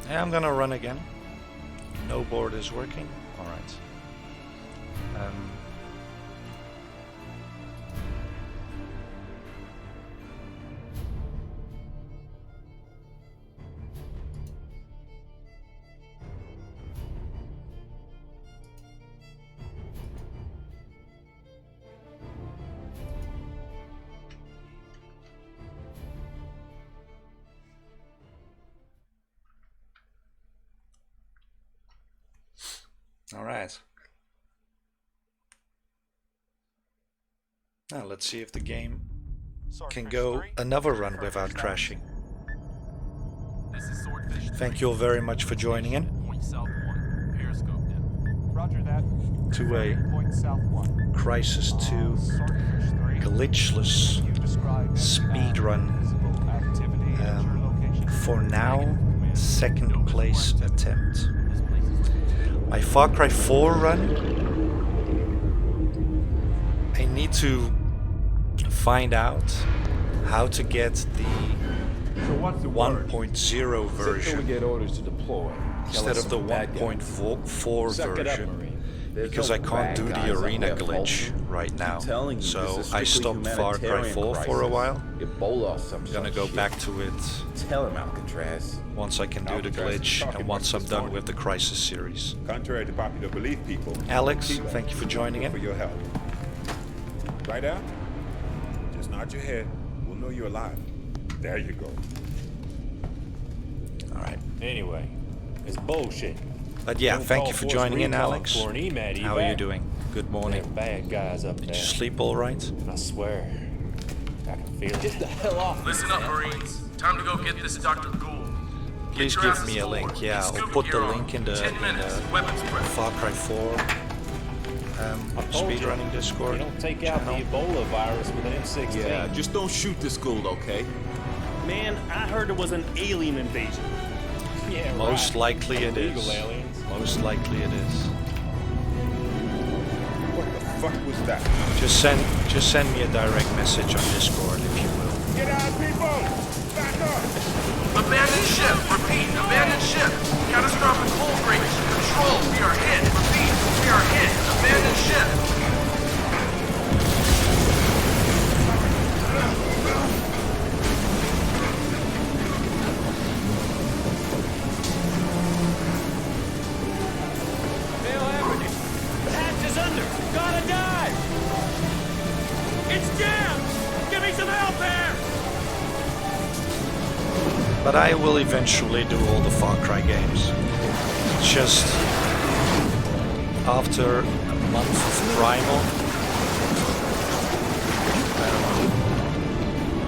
Yeah, I'm gonna run again. No board is working. All right. All right. Now let's see if the game can go another run without crashing. Thank you all very much for joining in to a Crysis 2 Glitchless Speedrun. For now, second place attempt. My Far Cry 4 run, I need to find out how to get the 1.0 version instead of the 1.4 version, because I can't do the arena glitch right now. So I stopped Far Cry 4 for a while. I'm gonna go back to it once I can do the glitch and once I'm done with the Crysis series. Contrary to popular belief, people. Alex, thank you for joining in. For your help. Right out? Just nod your head. We'll know you're alive. There you go. Alright. Anyway, it's bullshit. But yeah, thank you for joining in, Alex. How are you doing? Good morning. Bad guys up there. Did you sleep all right? I swear. I can feel it. Get the hell off. Listen up, Marines. Time to go get this Dr. Gould. Please give me a link. Yeah, I'll put the link in the Far Cry 4 speedrunning Discord. You don't take out the Ebola virus with an M16. Yeah, just don't shoot this Gould, okay? Man, I heard it was an alien invasion. Yeah, Most likely it is. Aliens. Most likely it is. What the fuck was that? Just send me a direct message on Discord if you will. Get out, people! Back up! Abandoned ship. Repeat. Abandoned ship. Catastrophic hull breach. Control. We are hit. Repeat. We are hit. Abandoned ship. But I will eventually do all the Far Cry games. Just after a month of Primal,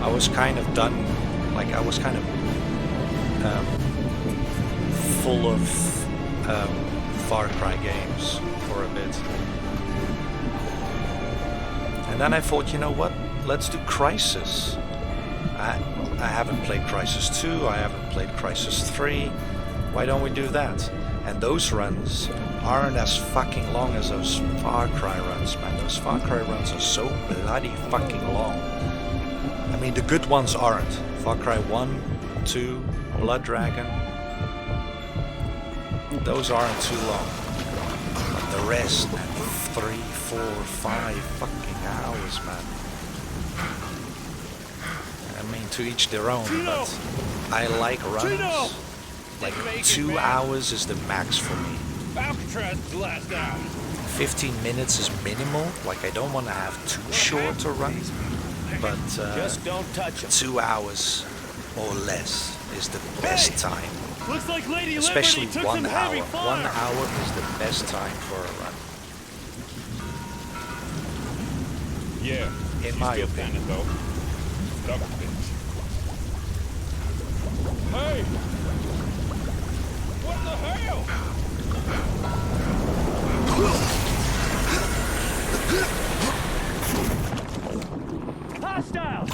I was kind of done. Like I was kind of full of Far Cry games for a bit. And then I thought, you know what? Let's do Crysis. I haven't played Crysis 2, I haven't played Crysis 3. Why don't we do that? And those runs aren't as fucking long as those Far Cry runs, man. Those Far Cry runs are so bloody fucking long. I mean, the good ones aren't. Far Cry 1, 2, Blood Dragon. Those aren't too long. But the rest, man, 3, 4, 5 fucking hours, man. I mean, to each their own, but I like runs. Like 2 hours is the max for me. 15 minutes is minimal. Like I don't want to have too short a run, but Just don't touch 2 hours or less is the best time. Looks like Lady Especially Liberty took 1 some hour. heavy 1 fire. hour is the best time for a run. Yeah. In my opinion. Though. Hey! What the hell? Hostiles!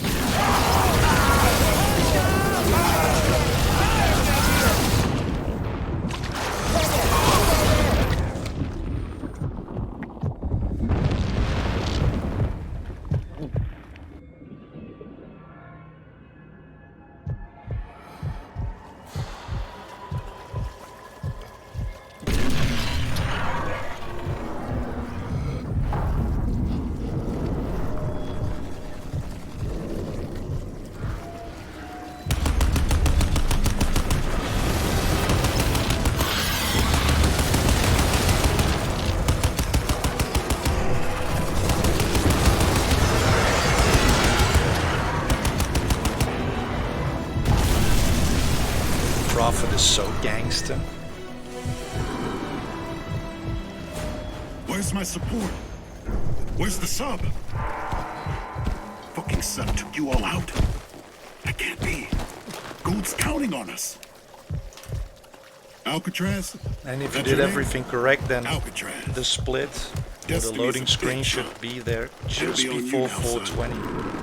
for this so gangster. Where's my support? Where's the sub? Fucking sub took you all out. That can't be. Gold's counting on us. Alcatraz? And if you That's did your name? everything correct, then Alcatraz. the split or the Destiny's loading a screen big should job. be there just be on you before now, son. 420.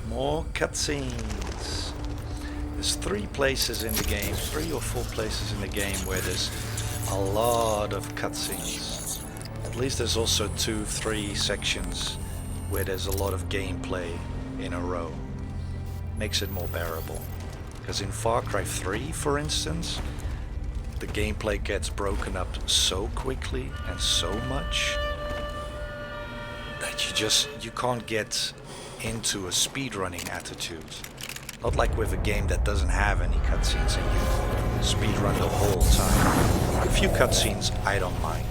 More cutscenes. There's 3 places in the game, 3 or 4 places in the game where there's a lot of cutscenes. At least there's also 2, 3 sections where there's a lot of gameplay in a row. Makes it more bearable. Because in Far Cry 3, for instance, the gameplay gets broken up so quickly and so much that you can't get into a speedrunning attitude. Not like with a game that doesn't have any cutscenes and you speedrun the whole time. A few cutscenes I don't mind.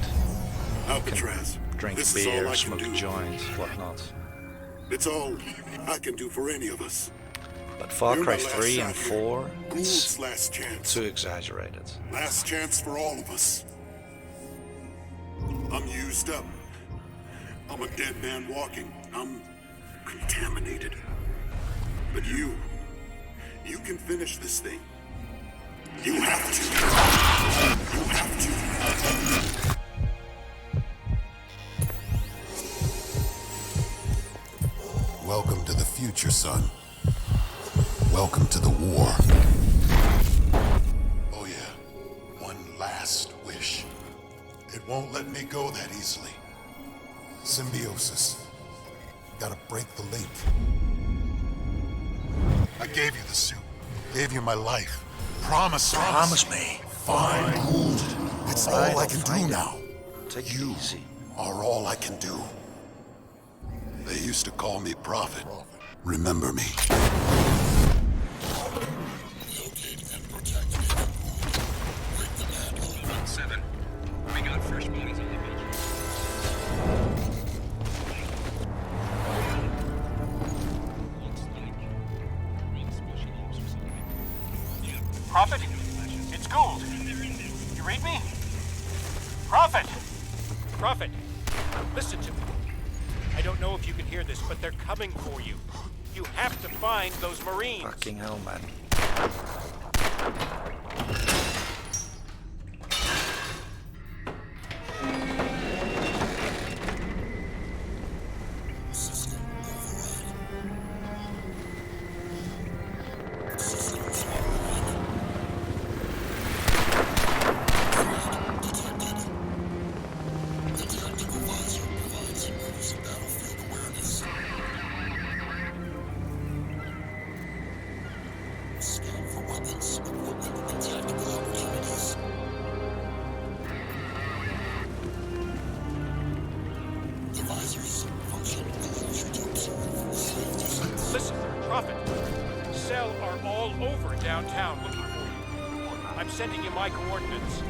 Alcatraz. Drink This is all beer, I can smoke a do. joint, whatnot. It's all I can do for any of us. But Far You're Cry my last 3 shot and here. 4, Gould's it's last chance. too exaggerated. Last chance for all of us. I'm used up. I'm a dead man walking. I'm contaminated. But you can finish this thing. You have to. You have to. Welcome to the future, son. Welcome to the war. Oh yeah, one last wish. It won't let me go that easily. Symbiosis. Gotta break the link. I gave you the suit. Gave you my life. Promise me. Fine. It's all I can do now. Take it You easy. are all I can do. They used to call me Prophet. Remember me. Seven. We got fresh bodies on the beach. Prophet? It's Gould. You read me? Prophet! Prophet, listen to me. I don't know if you can hear this, but they're coming for you. You have to find those Marines. Fucking hell, man. Listen, Prophet. Cell are all over downtown looking for you. I'm sending you my coordinates.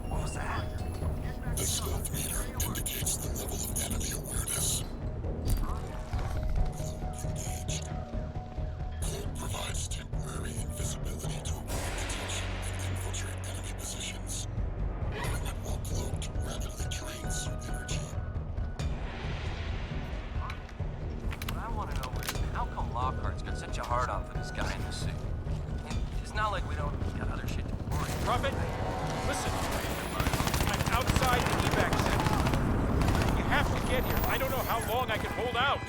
What was that? The scope meter indicates the level of enemy awareness. Engaged. Code provides temporary invisibility to avoid detection and infiltrate enemy positions. Movement while cloaked rapidly drains suit energy. What I want to know is, how come Lockhart's got such a hard-on for this guy in the suit? I mean, it's not like we don't got other shit to worry about. Prophet, listen. I'm outside the evac center. You have to get here. I don't know how long I can hold out.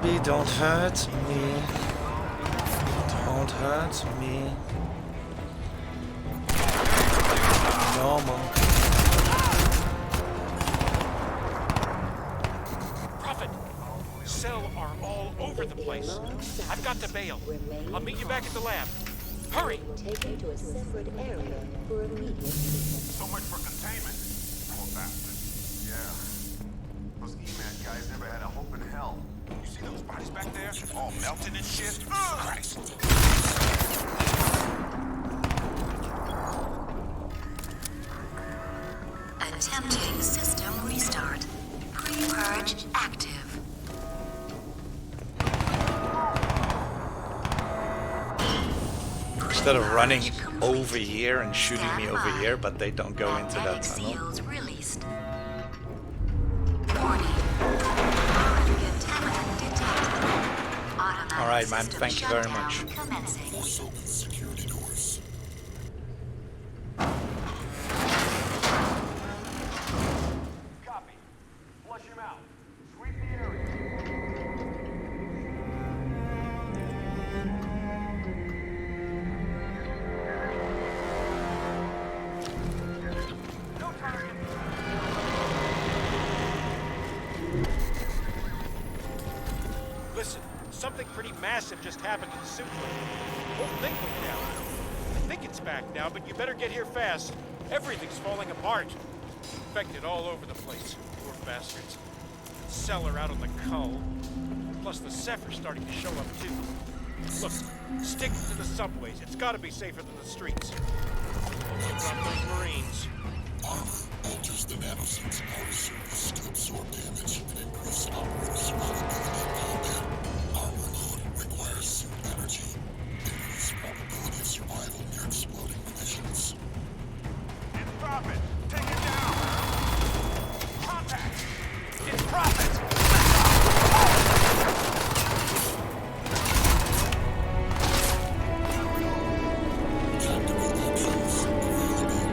Baby, don't hurt me. Don't hurt me. Normal. Prophet! Cell are all over the place. I've got to bail. I'll meet you back at the lab. Hurry! Taken to a separate area for immediate treatment. So much for containment. Poor bastard. Yeah. Those EMAT guys never had a hope in hell. You see those bodies back there? All melting and shit? Christ. Attempting system restart. Pre-purge active. Instead of running over here and shooting me over here, but they don't go into that tunnel. Seals released. Warning. Foreign contaminant detected. Automatic All right, man. system Thank you very shutdown much. commencing. Force open security doors. Copy. Flush him out. Sweep the area. No target. Listen, something pretty massive just happened to the suit. Whole thing went down. I think it's back now, but you better get here fast. Everything's falling apart. Infected all over the place. Poor bastards. Cellar out on the cull. Plus the Zephyr's starting to show up too. Look, stick to the subways. It's gotta be safer than the streets. Also drop those Marines. Armor alters the nanosuit's outer surface to absorb damage and increase operator survivability in combat. Armor load requires suit energy. Increase probability of survival near exploding munitions. It's Prophet. Take it down. Contact. It's Prophet! Tactical options available.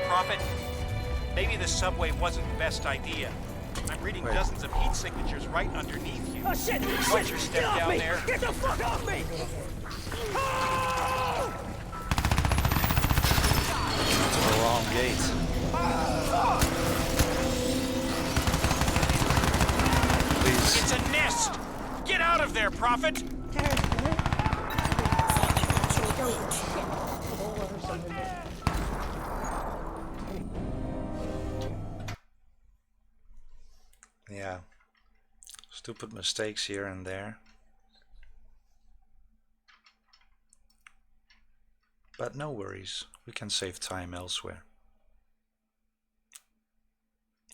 Prophet, maybe the subway wasn't the best idea. I'm reading dozens of heat signatures right underneath you. Oh shit! Watch your step down there. Get the fuck off me! To the wrong gate. Please. It's a nest! Get out of there, Prophet! Yeah. Stupid mistakes here and there. But no worries. We can save time elsewhere.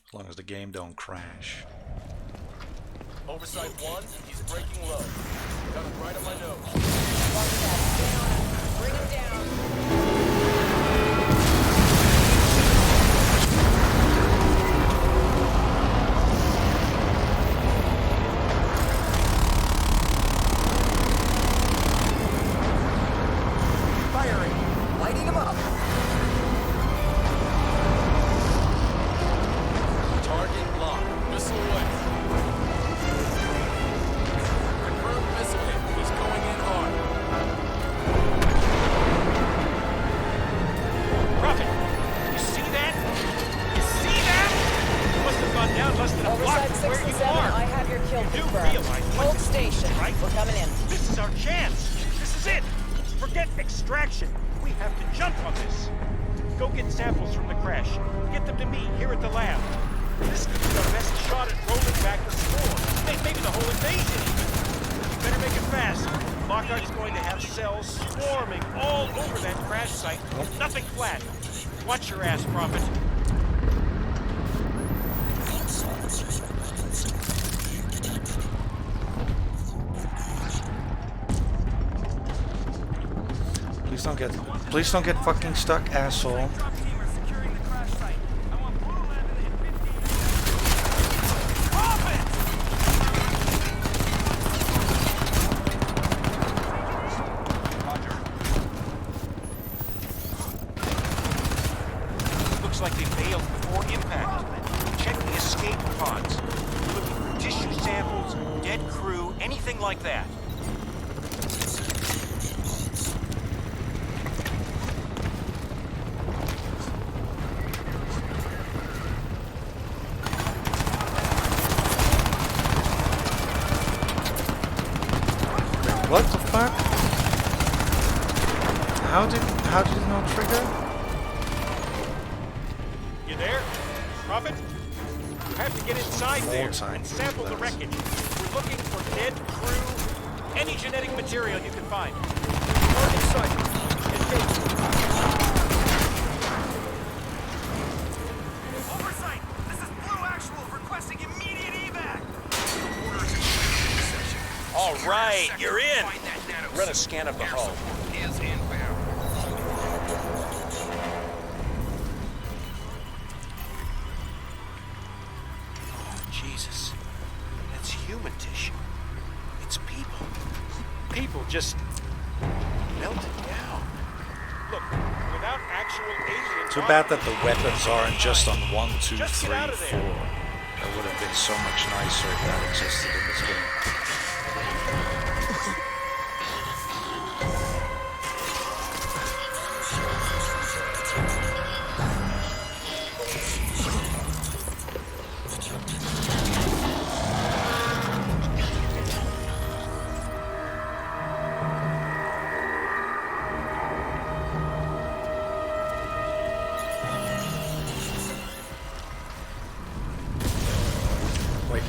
As long as the game don't crash. Oversight 1, he's breaking low. Got him right on my nose. Bring him down. Firing. Lighting him up. Target locked. Missile away. Confirmed missile hit. He's going in hard. Prophet, you see that? You see that? You must have gone down less than a block Oversight from where 6 you and 7, are. I have your kill You do confirmed. realize Hold what's station. right? We're coming in. This is our chance. This is it. Forget extraction. We have to jump on this. Go get samples from the crash. Get them to me here at the lab. This could be our best shot at rolling back the score. Maybe the whole invasion even. Better make it fast. Lockhart's going to have cells swarming all over that crash site. Nothing flat. Watch your ass, Prophet. Non-silencers or weapons being detected. please don't get fucking stuck, asshole. Looks like they failed before impact. Check the escape pods. We're looking for tissue samples, dead crew, anything like that. What the fuck? How did it not trigger? You there? Prophet? You have to get inside there and sample the wreckage. We're looking for dead crew, any genetic material you can find. We're inside. Oversight! This is Blue Actual requesting immediate evac! All right, you're in. Run a scan of the hull. Is inbound. Jesus, that's human tissue. It's people. People just melted down. Look, without actual alien... Too bad that the weapons aren't just on 1, 2, Just 3, get out of 4. there. That would have been so much nicer if that existed in this game. Wait.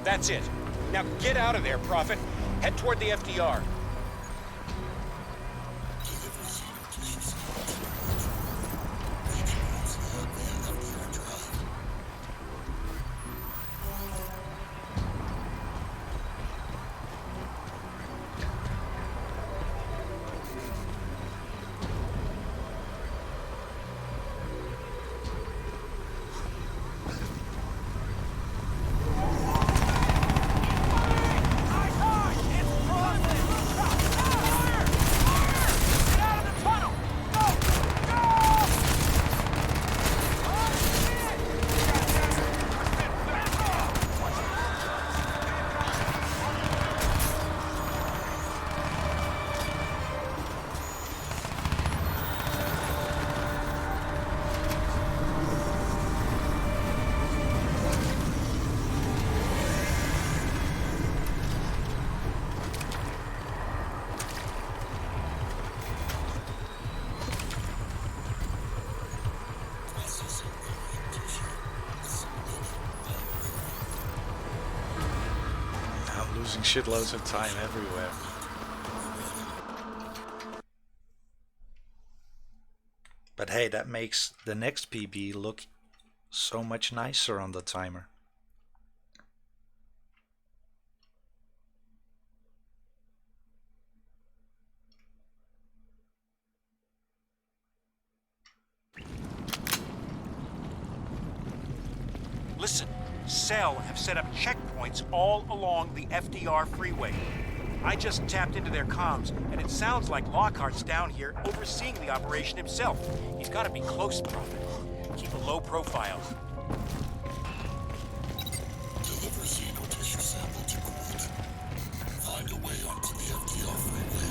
That's it. Now get out of there, Prophet. Head toward the FDR. Losing shitloads of time everywhere. But hey, that makes the next PB look so much nicer on the timer. Listen, Cell have set up checkpoints all along the FDR freeway. I just tapped into their comms, and it sounds like Lockhart's down here overseeing the operation himself. He's got to be close, Prophet. Keep a low profile. Deliver xeno tissue sample to coordinate. Find a way onto the FDR freeway.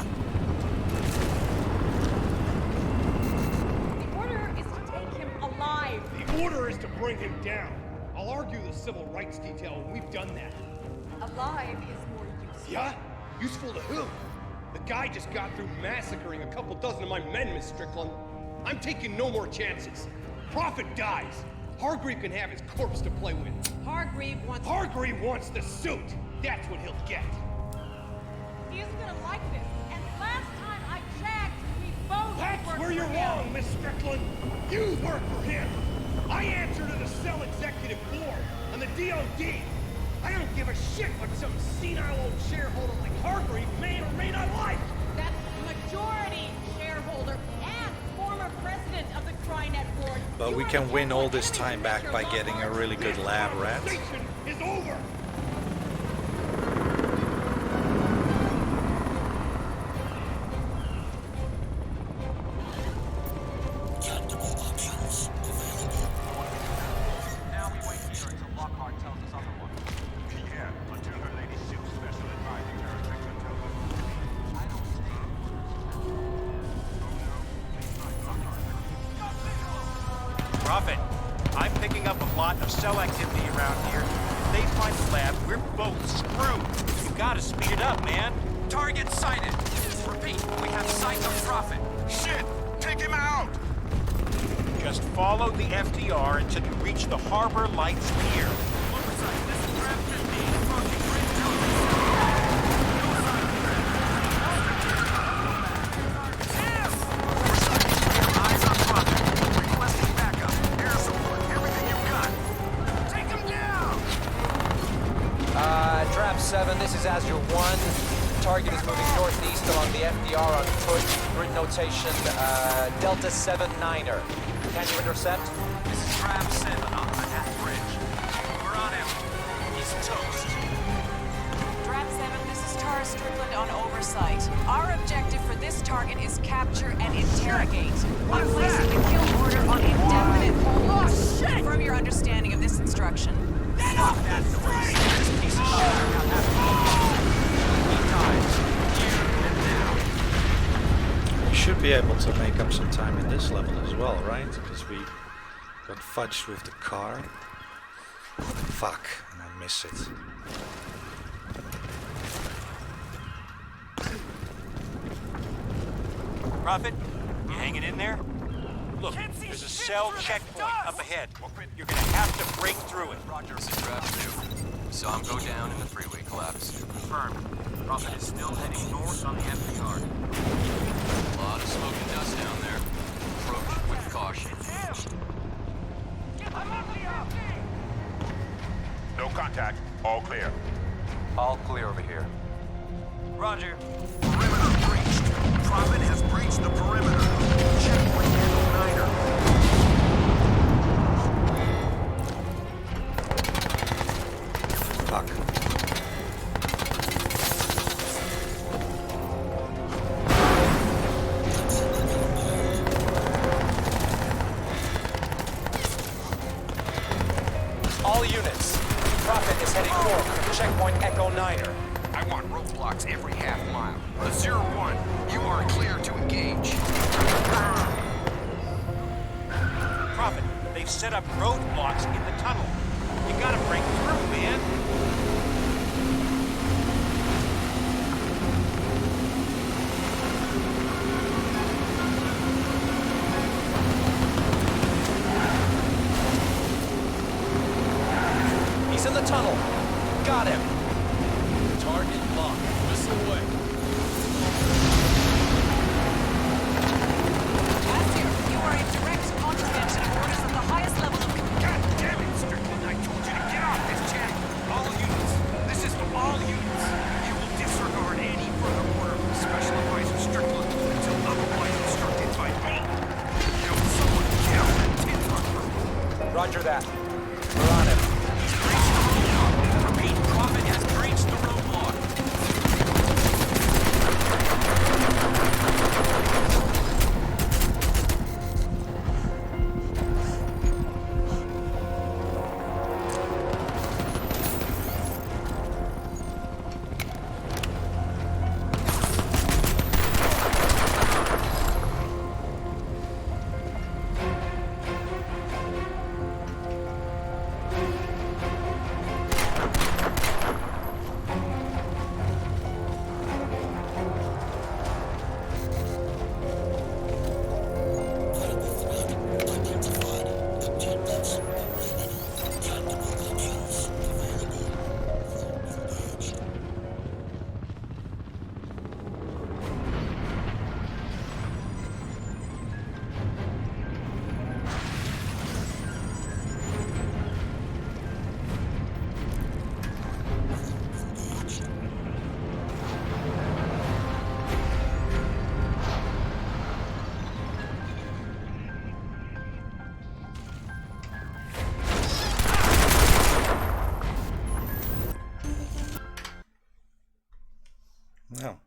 The order is to take him alive. The order is to bring him down. I'll argue the civil rights detail, and we've done that. Alive is more useful. Yeah? Useful to who? The guy just got through massacring a couple dozen of my men, Miss Strickland. I'm taking no more chances. Prophet dies. Hargreave can have his corpse to play with. Hargreave wants the suit. That's what he'll get. He isn't gonna like this. And last time I checked, we both That's worked where you're for him. wrong, Miss Strickland. You work for him. I answer to the cell executive board and the DOD. I don't give a shit what some senile old shareholder like Hargreave may or may not like. That's majority shareholder and former president of the Crynet board. But we can win all this time back by getting a really good lab rat. Station is over. Now we wait here until Lockhart tells us otherwise. Yeah, until her ladyship special advisor Victor tells us. I don't see. Prophet, I'm picking up a lot of cell activity around here. If they find the lab, we're both screwed. You gotta speed it up, man. Target sighted. Repeat, we have sight of Prophet. Shit! Take him out! Just follow the FDR until you reach the harbor lights pier. Oversight, this is Grab 15, approaching Bridge Television. Eyes on Prophet. Requesting backup. Air support. Everything you've got. Take him down! Trap 7, this is Azure 1. Target is moving northeast along the FDR on foot. Grid notation, Delta 79er. Can you intercept? This is Grab 7 on Manhattan Bridge. We're on him. He's toast. Trap 7, this is Tara Strickland on oversight. Our objective for this target is capture and interrogate. I'm placing the kill order on indefinite hold. Oh, shit! Confirm your understanding of this instruction. Get off that noise! This piece of shit got half he dies. Here and now. We should be able to make up some time in this level as well, right? Because we got fudged with the car. Fuck, and I miss it. Prophet, you hanging in there? Look, there's a cell checkpoint up ahead. You're gonna have to break through it. Roger, this is Trap 2. Saw him go down in the freeway collapse. Confirmed. Prophet is still heading north on the FDR. A lot of smoke and dust down there. Approach with caution. No contact. All clear. All clear over here. Roger. Perimeter breached. Prophet has breached the perimeter. Checkpoint Echo 9er. Fuck. All units. Prophet is heading north from checkpoint Echo 9er. I want roadblocks every half mile. The 0-1, you are clear to engage. Prophet, they've set up roadblocks in the tunnel. You gotta break through, man. He's in the tunnel. Got him. Target locked. Missile away. Azure, you are in direct contravention of orders of the highest level of God damn it, Strickland! I told you to get off this channel. All units. This is for all units. You will disregard any further order from Special Advisor Strickland until otherwise instructed by me. Now, someone get off that tin truck. Roger that. We're on him. Breach the roadblock. Repeat, Prophet has breached the roadblock. Well,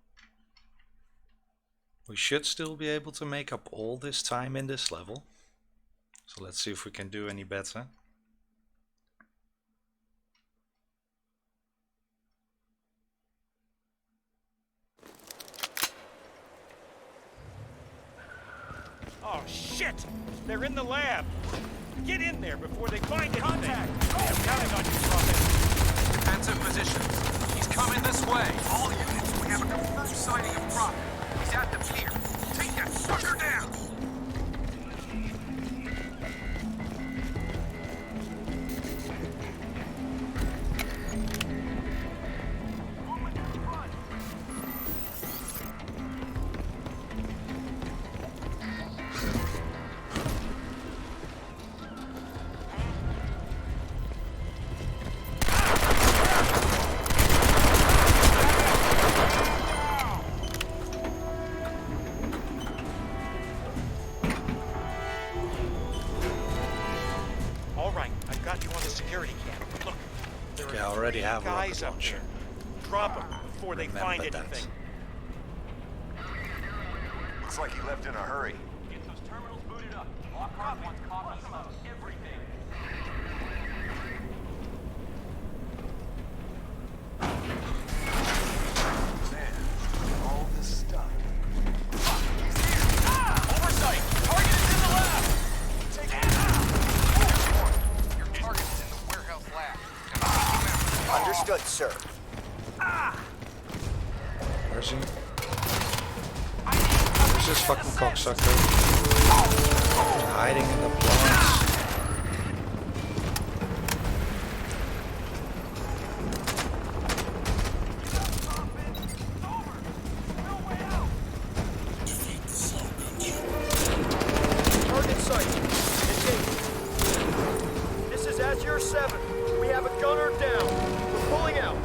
we should still be able to make up all this time in this level. So let's see if we can do any better. Oh, shit! They're in the lab! Get in there before they find anything! Contact! I'm counting on you, Prophet! Hands in position. He's coming this way. All units, we have a confirmed sighting of Prophet. He's at the pier. Take that sucker down! Have guys a up launcher. there. Drop them before they find anything. Looks like he left in a hurry. Get those terminals booted up. Lock up wants copies of everything. Man, all this stuff. Oversight! Target is in the lab! Take it out! Your target is in the warehouse lab. Understood, sir. Where's he? Where's this fucking cocksucker? Hiding in the plants. Target site. Engage. This is Azure 7. We have a gunner down. We're pulling out.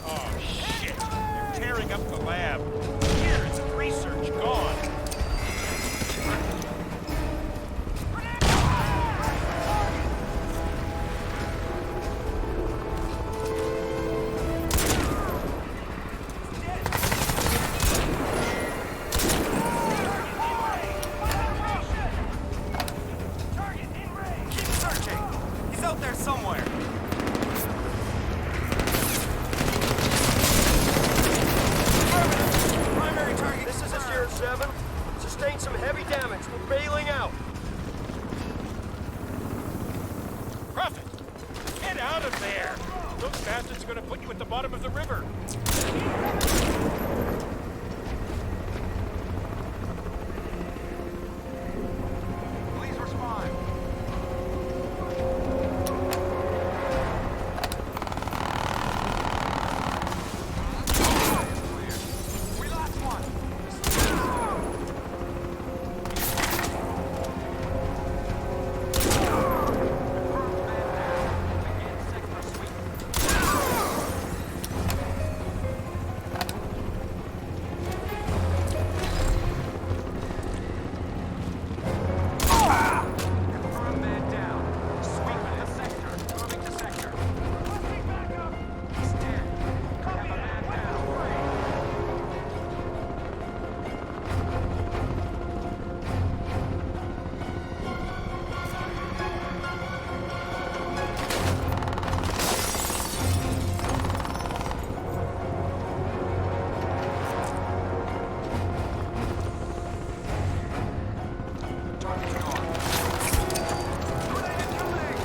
Oh, shit! They're tearing up the lab. Here, it's research gone. Keep searching! He's out there somewhere! Primary target. This is Azure 7. Sustained some heavy damage. We're bailing out. Prophet! Get out of there! Those bastards are gonna put you at the bottom of the river. Please respond. We lost one. Begin sector sweep. Confirm man down. Sweeping the sector. Moving to sector. He's dead. We have a man down. Target's gone. Grenade incoming!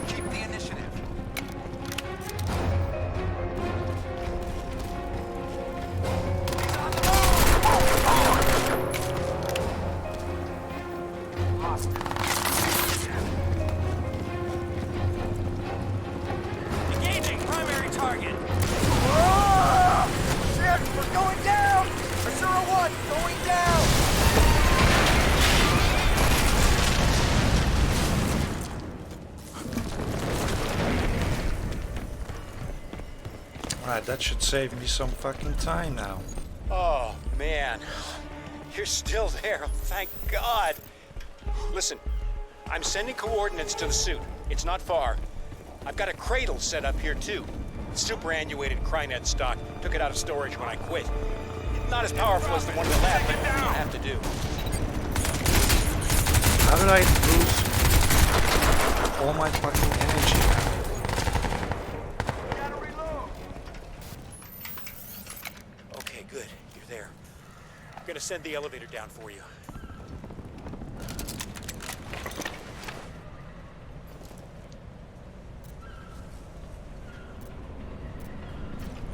Keep the initiative. He's on the move! Lost it. Engaging primary target. Shit, we're going down! Azura 1, going down! Alright, that should save me some fucking time now. Oh, man. You're still there. Oh, thank God. Listen, I'm sending coordinates to the suit. It's not far. I've got a cradle set up here too. Superannuated Crynet stock. Took it out of storage when I quit. Not as powerful as the one in the lab, but I have to do. How did I lose all my fucking energy? Okay, good. You're there. I'm gonna send the elevator down for you.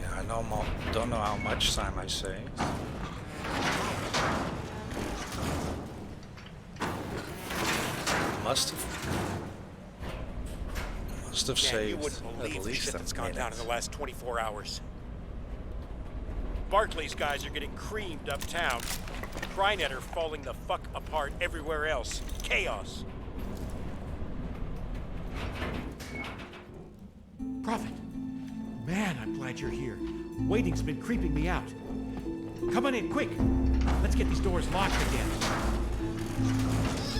Yeah, I don't know how much time I saved. Must have Man, you saved wouldn't at believe the least shit a that's gone down in minute. the last 24 hours. Barclay's guys are getting creamed uptown. Crynet are falling the fuck apart everywhere else. Chaos. Prophet. Man, I'm glad you're here. Waiting's been creeping me out. Come on in, quick. Let's get these doors locked again.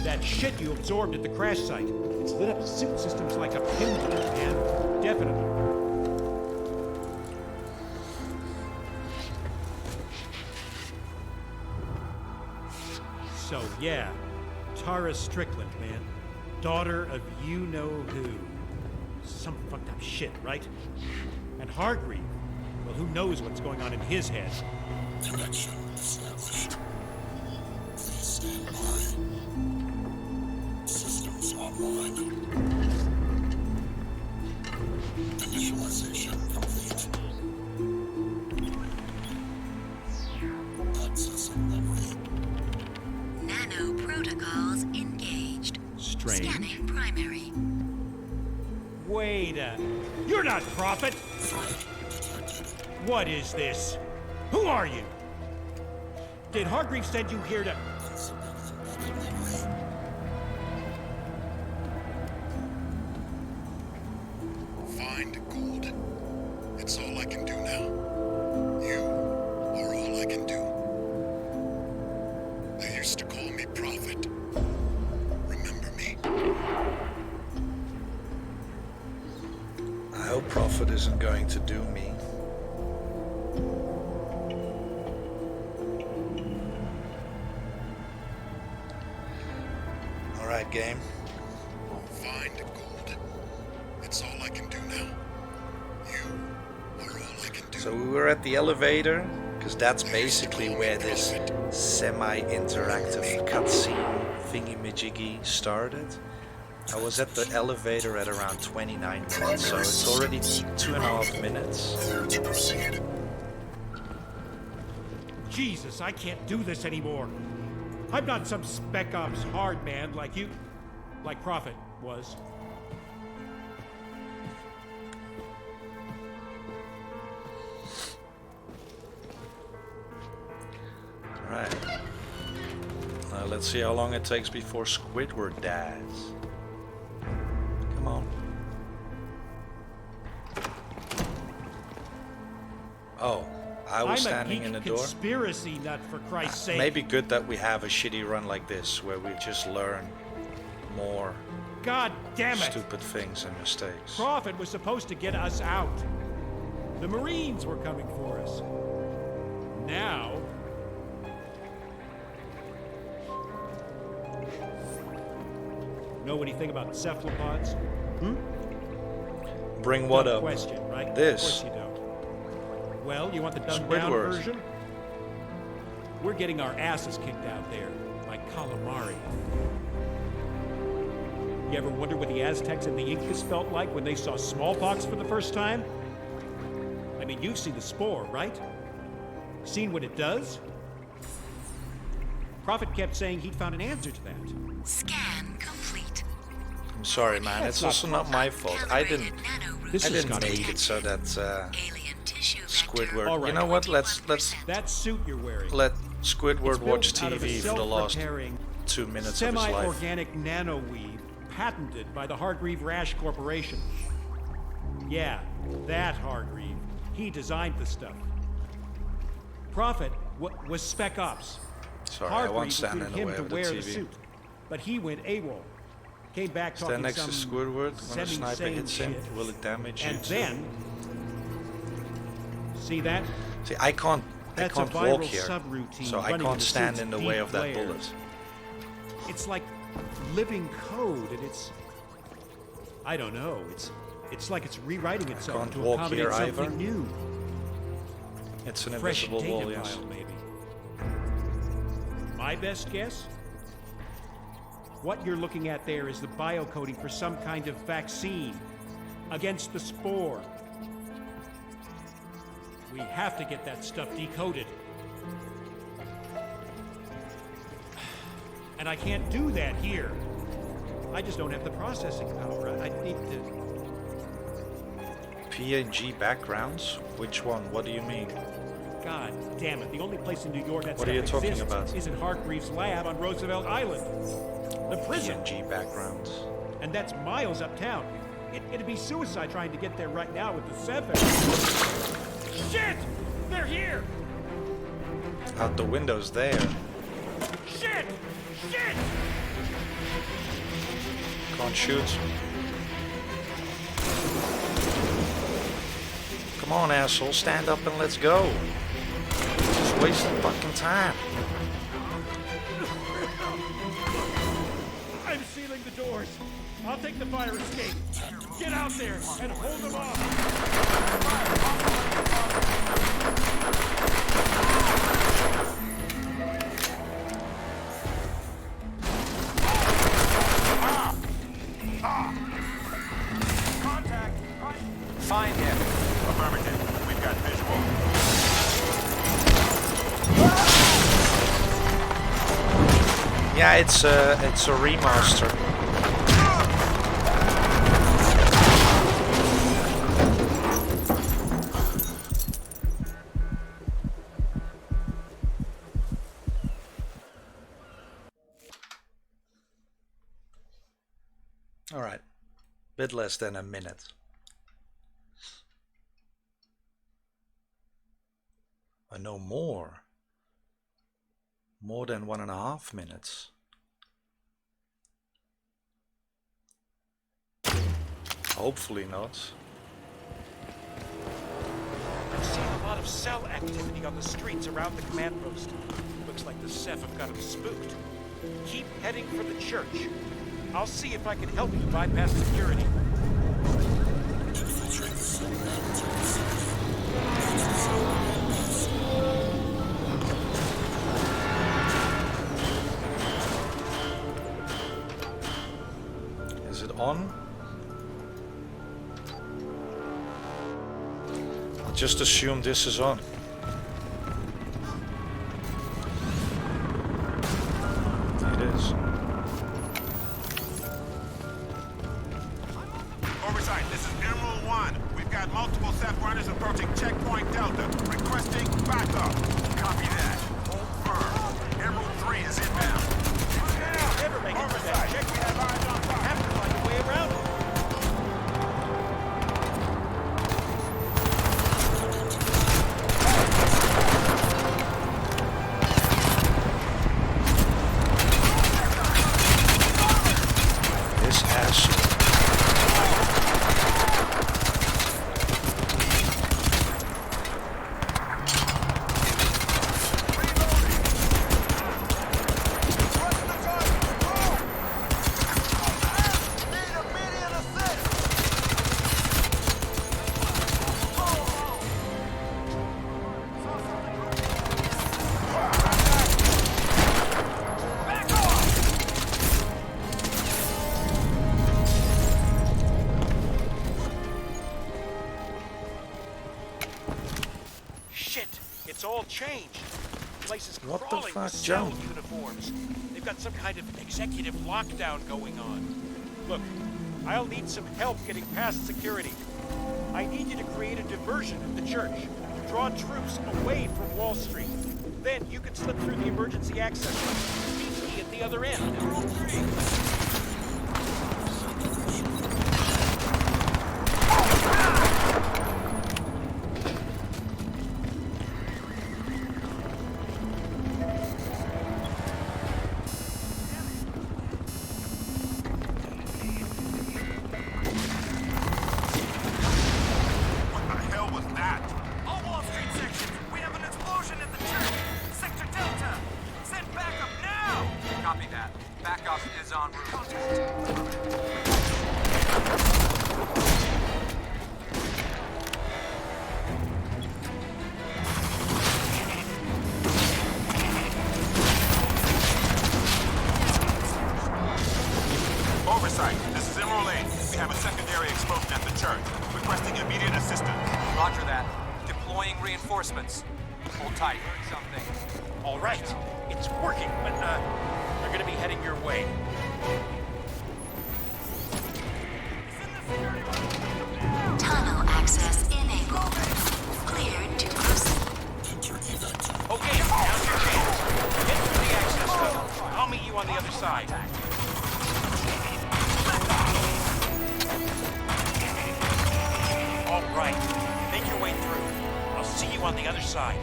That shit you absorbed at the crash site. It's lit up suit systems like a pinball, man. Definitely. So, yeah. Tara Strickland, man. Daughter of you-know-who. Some fucked up shit, right? And Hargreave. Well, who knows what's going on in his head? Connection established. Please stand by. Systems online. Initialization complete. Accessing memory. Nano protocols engaged. Strange. Scanning primary. Wait a... You're not Prophet! What is this? Who are you? Did Hargreave send you here to... Find gold. It's all I can do now. You are all I can do. They used to call me Prophet. Remember me. I hope Prophet isn't going to do me. Alright, game. Find gold. It's all I can do now. You are all I can do. So we were at the elevator, because that's basically where this semi-interactive cutscene thingy-majiggy started. I was at the elevator at around 29 minutes, so it's already 2.5 minutes. Clear to proceed. Jesus, I can't do this anymore. I'm not some Spec Ops hard man like you... like Prophet was. Alright. Let's see how long it takes before Squidward dies. Come on. Oh, I was standing in the door. Conspiracy nut, for Christ's sake. Maybe good that we have a shitty run like this, where we just learn more God damn it! stupid things and mistakes. Prophet was supposed to get us out. The Marines were coming for us. Now... Know anything about cephalopods? Bring what Dumb up? question, right? This. Of course you don't. Well, you want the dumbed-down Squidward. version? We're getting our asses kicked out there, like calamari. You ever wonder what the Aztecs and the Incas felt like when they saw smallpox for the first time? I mean, you've seen the spore, right? Seen what it does? Prophet kept saying he'd found an answer to that. Scan complete. I'm sorry, man. It's also not my fault. I didn't This has got make it so that Alien tissue Squidward. All right. You know what? Let's That suit you're wearing. let Squidward It's built watch out of a TV for the last self-repairing, 2 minutes of his life. semi-organic nanoweave patented by the Hargreave Rash Corporation. Yeah, that Hargreave. He designed the stuff. Prophet was Spec Ops. Sorry, I Hargreave won't stand recruited in the him way to of the wear the TV. suit, but he went AWOL. Came back talking Stand next to some Squidward. When a sniper semi-sane hits him, shit. will it damage you And too? then, see that? See, I can't That's a walk viral here, subroutine so I running in can't the stand suit's in the way deep of that layers. bullet. It's like living code, and it's, I don't know, it's like it's rewriting itself Can't to walk accommodate here something either. new. It's an Fresh invisible data wall, yes. file, maybe. My best guess? What you're looking at there is the biocoding for some kind of vaccine against the spore. We have to get that stuff decoded. And I can't do that here. I just don't have the processing power. I need to... PNG backgrounds? Which one? What do you mean? God damn it. The only place in New York that What are you stuff talking exists about? is in Hargreaves' lab on Roosevelt Island. The prison. PNG backgrounds. And that's miles uptown. It'd be suicide trying to get there right now with the 7. Shit! They're here! Out the windows there. Shit! Shit! Can't shoot. Come on, asshole. Stand up and let's go. Just wasting fucking time. I'm sealing the doors. I'll take the fire escape. Get out there and hold them off. Contact. Find him. Affirmative. We've got visual. Yeah, it's a remaster. All right, bit less than a minute. No more. More than 1.5 minutes. Hopefully not. I'm seeing a lot of cell activity on the streets around the command post. Looks like the Ceph have got them spooked. Keep heading for the church. I'll see if I can help you bypass security. Is it on? I'll just assume this is on. It is. Oversight, this is Emerald 1. We've got multiple Ceph runners approaching Checkpoint Delta. Requesting backup. Copy that. Hold firm. Emerald 3 is inbound. Never make it to that Oversight, check. we have eyes on target. Have to find a way around it. This ass. Shit, it's all changed. The place is What the crawling fuck, with cell Joe? uniforms. They've got some kind of executive lockdown going on. Look, I'll need some help getting past security. I need you to create a diversion at the church. Draw troops away from Wall Street. Then you can slip through the emergency access line. Meet me at the other end. Emerald 3. requesting immediate assistance. Roger that. Deploying reinforcements. Hold tight. Something. All right, it's working, but they're gonna be heading your way. Tunnel access enabled. Cleared to proceed. Okay, now's your chance. Get through the access tunnel. I'll meet you on the other side. All right, make your way through. I'll see you on the other side.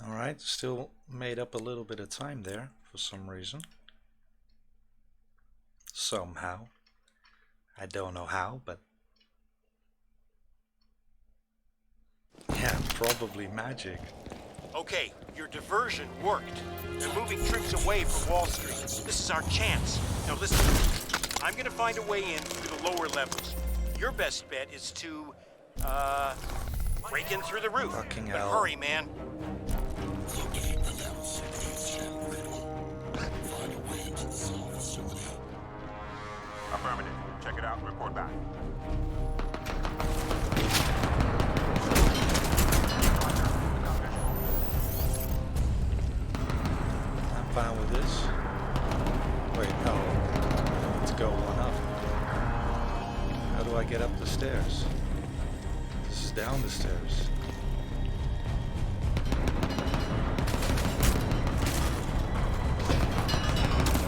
Alright, still made up a little bit of time there for some reason. Somehow. I don't know how, but yeah, probably magic. Okay, your diversion worked. They're moving troops away from Wall Street. This is our chance. Now listen, I'm gonna find a way in through the lower levels. Your best bet is to, break in through the roof. Fucking But hell. hurry, man. Affirmative. Check it out and report back. I'm fine with this. Wait, no. Let's go one up. How do I get up the stairs? This is down the stairs.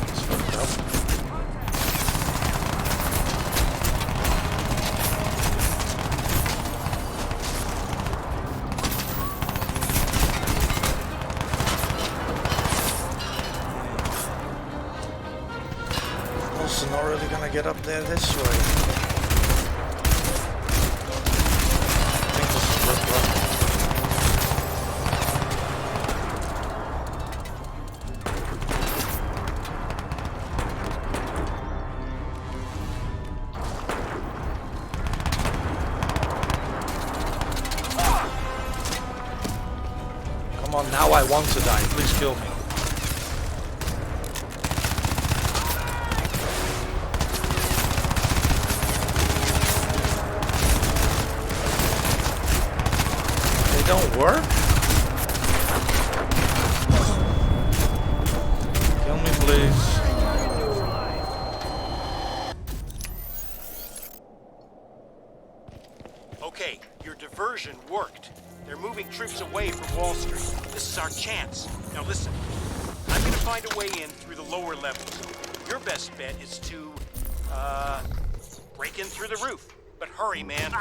It's fucked up. Also not really gonna get up there this way. I think this is rough luck. Come on, now I want to die. Please kill me. Don't work? Kill me, please. Okay, your diversion worked. They're moving troops away from Wall Street. This is our chance. Now listen, I'm gonna find a way in through the lower levels. Your best bet is to, break in through the roof. But hurry, man.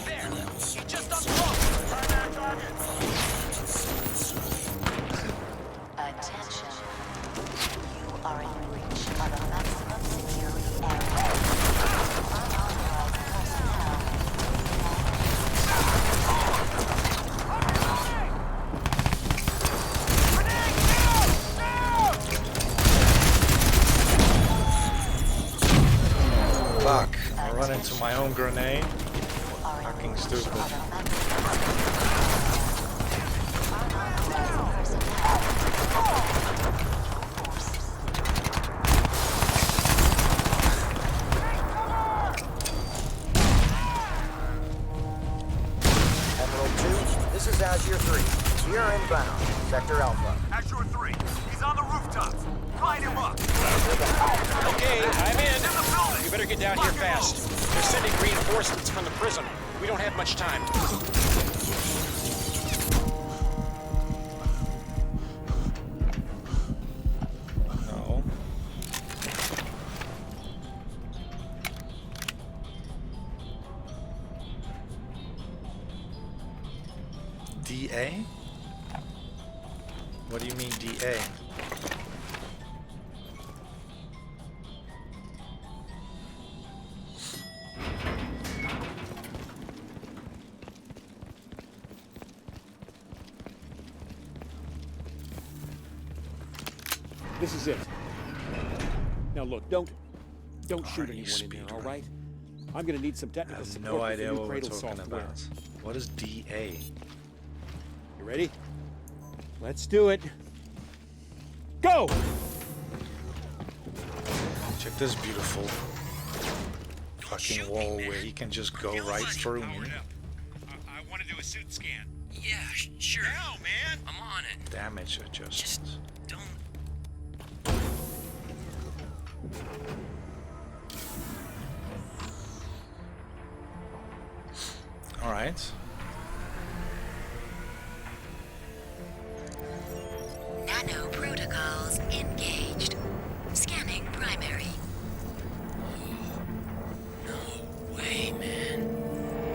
There! He just unlocked! Primary target! Attention. You are in breach of a maximum security area. Unauthorized personnel. Fuck. I run into my own grenade. Fucking stupid. Emerald 2, this is Azure 3. We are inbound. Sector Alpha. Azure 3. He's on the rooftops. Light him up. Okay, I'm in. You better get down here fast. They're sending reinforcements from the prison. We don't have much time. No. DA? What do you mean DA? This is it. Now look, don't shoot anyone in there, all right? I'm gonna need some I technical have support no with the idea new what we're Cradle talking software. about. What is DA? You ready? Let's do it. Go! Check this beautiful fucking wall where he can just go right through me. I want to do a suit scan. Yeah, sure. Now, man! I'm on it. Damage adjustment. Just don't. Alright. Nano protocols engaged. Scanning primary. No way, man.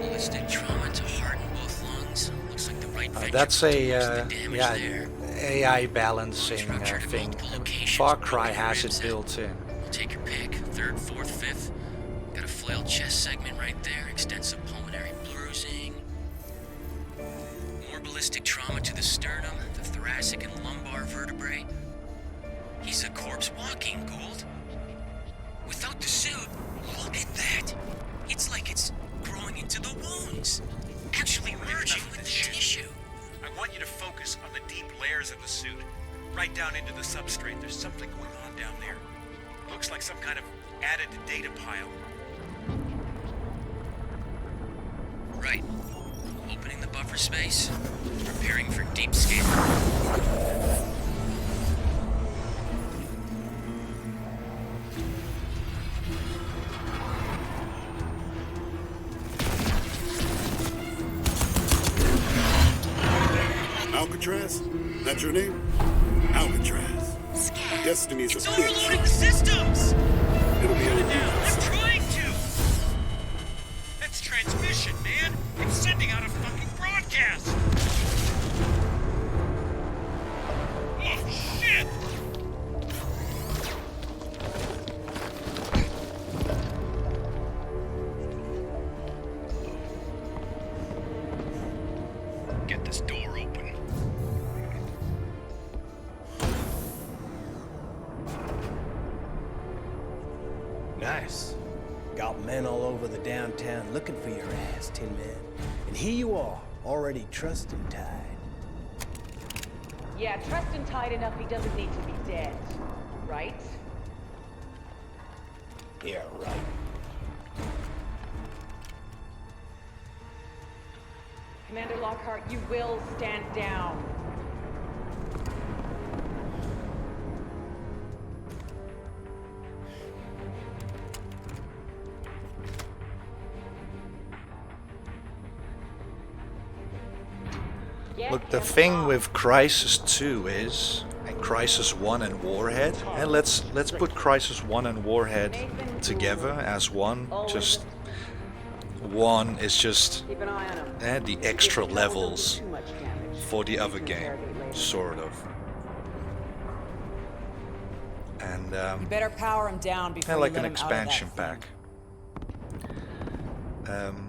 Ballistic trauma to heart and both lungs. Looks like the right That's a damage yeah, there. AI balancing Structured in thing. multiple locations, Far Cry broken has ribs it and- built in. Take your pick. Third, fourth, fifth. Got a flailed chest segment right there. Extensive pulmonary bruising. More ballistic trauma to the sternum, the thoracic and lumbar vertebrae. He's a corpse walking, Gould. Without the suit, look at that. It's like it's growing into the wounds. Actually merging with the tissue. I want you to focus on the deep layers of the suit. Right down into the substrate. There's something going on down there. Looks like some kind of added data pile. Right. Opening the buffer space. Preparing for deep scan. Alcatraz? That's your name? Alcatraz. Scan. Destiny's It's a bitch. overloading the systems! It'll be over. I'm trying to! That's transmission, man! It's sending out a fucking broadcast! Oh, shit! Get this door open. Nice. Got men all over the downtown looking for your ass, Tin Man. And here you are, already trussed and tied. Yeah, trussed and tied enough he doesn't need to be dead. Right? Yeah, right. Commander Lockhart, you will stand down. Yeah, Look, the hands thing off. with Crysis 2 is, and Crysis 1 and Warhead, and let's put Crysis 1 and Warhead together as one. Just one is just Keep an eye on him. the extra If he covers levels him with too much damage, for the other you can game, interrogate later. sort of. And You better power him down before kind of like you an let him out of that expansion thing. pack.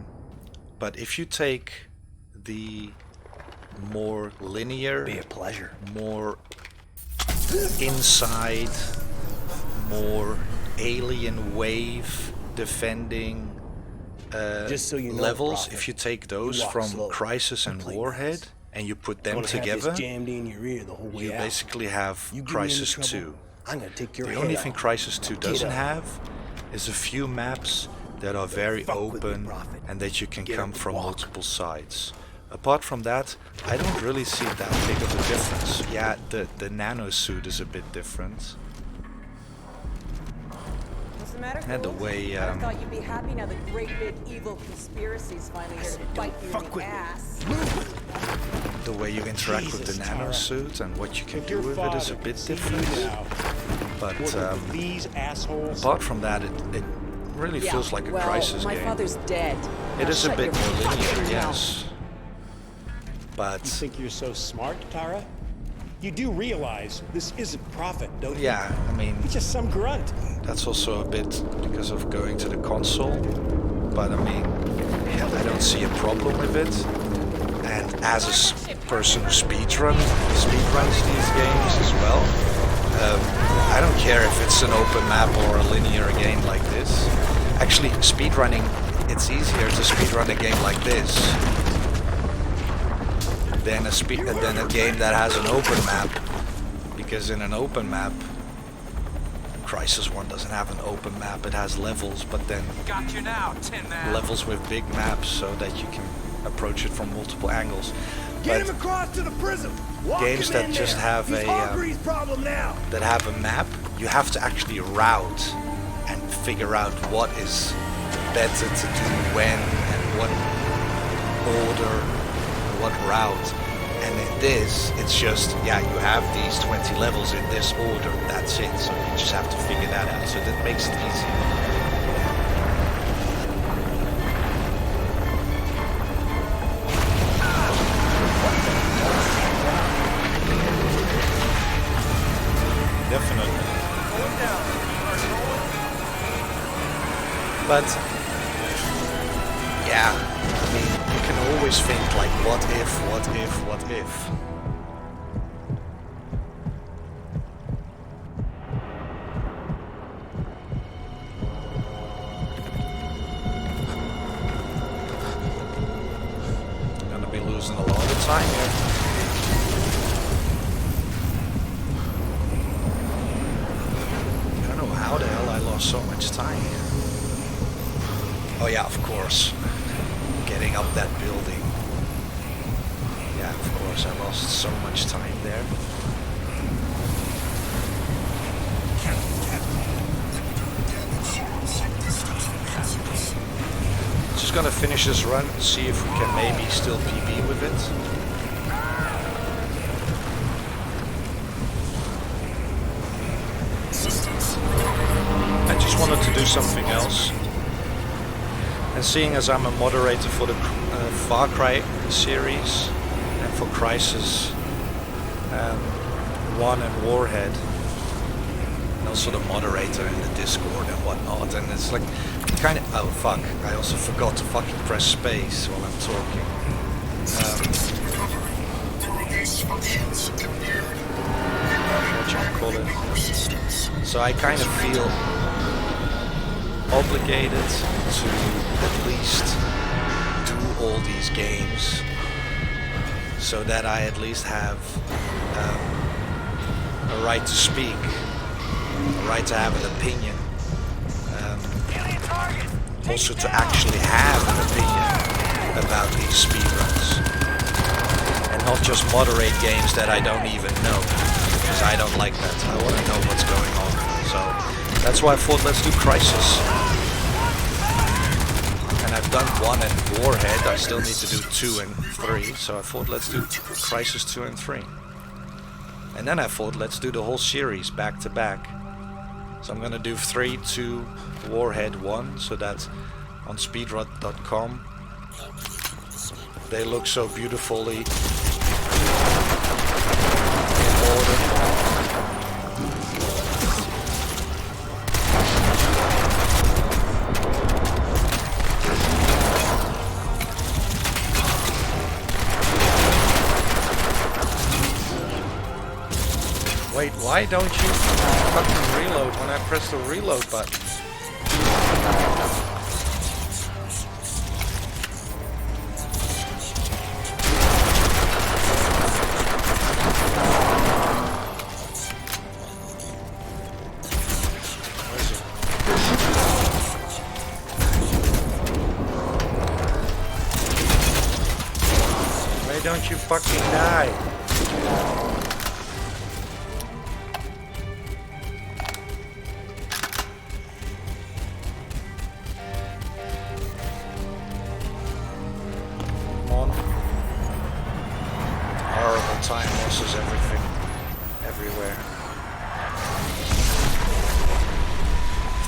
But if you take the more linear, Be a pleasure. more inside, more alien wave defending Just so you know, levels, Prophet, if you take those you walk from slow. Crysis and Play Warhead nice. and you put them Gonna have together, this jammed in your ear the whole way you out. basically have You give me any Crysis trouble, 2. I'm gonna take your The head only off. thing Crysis 2 Get doesn't up. have is a few maps that are very fuck with me, open Prophet. and that you can Get come up and from walk. multiple sides. Apart from that, I don't really see that big of a difference. Yeah, the nano suit is a bit different. What's the matter, And the Gould? way, I thought you'd be happy now the great big evil conspiracy's finally here to bite you in fuck the with me. ass. The way you interact with Jesus, the nano Tara. suit and what you can If do your with it is a father bit could see you different. now, But working with these assholes. apart from that, it really feels like a Crysis my game. father's dead. It Now is a shut bit your more fucking linear, mouth. yes. You But think you're so smart, Tara? You do realize this isn't Prophet, don't you? yeah, I mean, He's just some grunt. that's also a bit because of going to the console. But I mean, I don't see a problem with it. And as a person who speedruns these games as well, I don't care if it's an open map or a linear game like this. Actually, speedrunning, it's easier to speedrun a game like this than a game that has an open map. Because in an open map, Crysis 1 doesn't have an open map, it has levels, but then Got you now, Tin Man. levels with big maps so that you can approach it from multiple angles. Get But him across to the prism. Walk games him that in just there. have He's a Hargreaves' problem now. that have a map, you have to actually route and figure out what is better to do when and what order, what route. And in this, it's just, yeah, you have these 20 levels in this order, that's it. So you just have to figure that out. So that makes it easy. Definitely. But yeah, I mean, you can always think like, what if, what if, what if? I'm gonna be losing a lot of time here. I don't know how the hell I lost so much time here. Oh yeah, of course. Getting up that building. Yeah, of course, I lost so much time there. Just gonna finish this run, see if we can maybe still PB with it. I just wanted to do something else. And seeing as I'm a moderator for the Far Cry series and for Crysis 1 and Warhead, and also the moderator in the Discord and whatnot, and it's like kind of, oh fuck, I also forgot to fucking press space while I'm talking. What you call it. So I kind of feel obligated to at least do all these games so that I at least have a right to speak, a right to have an opinion, also to actually have an opinion about these speedruns, and not just moderate games that I don't even know, because I don't like that. I want to know what's going on. So that's why I thought, let's do Crysis. And I've done 1 and Warhead, I still need to do 2 and 3, so I thought, let's do Crysis 2 and 3. And then I thought, let's do the whole series back to back. So I'm gonna do 3, 2, Warhead 1, so that on speedrun.com they look so beautifully in order. Wait, why don't you fucking reload when I press the reload button? Where is it? Why don't you fucking die? Time losses, everything, everywhere.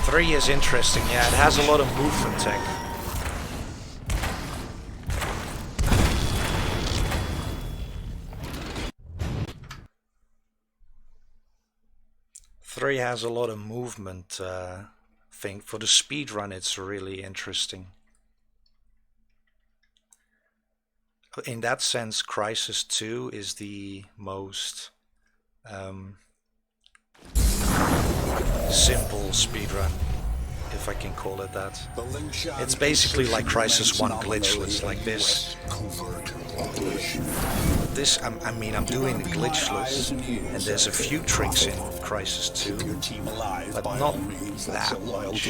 3 is interesting, yeah, it has a lot of movement tech. Three has a lot of movement thing. For the speedrun, it's really interesting. In that sense, Crysis 2 is the most simple speedrun, if I can call it that. It's basically like Crysis 1 glitchless, like this. I mean, I'm doing glitchless, and there's a few tricks in Crysis 2, but not that much.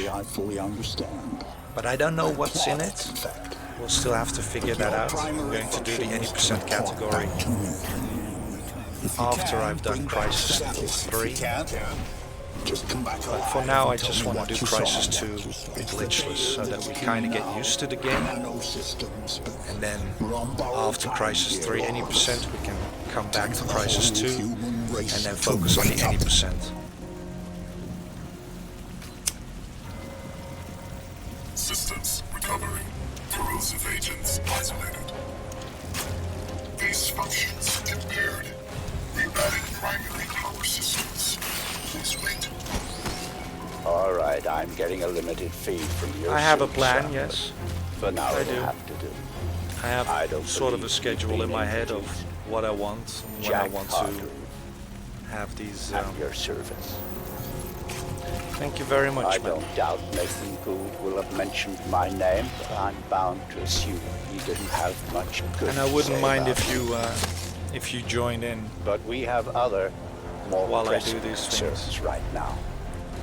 But I don't know what's in it. We'll still have to figure that out. I'm going to do the any percent category after I've done Crysis 3. But for now I just want to do Crysis 2 glitchless, so that we kind of get used to the game. And then after Crysis 3 any percent, we can come back to Crysis 2 and then focus on the any percent. Systems recovering. Corrosive agents isolated. Base functions impaired. Rerouting primary power systems. Please wait. All right, I'm getting a limited feed from your I have a suit, plan, son, yes. but for now I it'll do. have to do. I have sort of a schedule in my head of what I want, and when I want to have these. At your service. Thank you very much, I man. don't doubt Nathan Gould will have mentioned my name, but I'm bound to assume he didn't have much good. And I to wouldn't say mind about if you joined in. But we have other, more while I do pressing these things. concerns right now.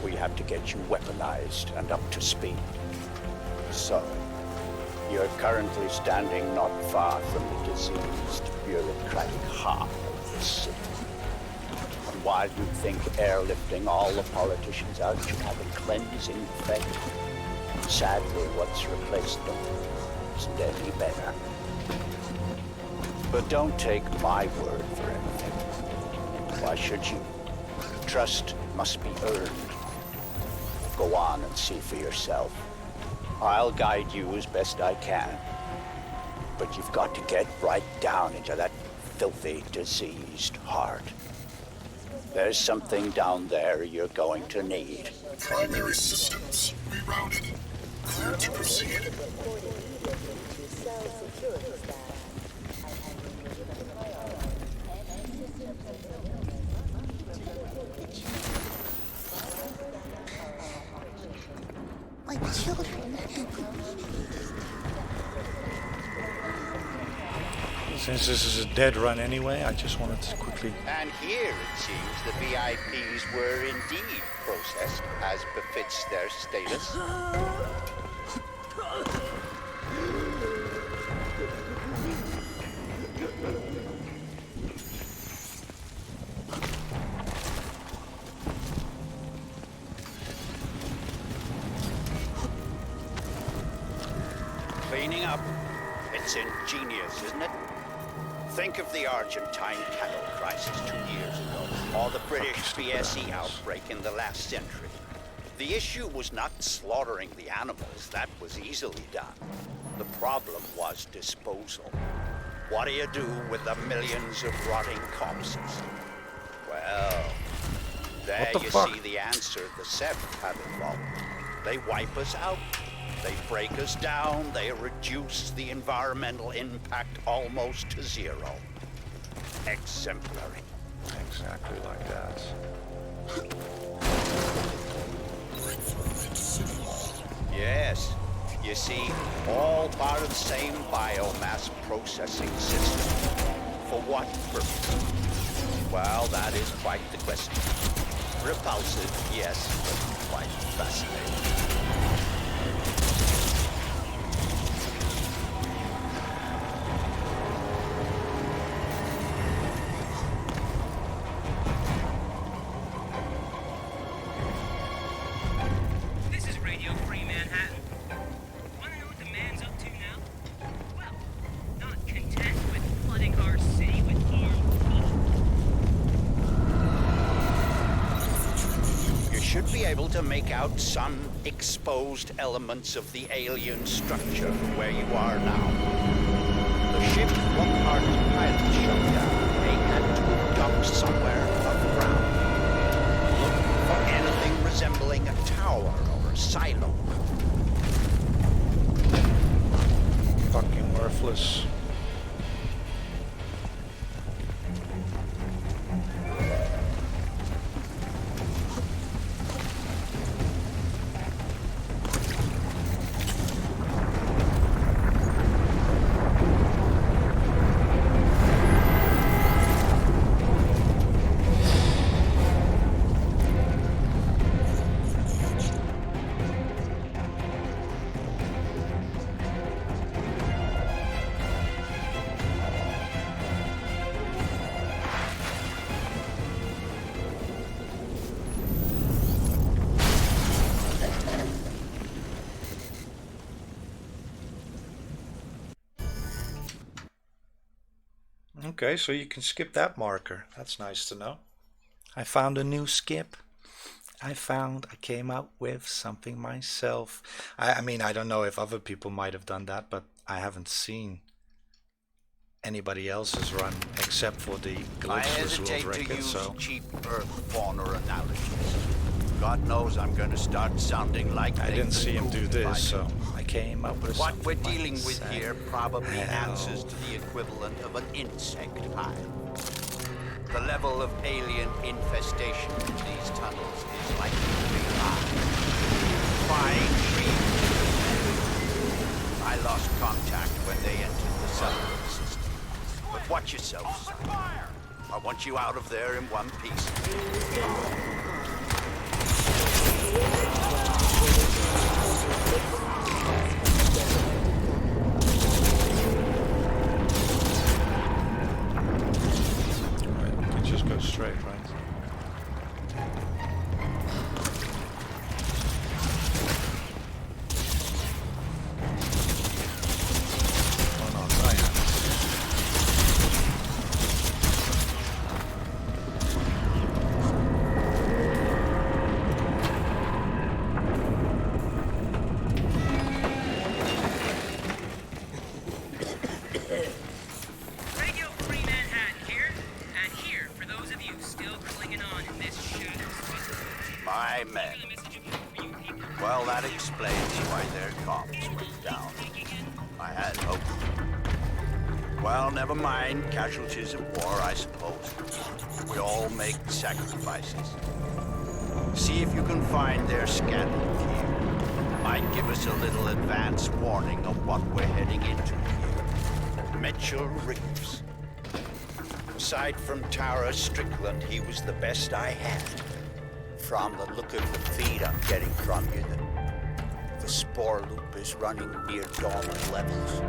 We have to get you weaponized and up to speed. So, you're currently standing not far from the diseased, bureaucratic heart of the city. And while you think airlifting all the politicians out should have a cleansing effect, sadly what's replaced them isn't any better. But don't take my word for anything. Why should you? Trust must be earned. Go on and see for yourself. I'll guide you as best I can. But you've got to get right down into that filthy, diseased heart. There's something down there you're going to need. Primary systems rerouted. Clear to proceed. My children. Since this is a dead run anyway, I just wanted to quickly. And here it seems the VIPs were indeed processed as befits their status. Cleaning up. It's ingenious, isn't it? Think of the Argentine cattle crisis 2 years ago, or the British BSE outbreak in the last century. The issue was not slaughtering the animals, that was easily done. The problem was disposal. What do you do with the millions of rotting corpses? Well, there you see the answer the Seven have involved. They wipe us out. They break us down, they reduce the environmental impact almost to zero. Exemplary. Exactly like that. Yes. You see, all part of the same biomass processing system. For what purpose? Well, that is quite the question. Repulsive, yes, but quite fascinating. To make out some exposed elements of the alien structure where you are now. The ship Lockhart's pilot shut down. They had to dock somewhere above ground. Look for anything resembling a tower or a silo. Fucking worthless. Okay, so you can skip that marker. That's nice to know. I found a new skip. I came out with something myself. I mean, I don't know if other people might have done that, but I haven't seen anybody else's run except for the I Glitchless World hesitate to Record, use so... cheap Earth fauna analogies. God knows I'm going to start sounding like I didn't see him do this, Gould. so I came up with What something we're dealing with myself. here probably Hell. answers to the equivalent of an insect hive. The level of alien infestation in these tunnels is likely to be high. Fine dreams. I lost contact when they entered the submarine system. But watch yourselves. I want you out of there in one piece. You can just go straight, right? Oh no, Zion. Radio Free Manhattan here, and here for those of you still clinging on in this shadow. My men. Well, that explains why their comms went down. I had hope. Well, never mind. Casualties of war, I suppose. We all make sacrifices. See if you can find their scanning gear. Might give us a little advance warning of what we're heading into here. Mitchell Reeves. Aside from Tara Strickland, he was the best I had. From the look of the feed I'm getting from you, the spore loop is running near dormant levels.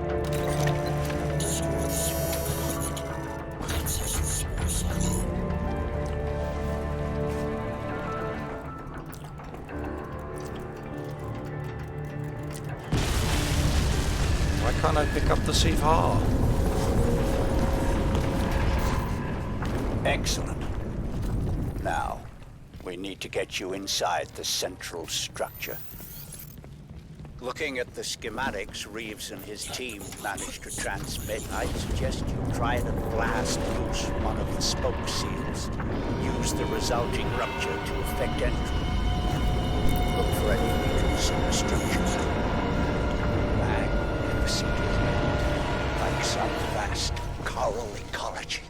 Why can't I pick up the C4? Excellent. Now, we need to get you inside the central structure. Looking at the schematics Reeves and his team managed to transmit, I'd suggest you try to blast loose one of the spoke seals. Use the resulting rupture to effect entry. Look for any leakage in the structure. Bang in the center, like some vast coral ecology.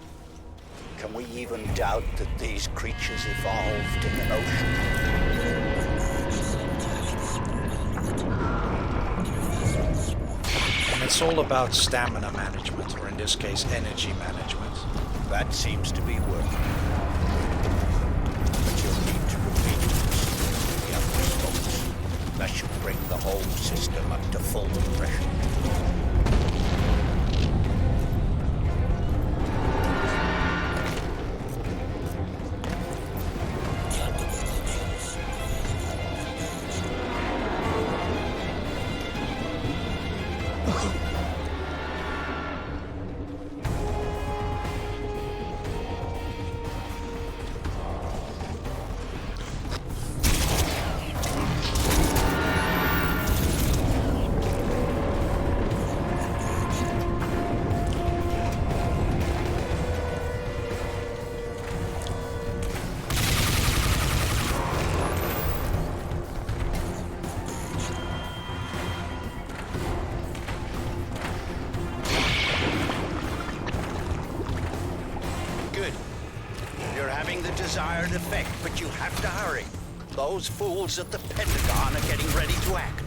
Can we even doubt that these creatures evolved in an ocean? And it's all about stamina management, or in this case, energy management. That seems to be working. But you'll need to repeat this to the other spokes. That should bring the whole system up to full compression. Desired effect, but you have to hurry. Those fools at the Pentagon are getting ready to act.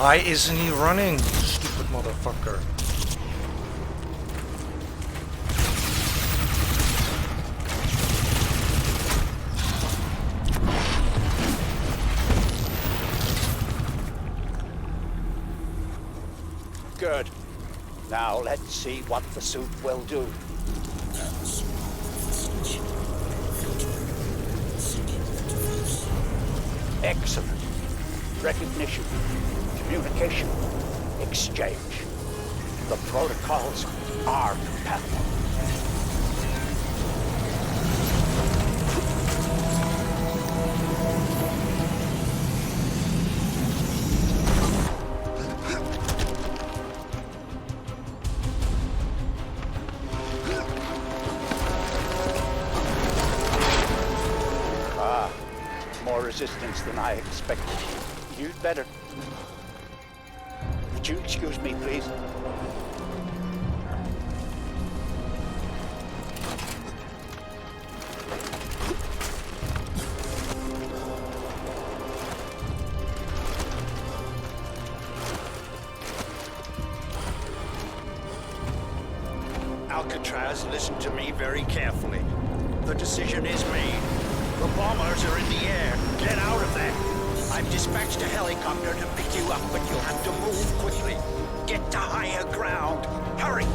Why isn't he running? Stupid motherfucker. Good. Now let's see what the suit will do. Excellent. Recognition, communication, exchange. The protocols are compatible. More resistance than I expected. You'd better. Would you excuse me, please? Alcatraz, listen to me very carefully. The decision is made. The bombers are in the air. Get out of there. I've dispatched a helicopter to pick you up, but you'll have to move quickly. Get to higher ground. Hurry!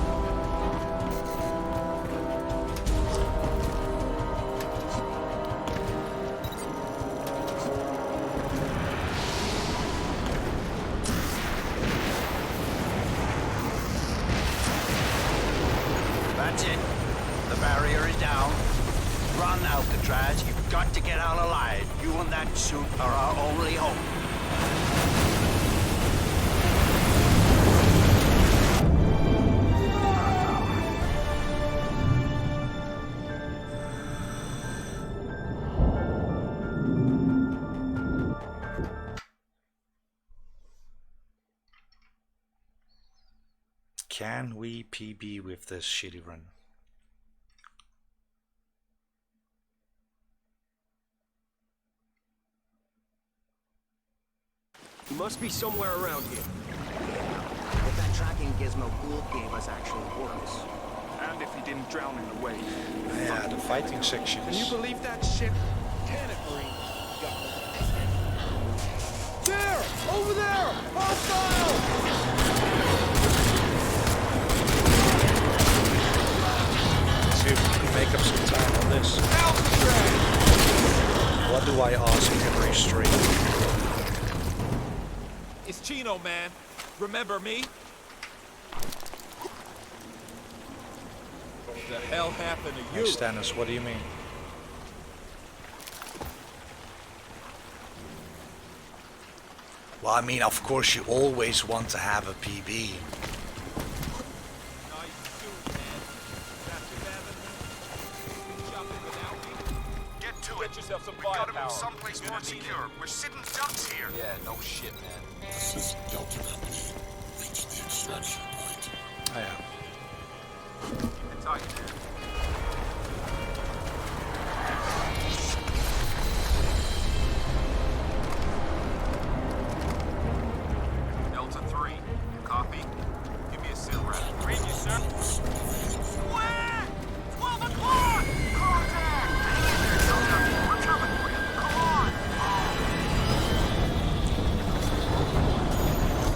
That's it. The barrier is down. Run, Alcatraz. You've got to get out alive. You and that suit are our only hope. Can we PB with this shitty run? He must be somewhere around here. If that tracking gizmo Gould gave us actually works. And if he didn't drown in the wave. Yeah, the fighting sections. Can you believe that shit? Can it, Marine? There! Over there! Hostile! Let's see if we can make up some time on this. What do I ask every stream? It's Chino, man. Remember me? What the hell happened to you? Hey, Stannis, what do you mean? Well, I mean, of course, you always want to have a PB. Get yourself some firepower. We gotta move someplace more secure. We're sitting ducks here. Yeah, no shit, man. This is Delta Company. Reach the extraction point. Oh, yeah. Keep it tight there. Delta 3, you copy? Give me a sit rep. Read you, sir. Where? 12 o'clock! Contact! We're coming for you. Come on!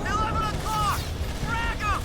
11 o'clock! Frag 'em!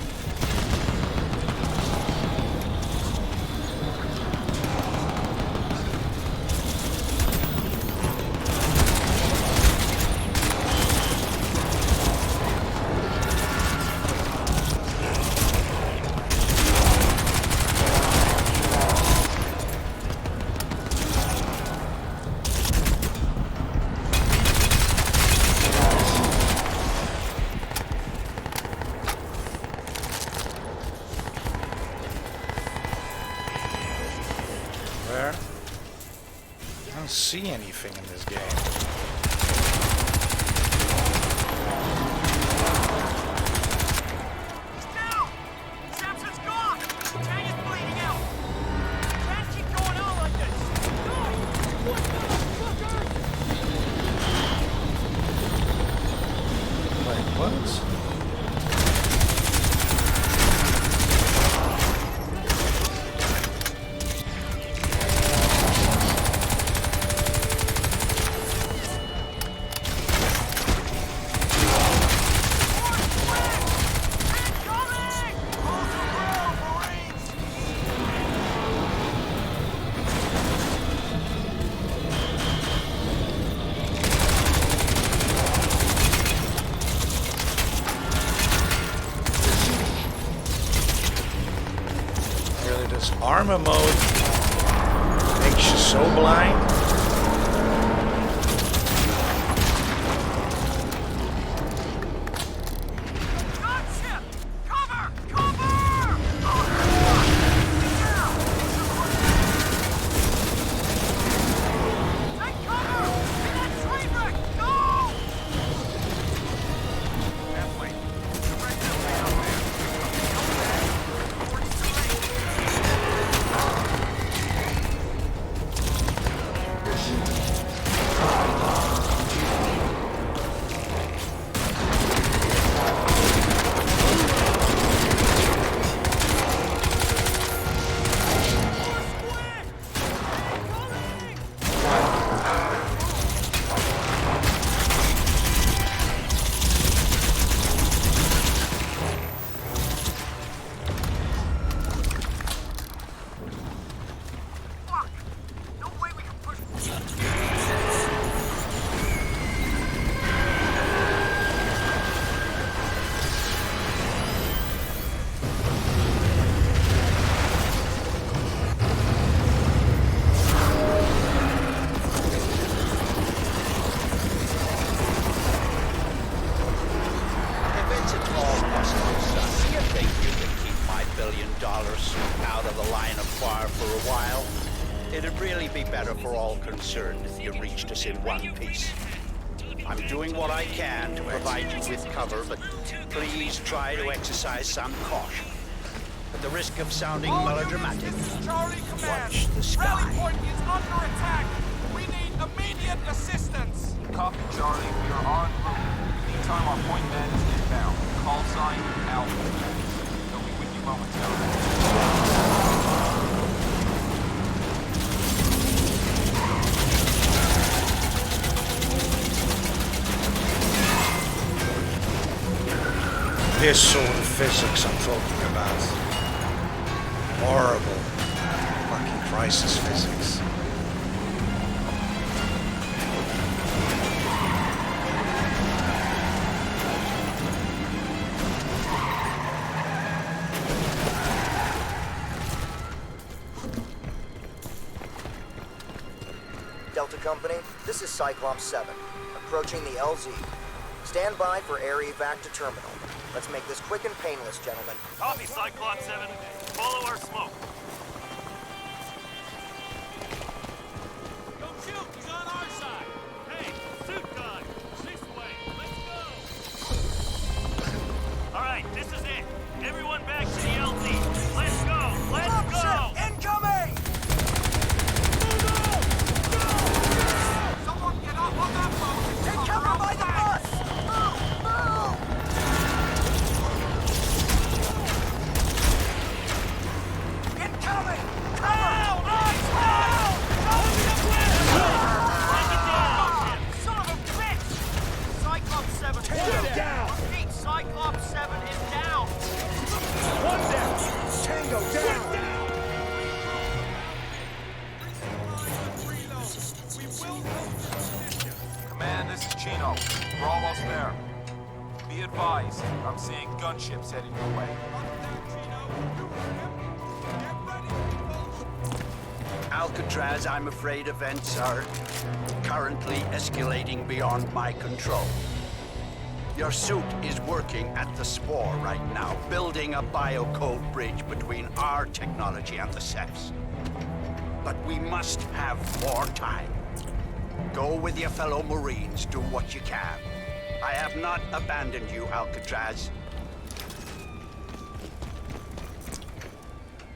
Where? I don't see anything in this game. He's down! Samson's gone! Tang is bleeding out! Can't keep going on like this! No! What the fucker? Wait, what? What? Armor mode makes you so blind. It'd really be better for all concerned if you reached us in one piece. I'm doing what I can to provide you with cover, but please try to exercise some caution. At the risk of sounding melodramatic, watch the sky. Rally point is under attack. We need immediate assistance. Copy, Charlie. We are en route. Meantime, our point man is inbound. Call sign Alpha. They'll be with you momentarily. This sort of physics I'm talking about. Horrible fucking Crysis physics. Delta Company, this is Cyclops 7, approaching the LZ. Stand by for air evac to terminal. Let's make this quick and painless, gentlemen. Copy, Cyclops 7. Follow our smoke. Don't shoot! He's on our side! Hey, suit guy! This way! Let's go! Alright, this is it. Everyone back to the LZ. Let's go! Let's go! Incoming! Someone get up on that boat! Take cover by the bus! Move! Move! Incoming! Cover! Down! Eyes down! Don't be Break it down! Son of a bitch! Cyclops 7 is Tango down! Repeat, Cyclops 7 is down! One down! Tango down! Command, this is Chino. We're almost there. Be advised, I'm seeing gunships heading your way. Alcatraz, I'm afraid events are currently escalating beyond my control. Your suit is working at the spore right now, building a biocode bridge between our technology and the Cephs. But we must have more time. Go with your fellow Marines, do what you can. I have not abandoned you, Alcatraz.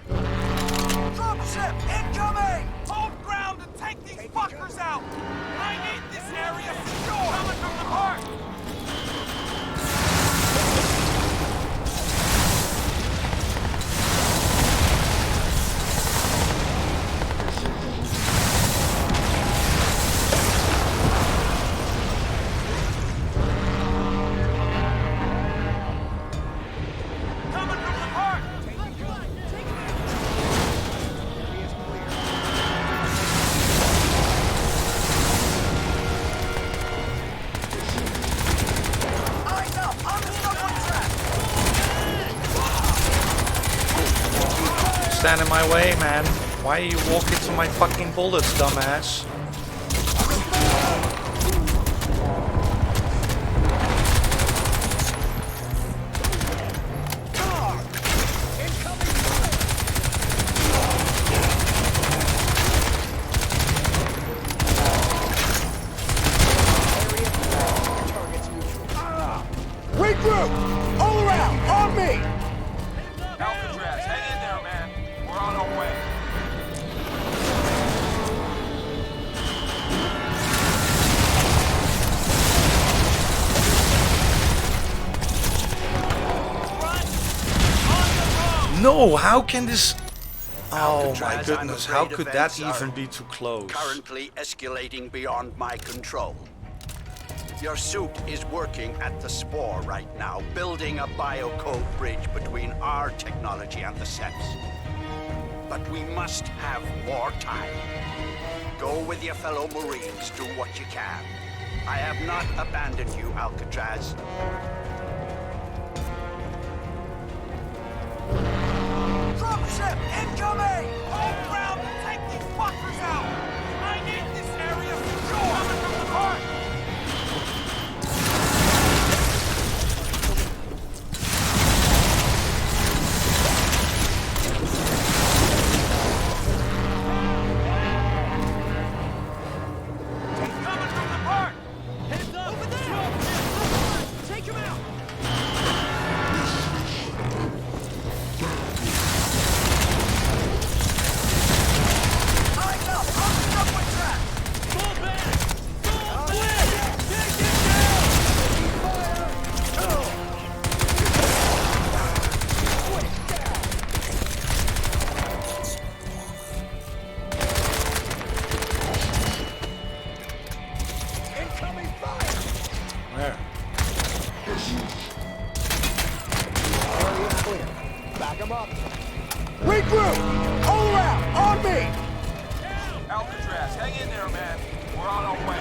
Dropship incoming! Hold ground and take these fuckers out! I need this area secure! Coming from the park! stand in my way, man. Why are you walking to my fucking bullets, dumbass? Regroup! All around! On me! Alcatraz, hang in there, man. We're on our way. No, how can this... Oh my Alcatraz, goodness, I'm how afraid could that events even are be too close? Currently escalating beyond my control. Your suit is working at the spore right now, building a biocode bridge between our technology and the sets. But we must have more time. Go with your fellow Marines, do what you can. I have not abandoned you, Alcatraz. Dropship incoming! Hold ground and take these fuckers out! I need this area secure! Coming from the park! He's coming from the park! Heads up! Over there! Take him out! Where? Back him up. Regroup! All around! On me! Alcatraz, hang in there, man. We're on our way.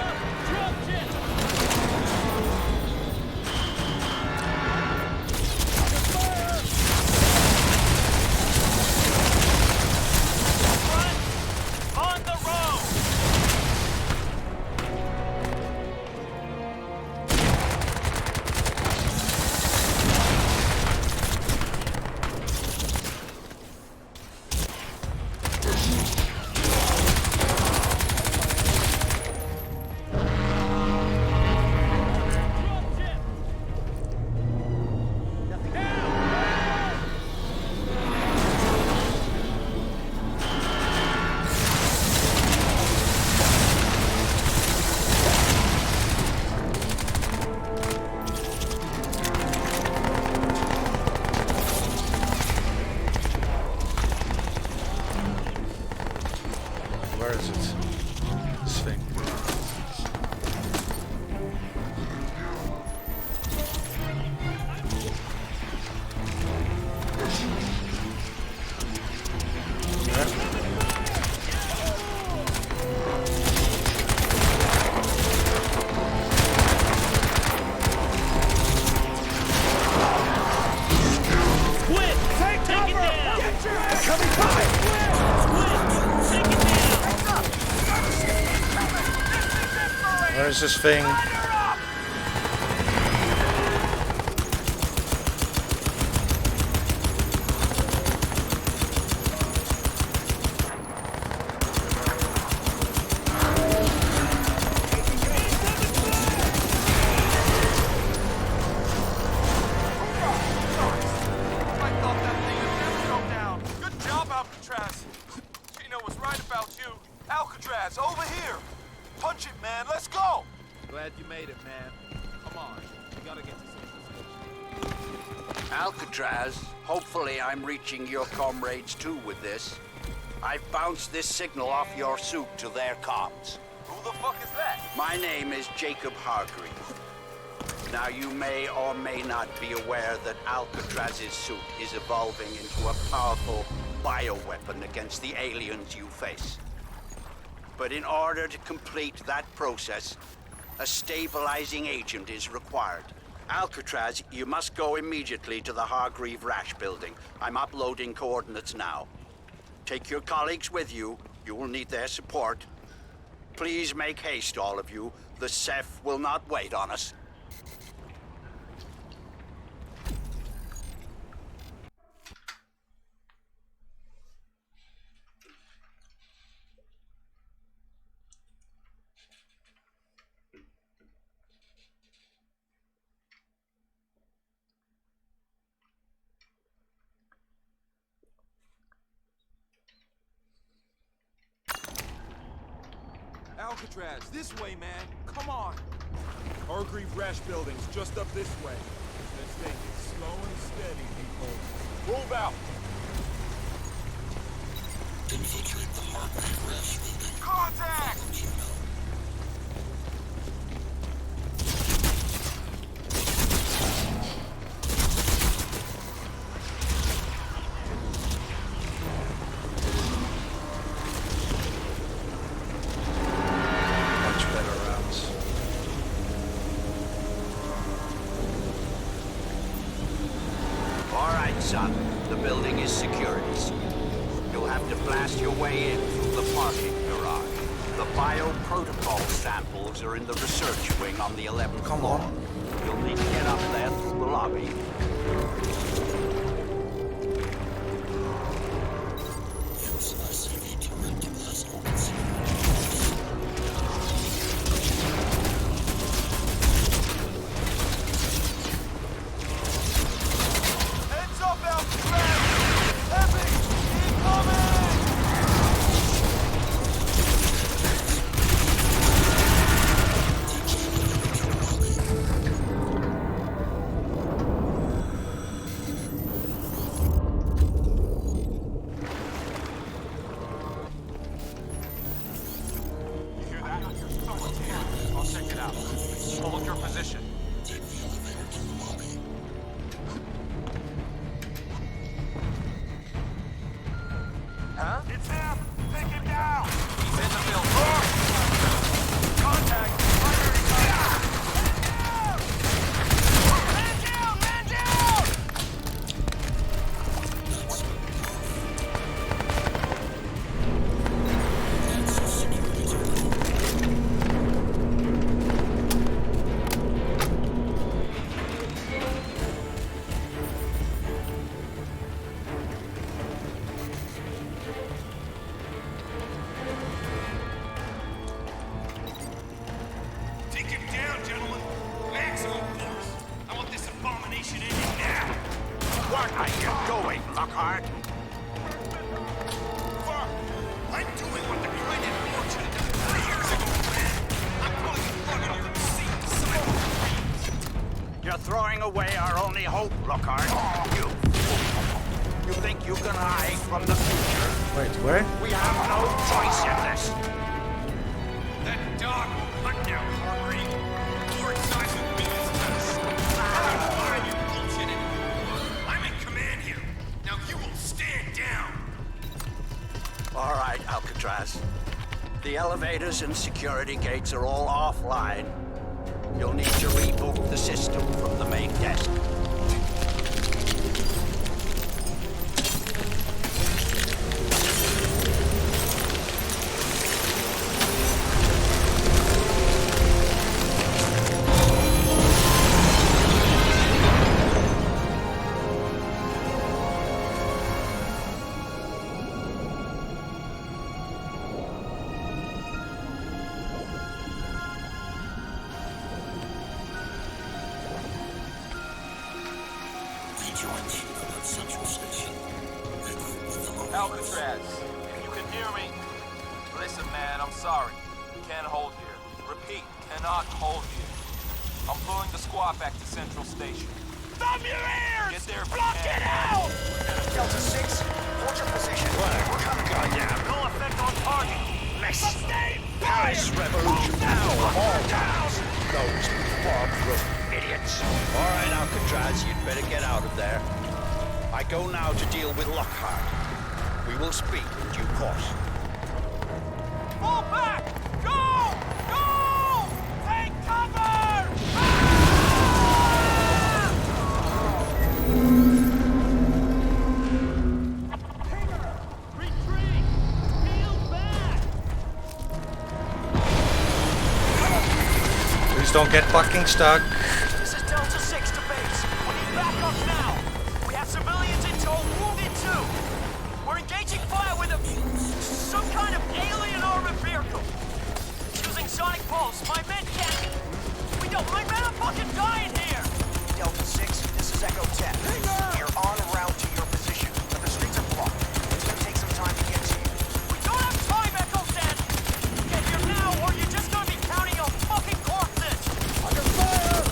On the road! Where is it? This thing. Where is this thing? Good job, Alcatraz. Gino was right about you. Alcatraz, over here. Punch it, man. Let's go. Glad you made it, man. Come on. We gotta get to civilization. Alcatraz, hopefully I'm reaching your comrades too with this. I've bounced this signal off your suit to their comms. Who the fuck is that? My name is Jacob Hargreave. Now you may or may not be aware that Alcatraz's suit is evolving into a powerful bioweapon against the aliens you face. But in order to complete that process, a stabilizing agent is required. Alcatraz, you must go immediately to the Hargreave Rash building. I'm uploading coordinates now. Take your colleagues with you. You will need their support. Please make haste, all of you. The Ceph will not wait on us. Alcatraz, this way, man. Come on. Hargreave Rash Building's just up this way. Let's take it slow and steady, people. Move out. Infiltrate the Hargreave Rash Building. Contact! Son, the building is security sealed. You'll have to blast your way in through the parking garage. The bioprotocol samples are in the research wing on the 11th floor. You'll need to get up there through the lobby. Throwing away our only hope, Lockhart. You think you can hide from the future? Wait, where? We have no choice in this. That dog will hunt down Hargreave. Lord size with me is nuts. Fine, you bullshit anymore. I'm in command here. Now you will stand down. All right, Alcatraz. The elevators and security gates are all offline. You'll need to reboot the system from the main desk. Alcatraz, if you can hear me, listen, man, I'm sorry. Can't hold here. Repeat, cannot hold here. I'm pulling the squad back to Central Station. Thumb your ears! Get there, block it out! Delta 6, hold your position. We're coming, goddamn. No effect on target. Sustain Paris Revolution now, all towns. Those bomb-proof idiots. All right, Alcatraz, you'd better get out of there. I go now to deal with Lockhart. We will speak in due course. Fall back! Go! Go! Take cover! Retreat! Please don't get fucking stuck. This is Delta 6 to base. We need backup now. We have civilians in tow, wounded too. We're engaging fire with some kind of alien armored vehicle. Using sonic pulse. My men can't. My men are fucking dying here. Delta 6, this is Echo 10. You're en route to your position, but the streets are blocked. It's gonna take some time to get to you. We don't have time, Echo 10. Get here now, or you're just gonna be counting on fucking corpses. Under fire!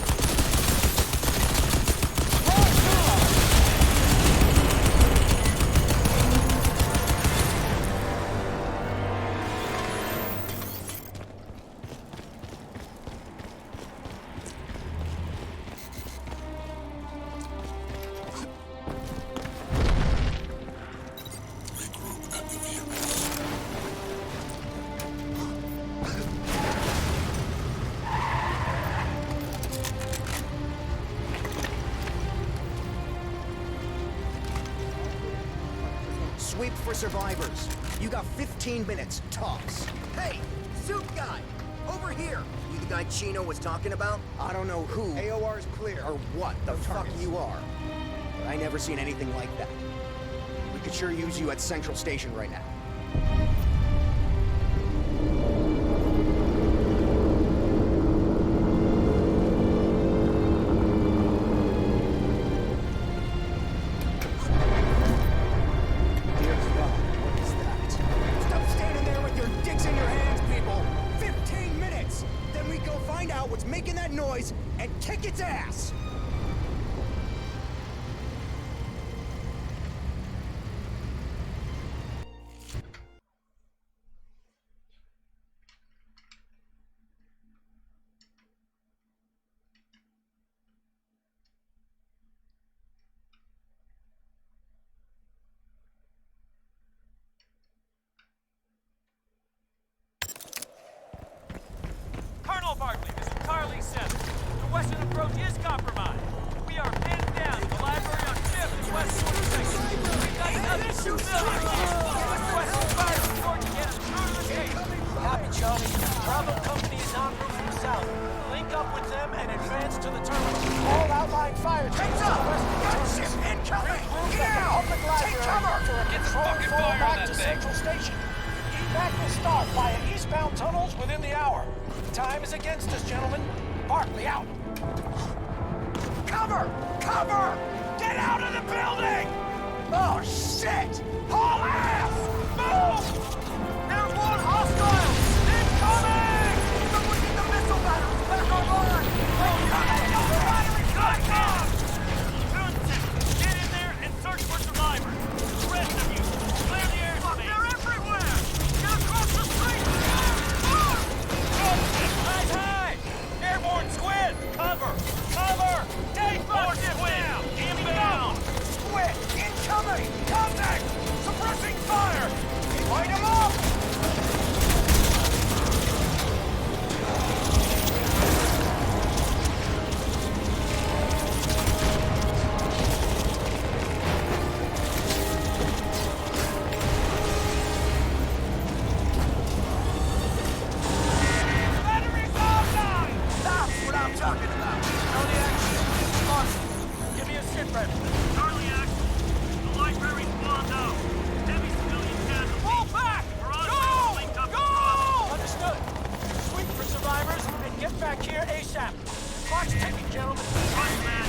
Sweep for survivors. You got 15 minutes, tops. Hey, suit guy! Over here! You the guy Chino was talking about? I don't know who, AOR's clear, or what the fuck you are. But I never seen anything like that. We could sure use you at Central Station right now. And kick its ass! Colonel Barkley, this is Charlie 7. The western approach is compromised. We are pinned down in the library on 5th and West 42nd. We've got nothing to civilians here. Requesting fire before you get us through to the gate. Copy, Charlie. Bravo Company is en route from the south. Link up with them and advance to the terminal. All outlying fire teams to the west of the Gunship incoming! Get out! Take cover! Get the fucking fire back to Central Station. Evac will start via eastbound tunnels within the hour. Time is against us, gentlemen. Barkley out. Cover! Cover! Get out of the building! Oh, shit! Haul ass! Move! There's one hostile! Incoming! Someone get the missile batteries back online! Get in there and search for survivors. The rest of you, clear the airspace. They're everywhere! Get across the street! High! Airborne squid! Cover! Cover! Take more squid! Inbound! Squid! Incoming! Contact! Suppressing fire! Light them up! Back here ASAP. Clock's ticking, gentlemen. Right, man.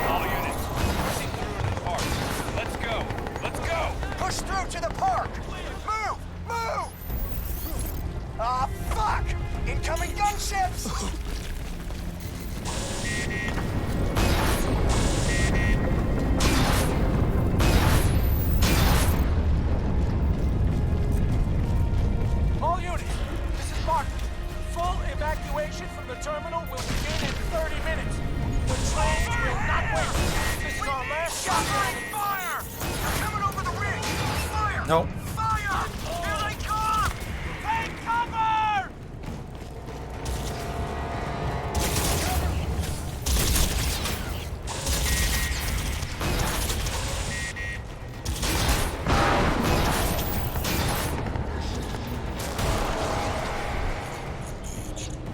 All units, pushing through in the park. Let's go. Let's go. Push through to the park. Move! Move! Ah, fuck! Incoming gunships! All units, this is Barkley. Full evacuation from the terminal will begin in 30 minutes. The trains will not wait. This is our last shot. Fire! They're coming over the ridge! Fire! No. Fire! Here they come! Take cover!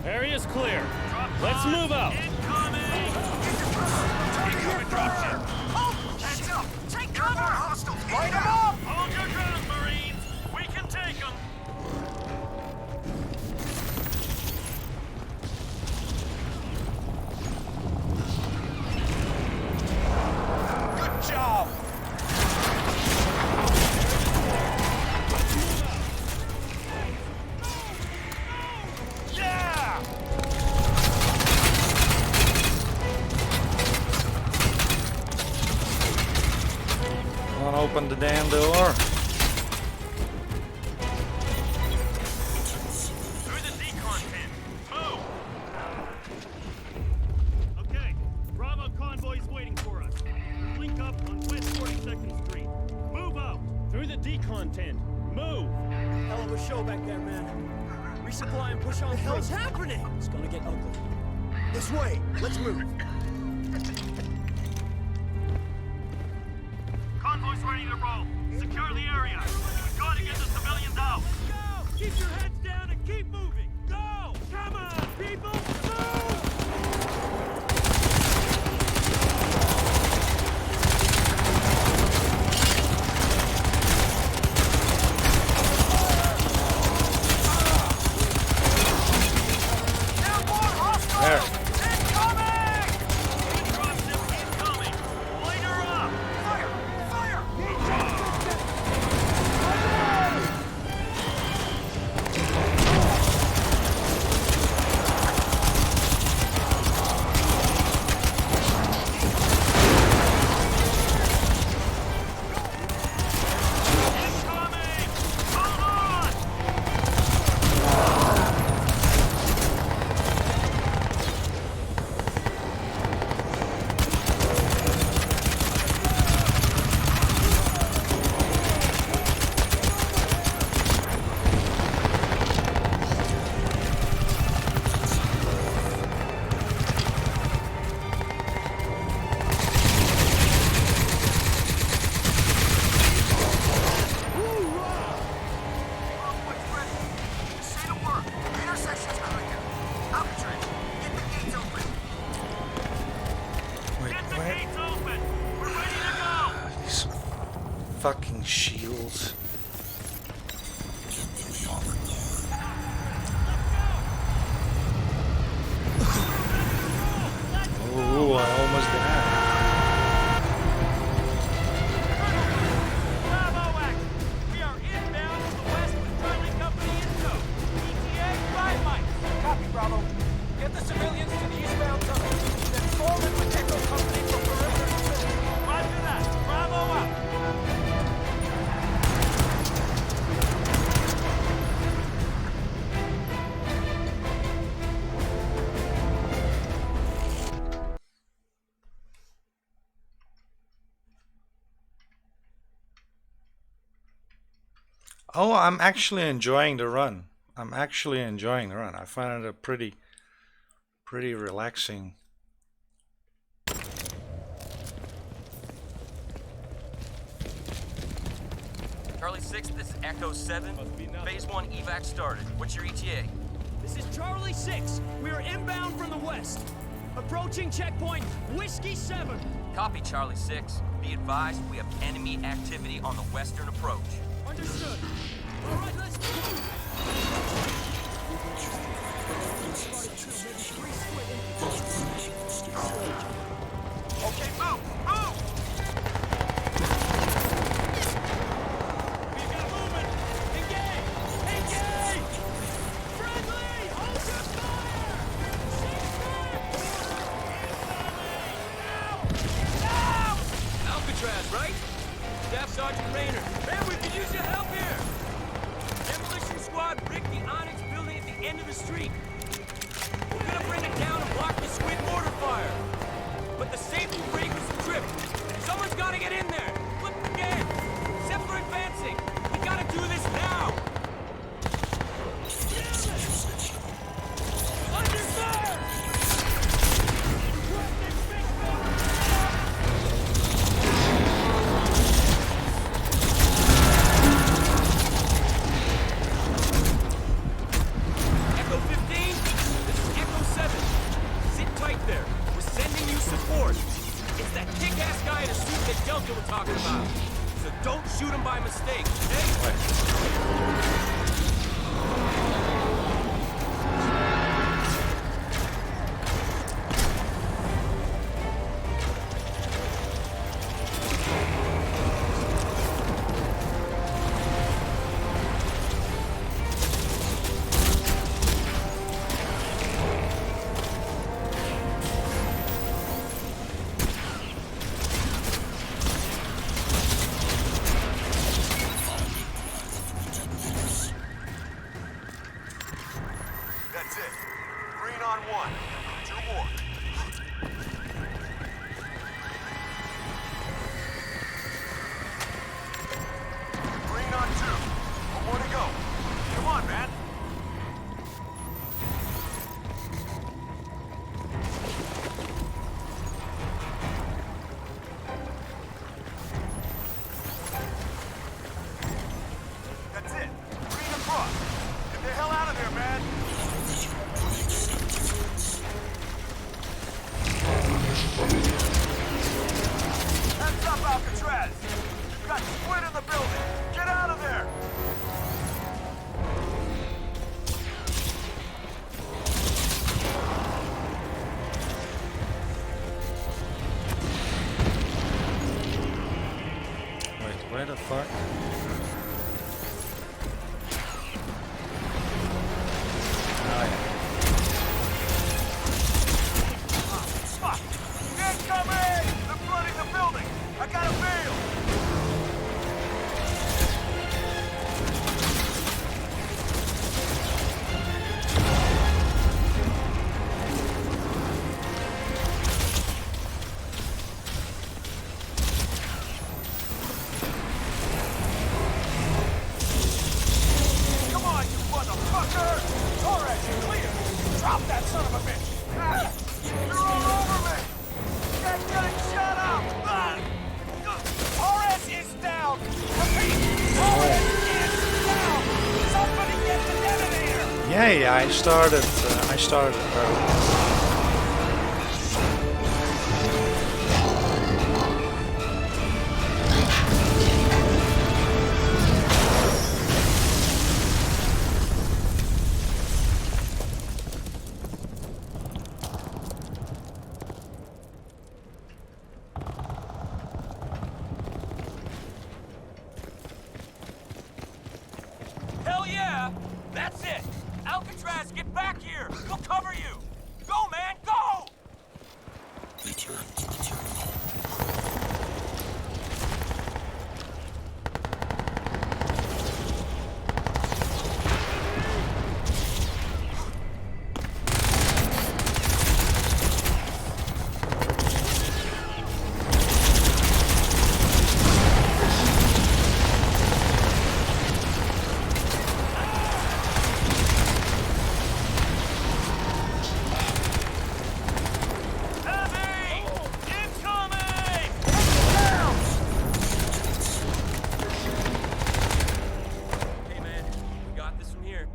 Area's clear. clear. Let's move out. Incoming dropship. Heads up. Take cover. Hostiles. Light them up. Hold your ground, Marines. We can take them. Good job. Yeah. Wanna open the damn door? Through the decon tent. Move. Okay, Bravo convoy's waiting for us. Link up on West 42nd Street. Move out! Through the decon tent. Move! Hell of a show back there, man. Resupply and push on. What the hell's happening? It's gonna get ugly. This way. Let's move. Convoy's ready to roll. Secure the area. We gotta get the civilians out. Go! Keep your heads down and keep moving. Go! Come on, people! Move! There. Fucking shields. Oh, I almost died. Bravo action. We are inbound to the west with friendly company in tow. ETA 5 miles. Copy, Bravo. Get the civilians to the eastbound tunnel. Then fall in with Echo Company for perimeter defense. Roger that. Bravo out. Oh, I'm actually enjoying the run. I find it a pretty relaxing. Charlie 6, this is Echo 7. Phase 1 evac started. What's your ETA? This is Charlie 6. We are inbound from the west. Approaching checkpoint Whiskey 7. Copy, Charlie 6. Be advised, we have enemy activity on the western approach. Understood. All right, let's move. Okay, move! Move! We've got movement. Engage! Engage! Friendly! Hold your fire! Alcatraz, right? Staff Sergeant Rayner. Man, we could use your help here! Demolition squad bricked the Onyx building at the end of the street. We're gonna bring it down and block the squid mortar fire. But the safety rig was tripped. Someone's gotta get in there. Flip again. Except for advancing. We gotta do this now. Under fire! Echo 15, that kick-ass guy in a suit that Delta were talking about. So don't shoot him by mistake, okay? That's it. Green on one. 2 more. Green on 2. 1 more to go. Come on, man. That's it. Green across. Get the hell out of there, man. Heads up, Alcatraz! You've got Squid in the building! Get out of there! Wait, where the fuck? Oh, yeah. Fuck! Incoming! They're flooding the building! I got a bail! Come on, you motherfucker! Torres, you're clear! Drop that son of a bitch! Ah, you're all over me! Get getting shut up! Ah. Torres is down! Repeat! Torres is down! Somebody get the detonator! Yeah, I started early. Hell yeah! That's it! Alcatraz, get back here! We'll cover you! Go, man, go! Return to the terminal. Hey, man, we got this from here.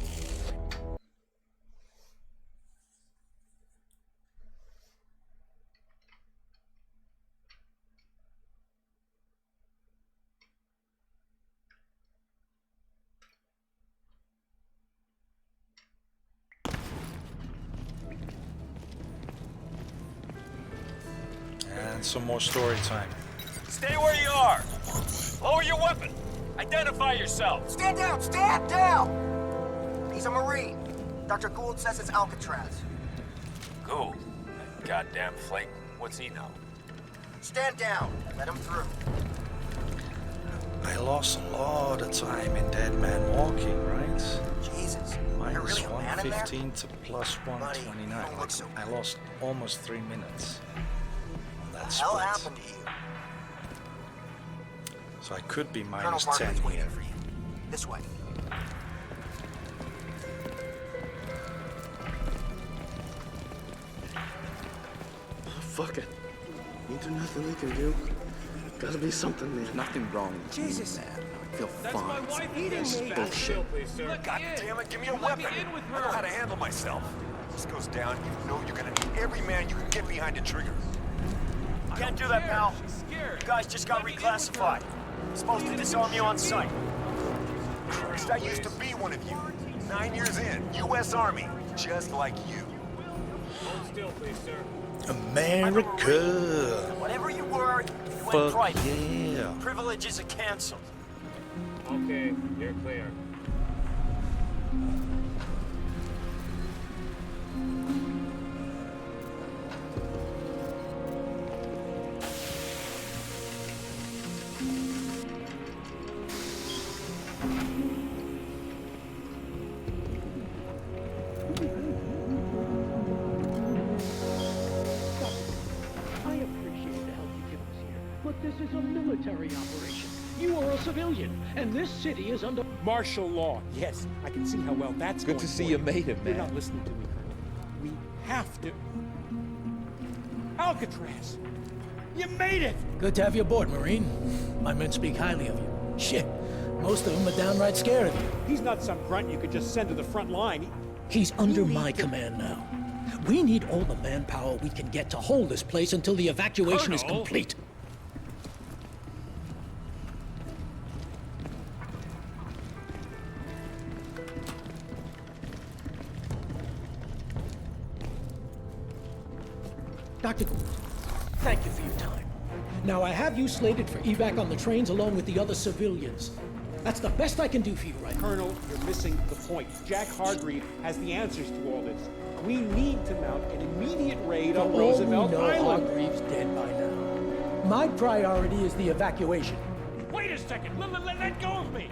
And some more story time. Stay where you are. Lower your weapon. Identify yourself. Stand down! Stand down! He's a Marine. Dr. Gould says it's Alcatraz. Gould. Goddamn flake. What's he know? Stand down. Let him through. I lost a lot of time in Dead Man Walking, right? Jesus. Minus really a man in there? 115 to plus 129. I lost almost 3 minutes on that What the hell split. happened to you? So I could be Colonel minus Barker's 10 waiting here. for you. This way. Fuck it. Ain't there nothing we can do? Gotta be something, man. Nothing wrong with Jesus. you, man. I feel That's fine. my wife Eating eating me. bullshit. God damn it, give me a weapon! I know how to handle myself. This goes down, you know you're gonna need every man you can get behind the trigger. Can't do that, pal. You guys just got reclassified. Supposed to disarm you on sight. Christ, I used to be one of you. 9 years in, U.S. Army, just like you. Hold still, please, sir. America. Whatever you were, you went Fuck private. yeah. Privileges are canceled. Okay, you're clear. I appreciate the help you give us here, but this is a military operation. You are a civilian, and this city is under Martial law. Yes, I can see how well that's Good going to see for you made it, You're man. not listening to me, Colonel. We have to... Alcatraz! You made it! Good to have you aboard, Marine. My men speak highly of you. Shit, most of them are downright scared of you. He's not some grunt you could just send to the front line. He's under my command now. We need all the manpower we can get to hold this place until the evacuation is Colonel? complete. Dr. Gould, thank you for your time. Now, I have you slated for evac on the trains along with the other civilians. That's the best I can do for you right now. Colonel, you're missing the point. Jack Hargreave has the answers to all this. We need to mount an immediate raid on Roosevelt Island. Hargreave's dead by now. My priority is the evacuation. Wait a second! Let go of me!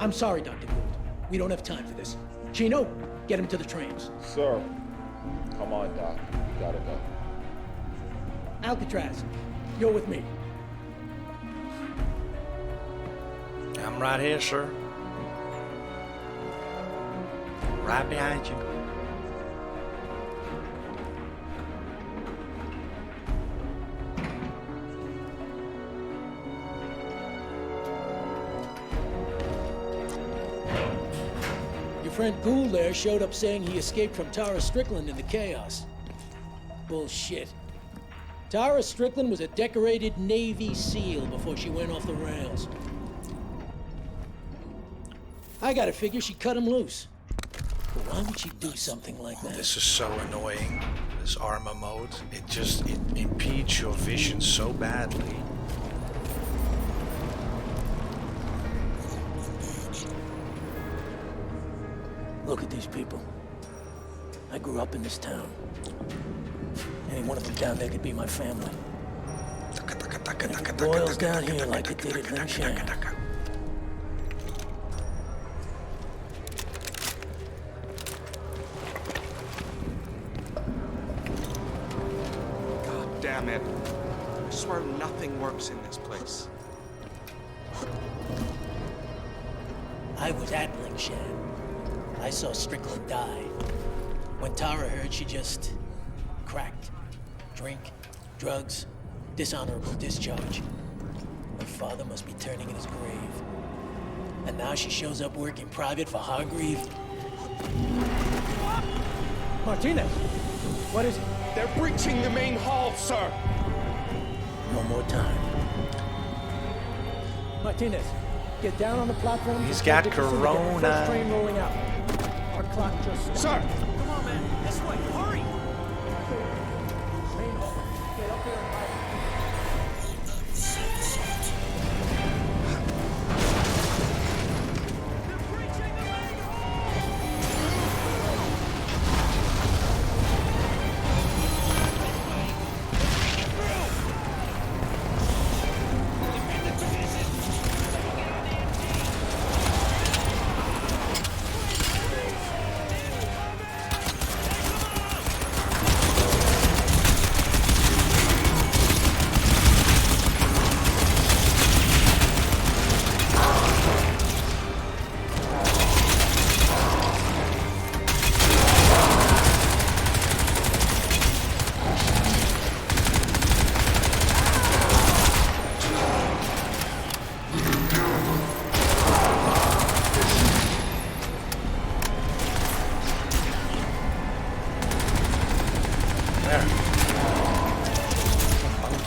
I'm sorry, Dr. Gould. We don't have time for this. Chino, get him to the trains. Sir. Come on, Doc. You gotta go. Alcatraz, you're with me. I'm right here, sir. Right behind you. Your friend Gould there showed up saying he escaped from Tara Strickland in the chaos. Bullshit. Tara Strickland was a decorated Navy SEAL before she went off the rails. I gotta figure she cut him loose. But why would she do something like that? This is so annoying. This armor mode. It impedes your vision so badly. Look at these people. I grew up in this town. Any one of them down there could be my family. And it boils down here like it did at Lingshan. God damn it. I swear nothing works in this place. I was at Lingshan. I saw Strickland die. When Tara heard, she just cracked. Drink, drugs, dishonorable discharge. Her father must be turning in his grave. And now she shows up working private for Hargreave. Martinez, what is it? They're breaching the main hall, sir. One more time. Martinez, get down on the platform. He's got Get your suit again. corona. First train rolling out. Our clock just stopped. Sir! Come on, man. This way. Hurry! Train hall. Get up there and hide.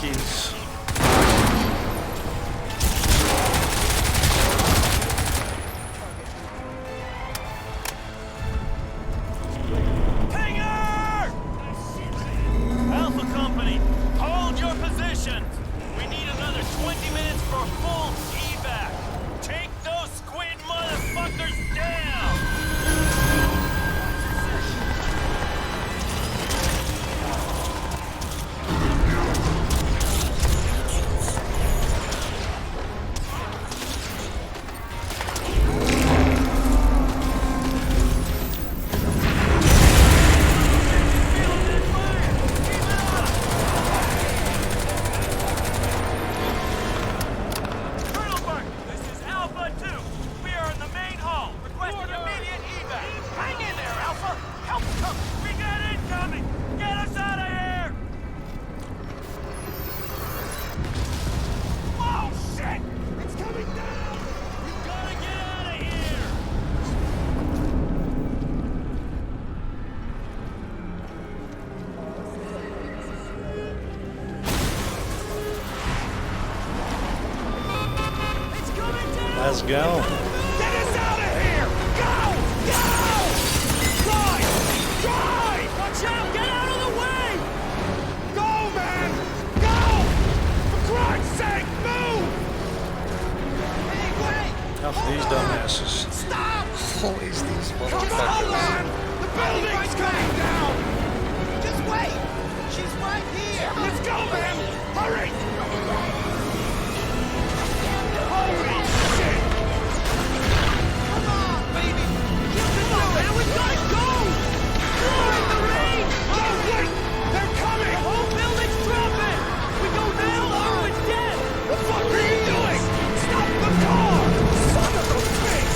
monkeys. Alpha Company, hold your positions. We need another 20 minutes for full evac. Take those squid motherfuckers down. Let's go. Get us out of here! Go! Go! Drive! Drive! Watch out! Get out of the way! Go, man! Go! For Christ's sake, move! Hey, wait! Enough of these dumbasses. Stop! Always these Come on, motherfuckers. man! The building's coming down! Just wait! She's right here! Let's go, man! Hurry! Holy shit! Come on, baby! You can do it! Man, we gotta go! We're in the rain! Oh, wait! They're coming! The whole building's dropping! We go now or we're dead! What the fuck are you doing? Stop the car! Son of a bitch!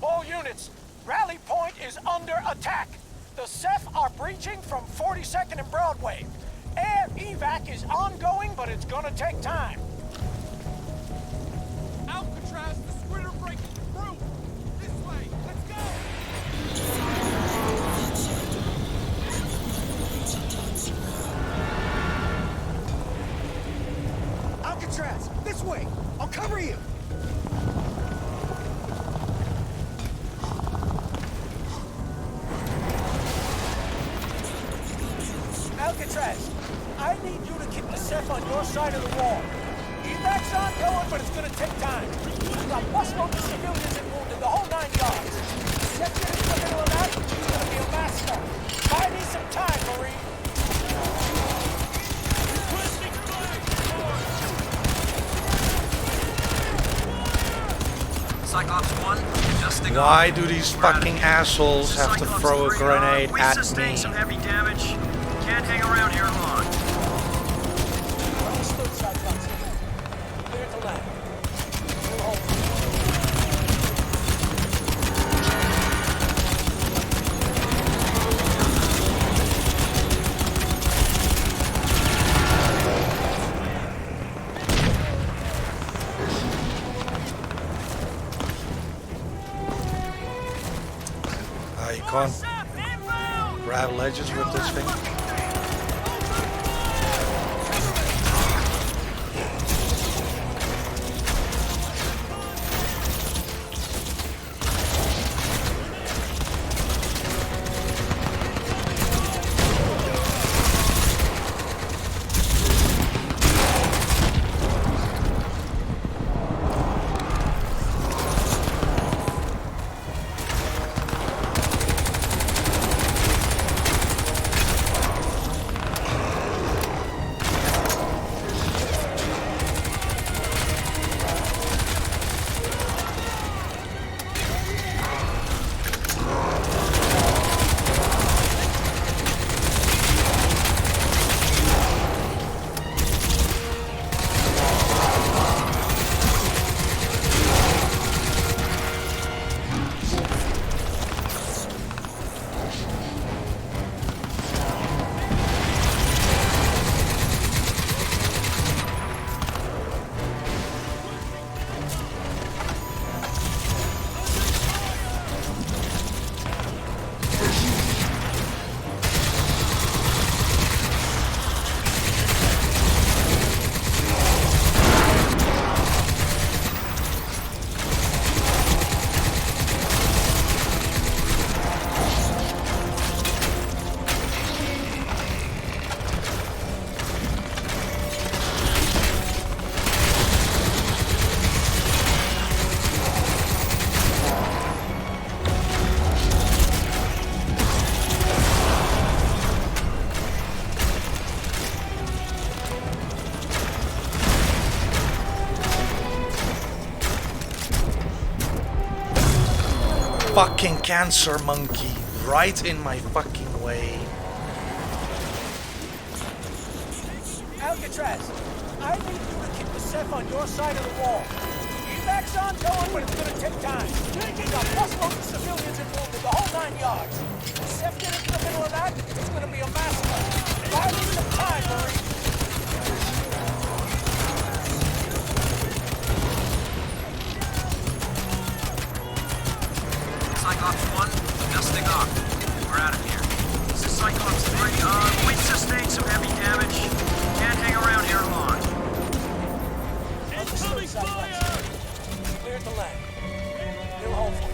All units, Rally Point is under attack. The Ceph are breaching from 42nd and Broadway. Air evac is ongoing, but it's gonna take time. Alcatraz, the squid are breaking through! This way, let's go! Alcatraz, this way! I'll cover you! Alcatraz, I need you to keep the Ceph on your side of the wall. Evac's ongoing, but it's gonna take time. We've got busloads of civilians and wounded, the whole 9 yards. Ceph get into the middle of that, it's gonna be a massacre. Buy me some time, Marine. Cyclops 1, adjusting. Why do these fucking assholes have to throw a grenade We at sustained me? some heavy damage. Can't hang around here long. Understood, Cyclops. Clear to land. We'll hold. You can't grab ledges with this thing. fucking cancer monkey right in my fucking way. Alcatraz, I need you to keep the Ceph on your side of the wall. Evac's ongoing, but it's gonna take time. We've got busloads of civilians involved in the whole 9 yards. If Ceph get into the middle of that, it's gonna be a massacre. Buy me some time, Marine. Cyclops 1, dusting off. We're out of here. This is Cyclops 3. We've sustained some heavy damage. Can't hang around here long. Incoming fire! Cleared the land. New hopeful.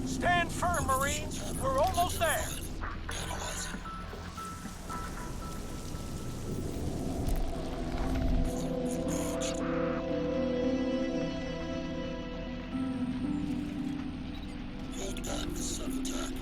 Stand firm, Marines. We're almost there. Hold back, self-attack.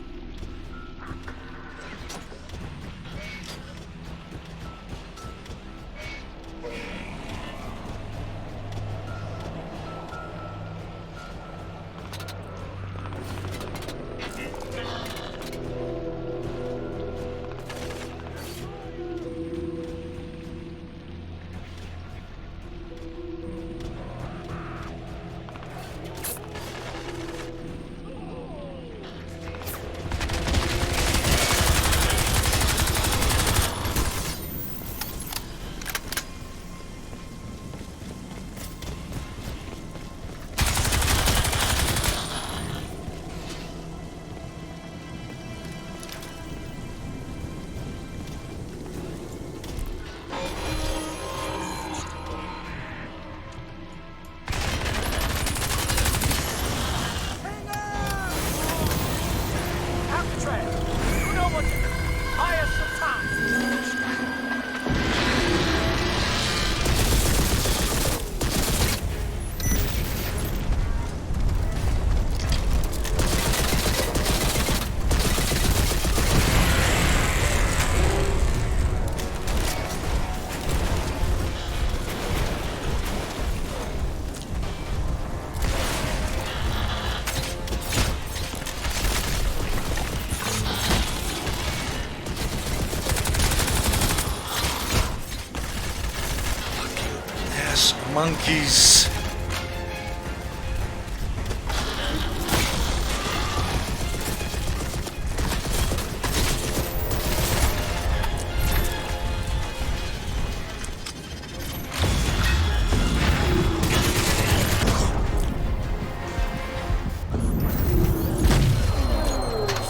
Monkeys.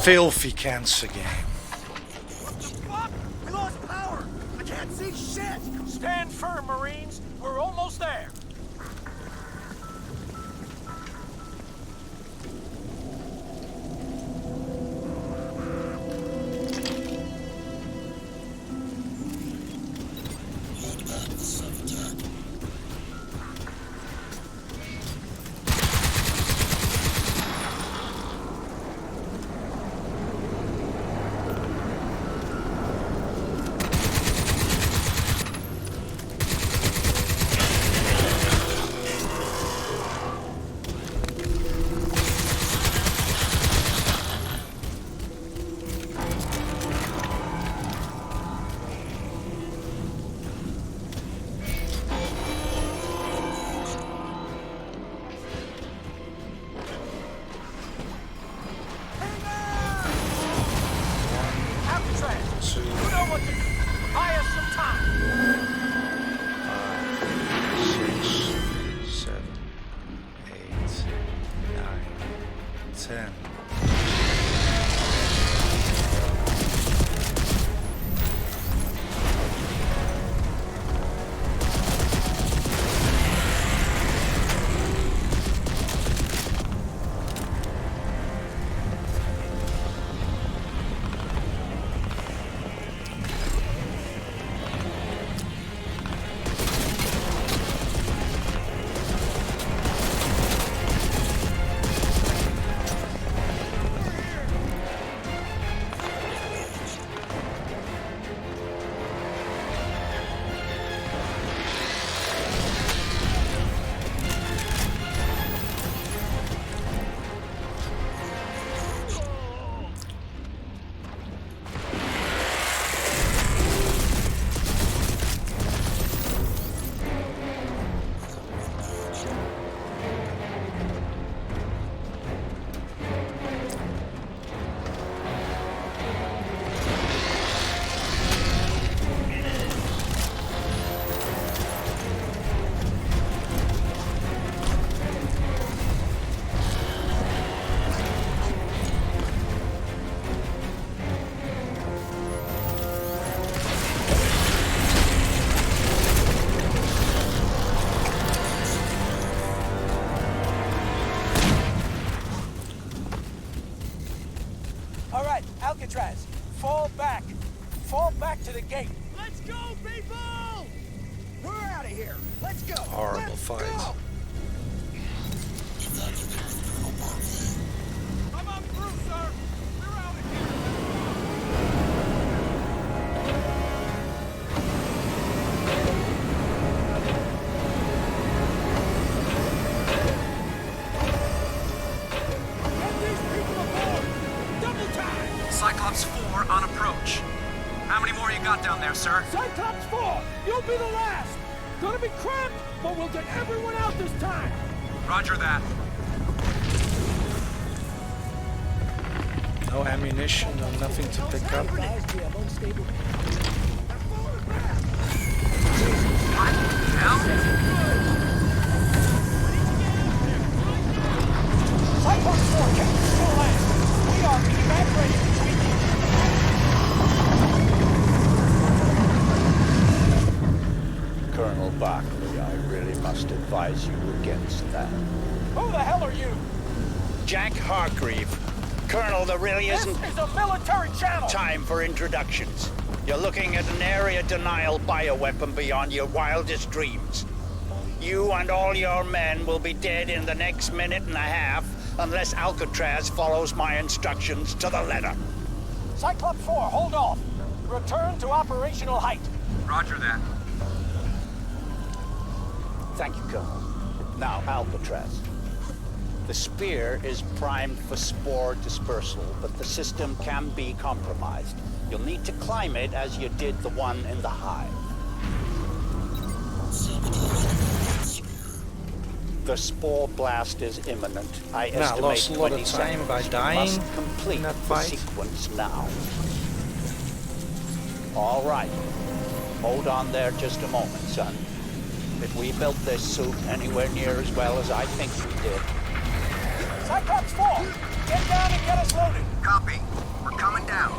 Filthy cancer game. We lost power! I can't see shit! Stand firm, Marines. We're almost there. Alcatraz, fall back. Fall back to the gate. Let's go, people! We're out of here. Let's go. Horrible fight. Come on through, sir. We're out of here. Get these people aboard. Double time. Cyclops 4 on approach. How many more you got down there, sir? Cyclops 4, you'll be the last. Gonna be cramped, but we'll get everyone out this time. Roger that. No ammunition, no nothing to pick up. Cyclops 4, Captain, full land. We are evacuating between you. Colonel Barkley, I really must advise you against that. Who the hell are you? Jack Hargreave. Colonel, there really isn't This is a military channel. time for introductions. You're looking at an area denial bioweapon beyond your wildest dreams. You and all your men will be dead in the next minute and a half unless Alcatraz follows my instructions to the letter. Cyclops 4, hold off. Return to operational height. Roger that. Thank you, Colonel. Now, Alcatraz. The spear is primed for spore dispersal, but the system can be compromised. You'll need to climb it as you did the one in the hive. The spore blast is imminent. I Nah, estimate lost a lot 20 of time seconds. by You dying must complete in that the fight. sequence now. All right. Hold on there just a moment, son. If we built this suit anywhere near as well as I think we did, Cyclops 4! Get down and get us loaded! Copy. We're coming down.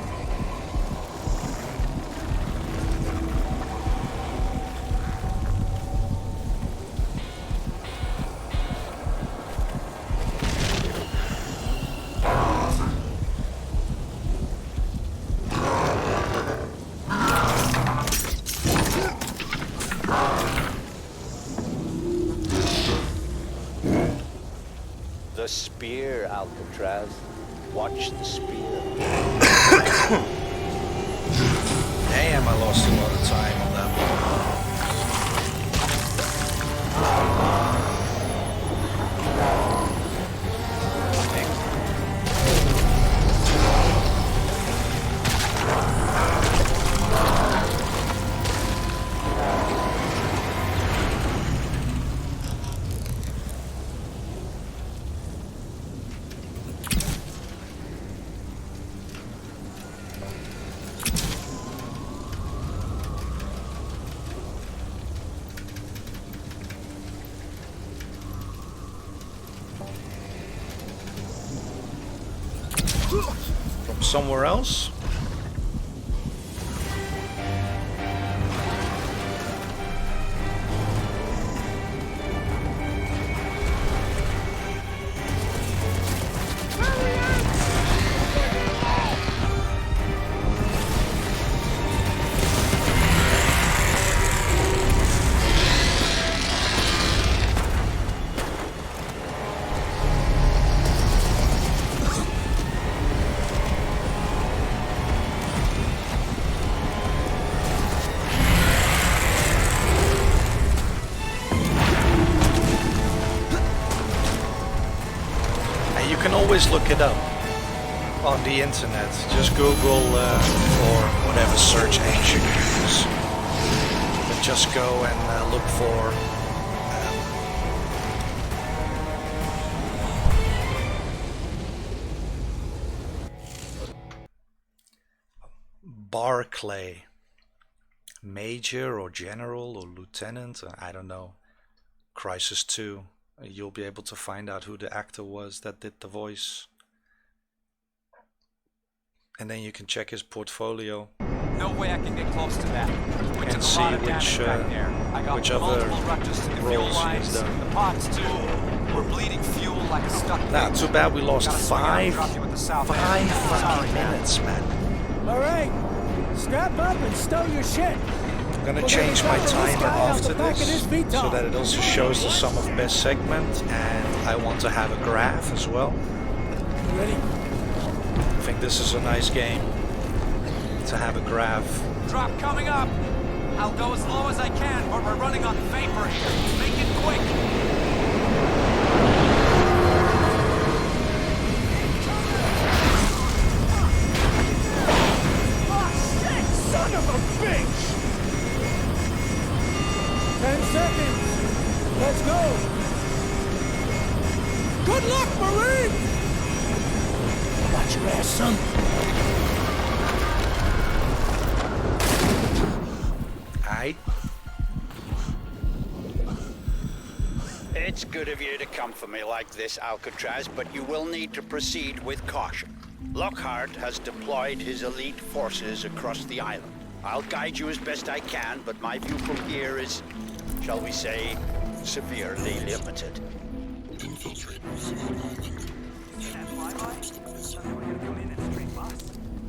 the spear, Alcatraz. Watch the spear. Damn, I lost a lot of time on that one. From somewhere else? Always look it up on the internet. Just Google or whatever search engine you use. But just go and look for Barclay, Major or General or Lieutenant. I don't know. Crysis 2. You'll be able to find out who the actor was that did the voice. And then you can check his portfolio. No way I can get close to that. We and took see a lot of damage back there. I got which other ruptures to the fuel roles lines, he's done. the pods too. We're bleeding fuel like a stuck Nah, pig. too bad we lost Gotta swing out and five drop you at the south fucking end. minutes, man. All right, strap up and stow your shit. I'm gonna We're change gonna my tackle this timer guy off after the back of this, this VTOL. so that it also shows the sum of best segment, and I want to have a graph as well. Ready? I think this is a nice game to have a graph. Drop coming up. I'll go as low as I can, but we're running on vapor here. Make it quick. Son of a bitch! 10 seconds. Let's go. Good luck, Marine! Watch your ass, son. Aight. It's good of you to come for me like this, Alcatraz, but you will need to proceed with caution. Lockhart has deployed his elite forces across the island. I'll guide you as best I can, but my view from here is, shall we say, severely limited.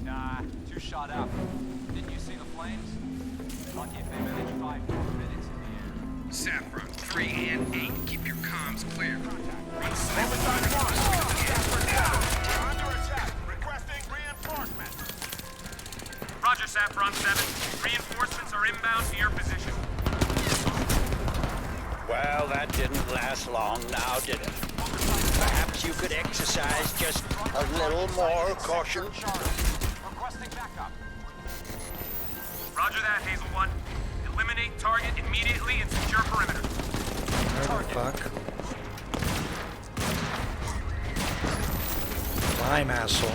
Nah, too shot up. Didn't you see the flames? Lucky if they managed 5 more minutes in the air. Saffron, 3 and 8, keep your comms clear. Run Homicide 1, we're under attack. Requesting reinforcement. Roger, Saffron 7. Reinforcements are inbound to your position. Well, that didn't last long now, did it? Perhaps you could exercise just a little more caution? Requesting backup. Roger that, Hazel 1. Eliminate target immediately and secure perimeter. Where the fuck? time, asshole.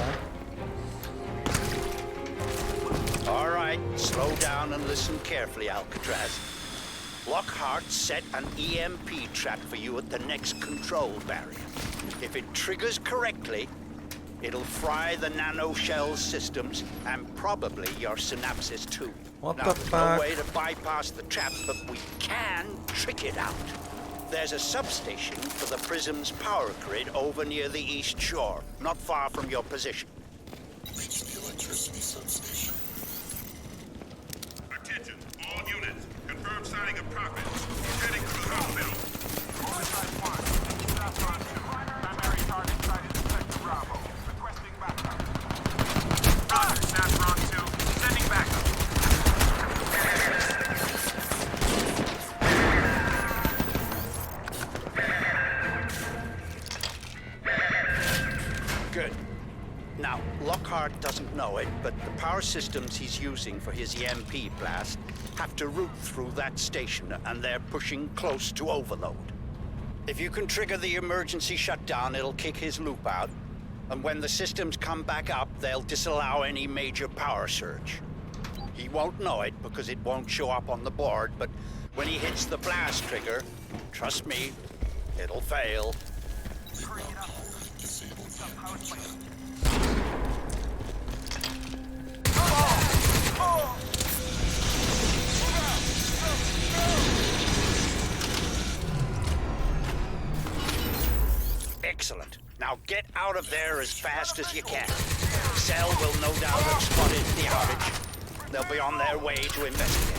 All right, slow down and listen carefully, Alcatraz. Lockhart set an EMP trap for you at the next control barrier. If it triggers correctly, it'll fry the nanoshell systems and probably your synapses too. What now, the there's fuck? no way to bypass the trap, but we can trick it out. There's a substation for the Prism's power grid over near the East Shore, not far from your position. Reach the electricity substation. Attention, all units. Confirmed sighting of Prophet. He's heading to the hospital. Primary target sighted in Sector Bravo. Requesting backup. Roger, Saffron 2. Sending backup. Good. Now, Lockhart doesn't know it, but the power systems he's using for his EMP blast have to route through that station, and they're pushing close to overload. If you can trigger the emergency shutdown, it'll kick his loop out, and when the systems come back up, they'll disallow any major power surge. He won't know it because it won't show up on the board, but when he hits the blast trigger, trust me, it'll fail. Excellent. Now get out of there as fast as you can. Cell will no doubt have spotted the outage. They'll be on their way to investigate.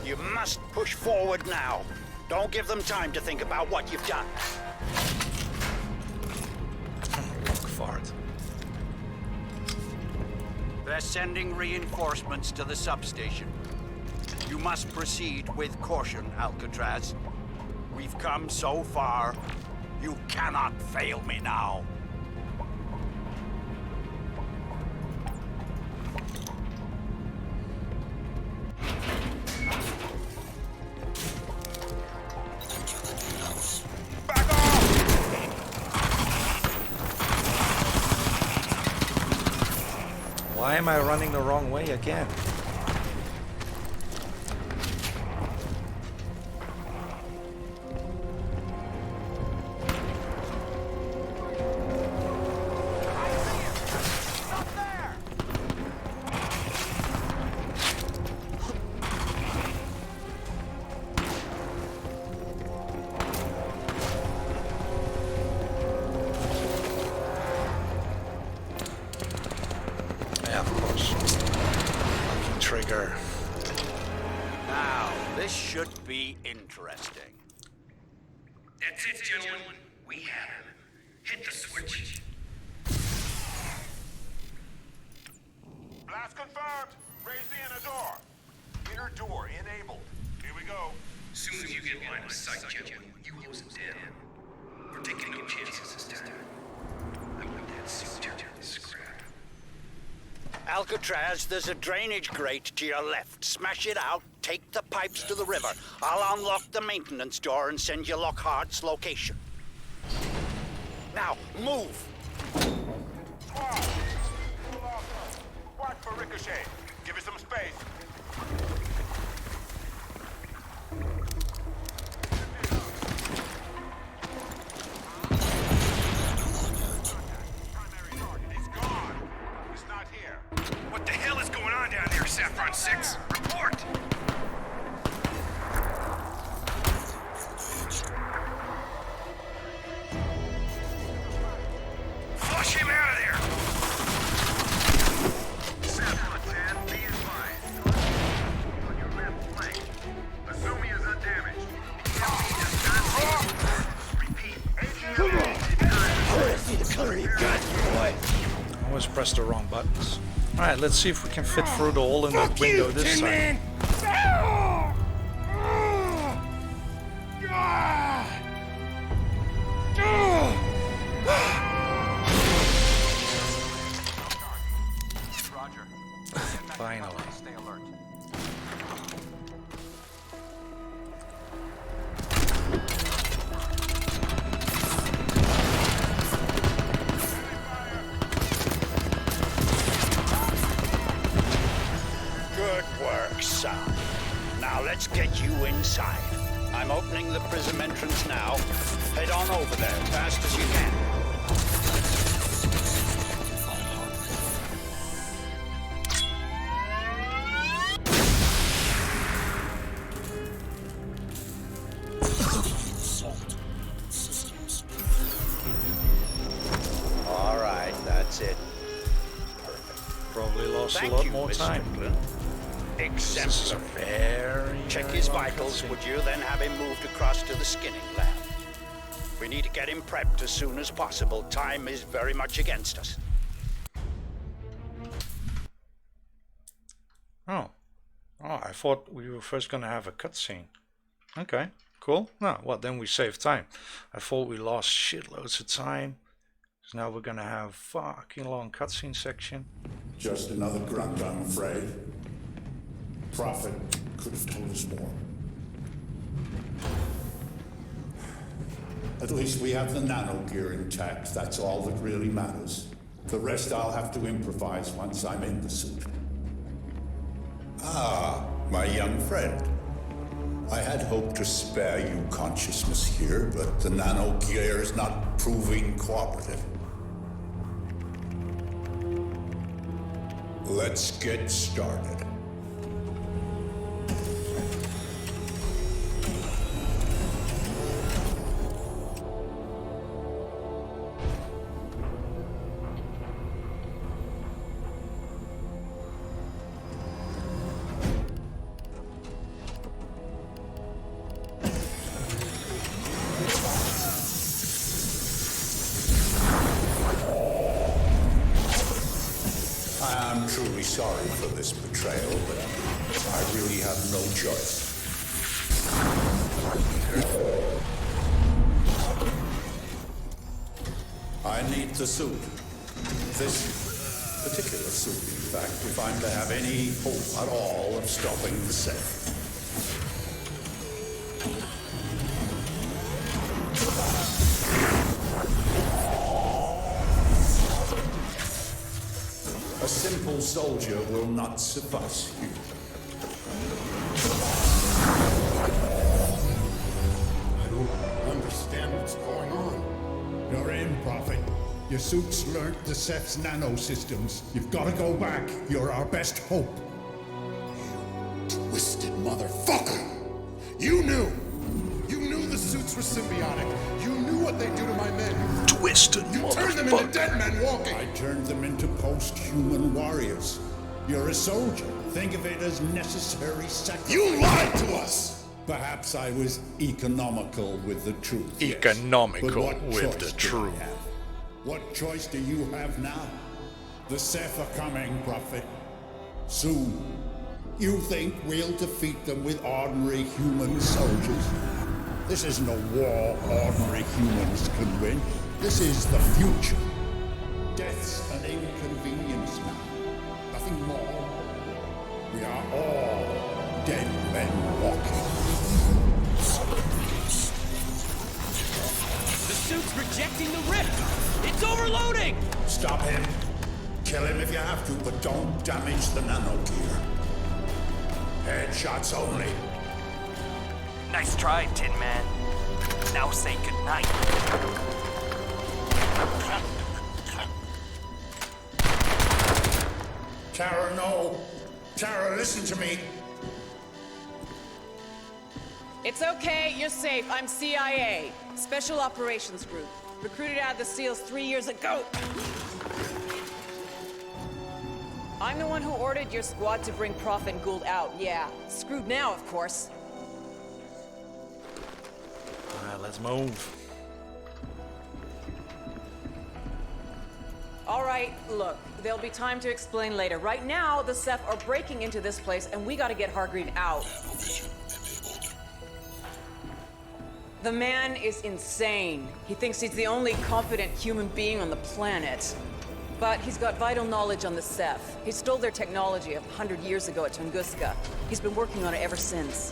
You must push forward now. Don't give them time to think about what you've done. Fart. They're sending reinforcements to the substation. You must proceed with caution, Alcatraz. We've come so far. You cannot fail me now. Why am I running the wrong way again? Yeah, of course. Fucking trigger. Now, this should be interesting. That's it, gentlemen. We have him. Hit the switch. Blast confirmed. Raise the inner door. Inner door enabled. Here we go. Soon as you get line of sight, gentlemen, you close it down. We're taking no chances this time. I want that suit turned to scrap. Alcatraz, there's a drainage grate to your left. Smash it out, take the pipes to the river. I'll unlock the maintenance door and send you Lockhart's location. Now, move! Watch for ricochet. Give it some space. He's gone. He's not here. What the hell is going on down there, Saffron 6? Report! Flush him out of there! Saffron 10, be advised. On your left flank. Assume he is undamaged. Come on! I want to see the color of your guts, boy. I always press the wrong buttons. Alright, let's see if we can fit through the hole in the window this time. Let's get you inside. I'm opening the prism entrance now. Head on over there, fast as you can. All right, that's it. Probably lost Thank a lot you, more Mr. time. Exemplary. Check his vitals, would you? Then have him moved across to the skinning lab. We need to get him prepped as soon as possible. Time is very much against us. Oh, I thought we were first gonna have a cutscene. Okay, cool. No, well then we save time. I thought we lost shitloads of time. So now we're gonna have fucking long cutscene section. Just another grunt, I'm afraid. Prophet could have told us more. At least we have the nano gear intact. That's all that really matters. The rest I'll have to improvise once I'm in the suit. Ah, my young friend. I had hoped to spare you consciousness here, but the nano gear is not proving cooperative. Let's get started. I'm truly sorry for this betrayal, but I really have no choice. I need the suit. This particular suit, in fact, if I'm to have any hope at all of stopping the Seth. A simple soldier will not suffice you. I don't understand what's going on. You're in, Prophet. Your suit's learnt the Seth's nanosystems. You've got to go back. You're our best hope. Twisted motherfucker! You knew! You knew the suits were symbiotic. You knew what they'd do to my men. Twisted You turned them into dead men walking. I turned them into post-human warriors. You're a soldier. Think of it as necessary sacrifice. You lied to us! Perhaps I was economical with the truth. yes. Economical But what with choice the do I truth. have? What choice do you have now? The Seth are coming, Prophet. Soon. You think we'll defeat them with ordinary human soldiers? This isn't a war ordinary humans can win. This is the future. Death's an inconvenience now. Nothing more. We are all dead men walking. The suit's rejecting the rip! It's overloading! Stop him. Kill him if you have to, but don't damage the nano gear. Headshots only. Nice try, Tin Man. Now say goodnight. Tara, no. Tara, listen to me. It's okay, you're safe. I'm CIA, Special Operations Group. Recruited out of the SEALs 3 years ago. I'm the one who ordered your squad to bring Prophet and Gould out, yeah. Screwed now, of course. Alright, let's move. All right, look, there'll be time to explain later. Right now, the Seth are breaking into this place, and we gotta get Hargreave out. The man is insane. He thinks he's the only competent human being on the planet. But he's got vital knowledge on the Seth. He stole their technology 100 years ago at Tunguska. He's been working on it ever since.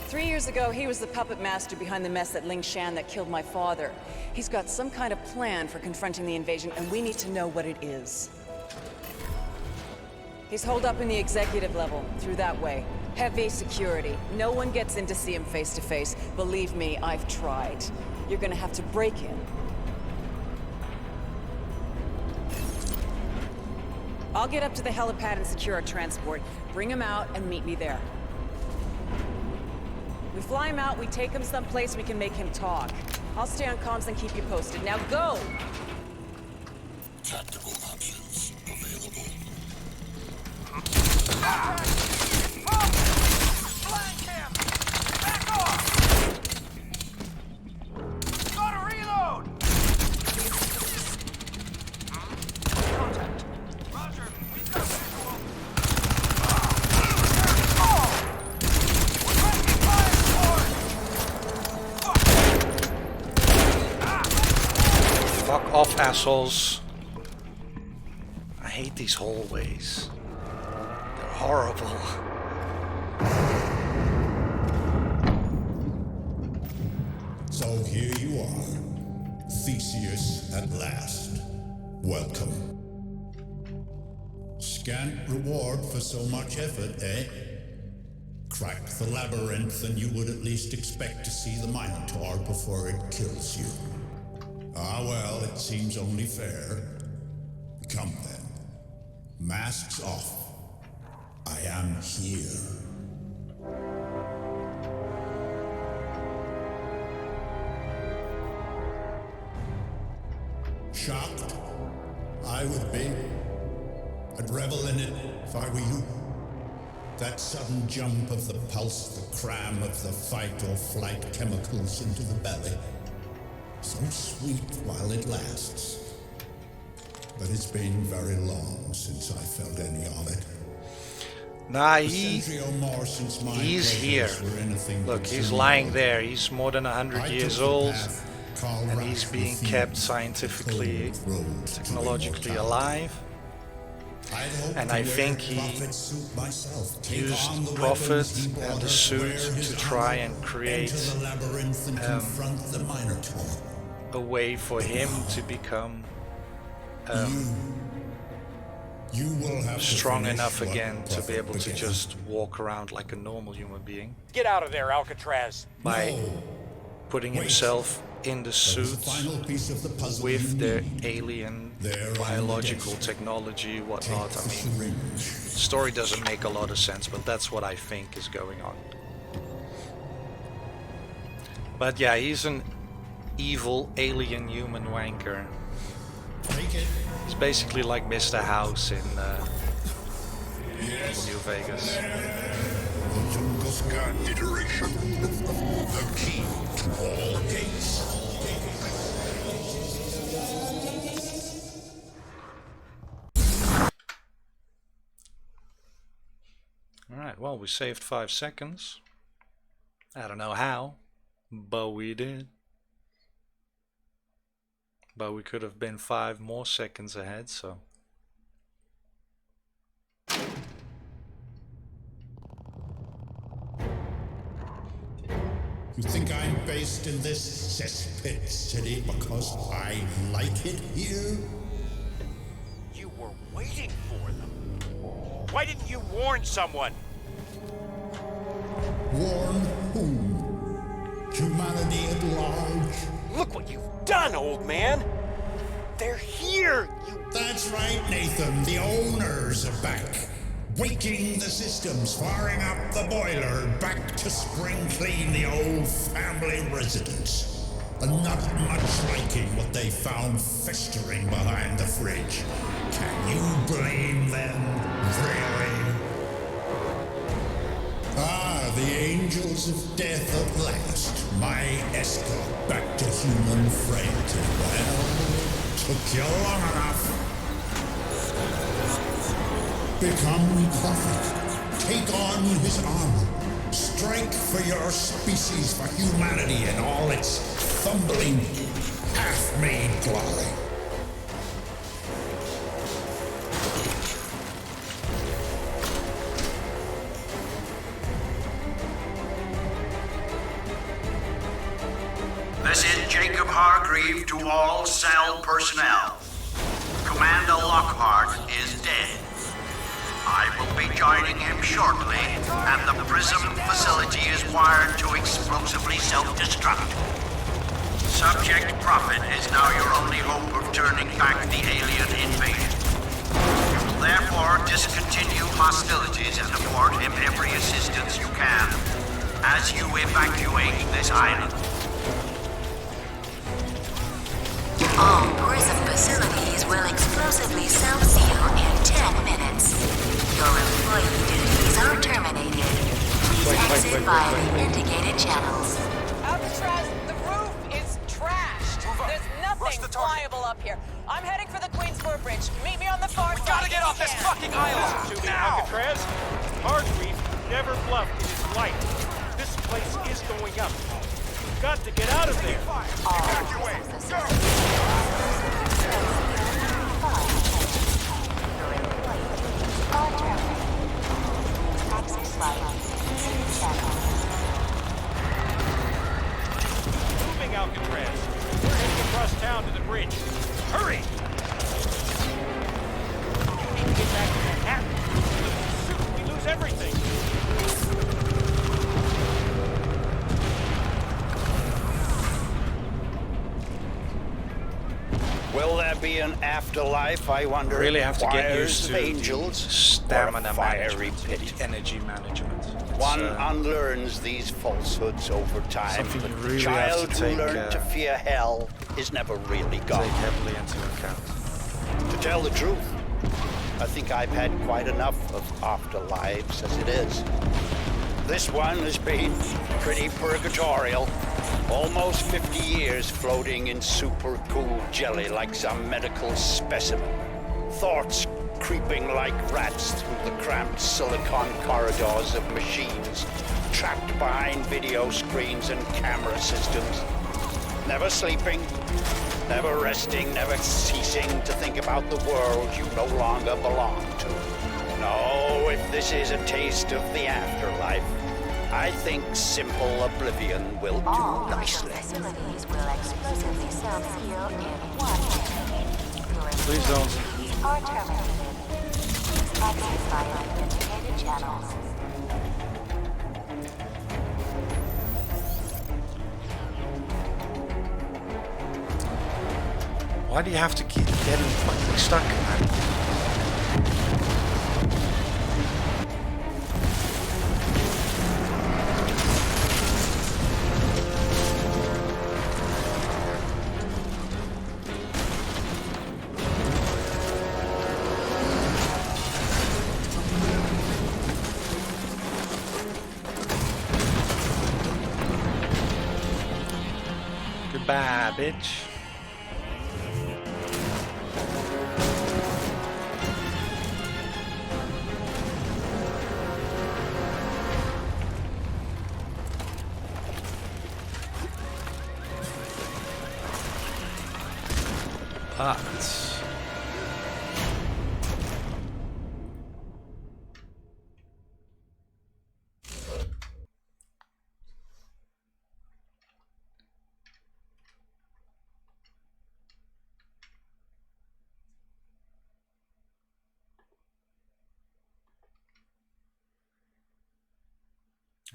3 years ago, he was the puppet master behind the mess at Ling Shan that killed my father. He's got some kind of plan for confronting the invasion, and we need to know what it is. He's holed up in the executive level, through that way. Heavy security. No one gets in to see him face to face. Believe me, I've tried. You're gonna have to break in. I'll get up to the helipad and secure our transport. Bring him out and meet me there. We fly him out, we take him someplace we can make him talk. I'll stay on comms and keep you posted. Now go! Tactical options available. Flank him! Back off! Gotta reload! Contact. Roger, we've got visual. We're taking fire support! Fuck off, assholes. I hate these hallways. They're horrible. So here you are, Theseus at last. Welcome. Scant reward for so much effort, eh? Crack the labyrinth and you would at least expect to see the Minotaur before it kills you. Ah well, it seems only fair. Come then. Masks off. I am here. Shocked? I would be. I'd revel in it if I were you. That sudden jump of the pulse, the cram of the fight or flight chemicals into the belly. So sweet while it lasts. But it's been very long since I felt any of it. Nah, he's here. Look, he's lying there. He's more than 100 years old. And he's being kept scientifically, technologically alive. And I think he used Prophet and the suit to try and create a way for him to become strong enough again to be able to just walk around like a normal human being. Get out of there, Alcatraz. By putting himself in the suit with their alien biological technology, whatnot. I mean, the story doesn't make a lot of sense, but that's what I think is going on. But yeah, he's an evil alien human wanker. He's basically like Mr. House in New Vegas. The Tunguska iteration. The key to all gates. Alright, well, we saved 5 seconds. I don't know how, but we did. But we could have been 5 more seconds ahead, so... You think I'm based in this cesspit city because I like it here? You were waiting for them. Why didn't you warn someone? Warn whom? Humanity at large? Look what you've done, old man! They're here, you... That's right, Nathan. The owners are back. Waking the systems, firing up the boiler, back to spring clean the old family residence. And not much liking what they found festering behind the fridge. Can you blame them, really? Ah, the angels of death at last. My escort back to human frailty. Well, took you long enough. Become prophet. Take on his armor. Strike for your species, for humanity and all its fumbling, half-made glory. This is Jacob Hargreave to all cell personnel. Commander Lockhart is dead. I will be joining him shortly, and the Prism facility is wired to explosively self-destruct. Subject Prophet is now your only hope of turning back the alien invasion. Therefore, discontinue hostilities and afford him every assistance you can as you evacuate this island. All Prism facilities will explosively self-seal in 10 minutes. Your employee duties are terminated. Please exit via the indicated channels. Alcatraz, the roof is trashed. There's nothing flyable up here. I'm heading for the Queensboro Bridge. Meet me on the far side. We gotta get off this fucking island! To me, Alcatraz. Hargreave never bluffed in his life. This place is going up. You've got to get out of there. Evacuate! Go! Moving, Alcatraz. We're heading across town to the bridge. Hurry! We need to get back to Manhattan. We lose everything. Will there be an afterlife, I wonder? Really have to get Choirs used of to angels, the stamina or a fiery management, pit. the energy management. It's, One unlearns these falsehoods over time, something but you the really child have to who take, learned to fear hell is never really gone. take heavily into account. To tell the truth, I think I've had quite enough of afterlives as it is. This one has been pretty purgatorial. Almost 50 years floating in super cool jelly like some medical specimen. Thoughts creeping like rats through the cramped silicon corridors of machines, trapped behind video screens and camera systems. Never sleeping, never resting, never ceasing to think about the world you no longer belong to. No, if this is a taste of the afterlife, I think simple oblivion will do nicely. Facilities will explosively self-seal in 1 minute. Please don't. Are terminated. Please exit via indicated channels. Why do you have to keep getting fucking stuck, man? Goodbye, bitch. But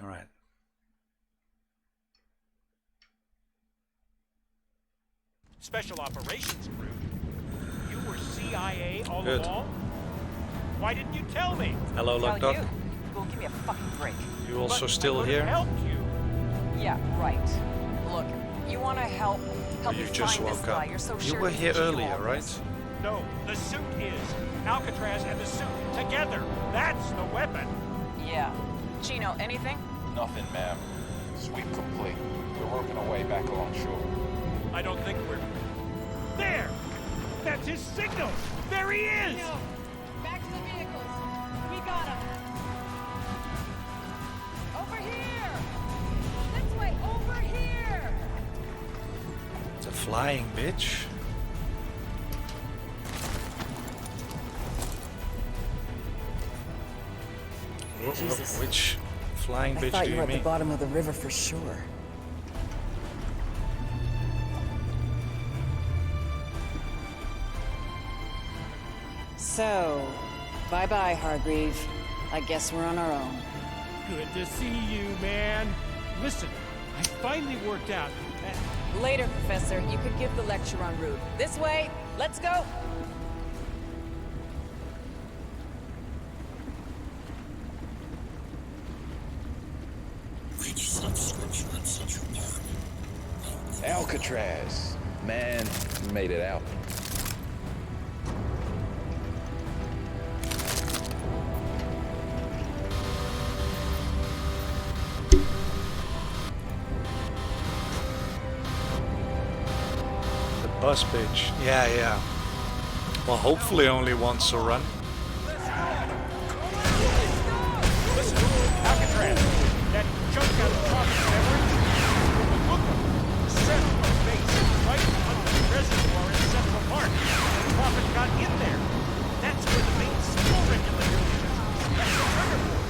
all right. Special Operations Group? You were CIA all Good. along? Why didn't you tell me? Hello, Lock Doc. Well, give me a fucking break. You also But still I would've here? helped you. Yeah, right. Look, you want to help Or me you just find this woke guy. up? You're so You sure were he here can do earlier, all right? this. No, the suit is. Alcatraz and the suit together. That's the weapon. Yeah. Chino, anything? Nothing, ma'am. Sweep complete. We're working our way back along shore. I don't think we're... There! That's his signal! There he is! Back to the vehicles. We got him. Over here! This way, over here! The flying bitch. Jesus. Which flying I bitch thought do you you were at the mean? bottom of the river for sure. So, Bye-bye, Hargreave. I guess we're on our own. Good to see you, man. Listen, I finally worked out. Later, Professor. You could give the lecture en route. This way. Let's go. Alcatraz. Man, you made it out. The bus bitch. Yeah. Well, hopefully only once a run. Listen, Alcatraz, that junk out of Prophet's memory. Look, set a base right under the reservoir in Central Park. Prophet got in there. That's where the main spill regulator is. That's the trigger point.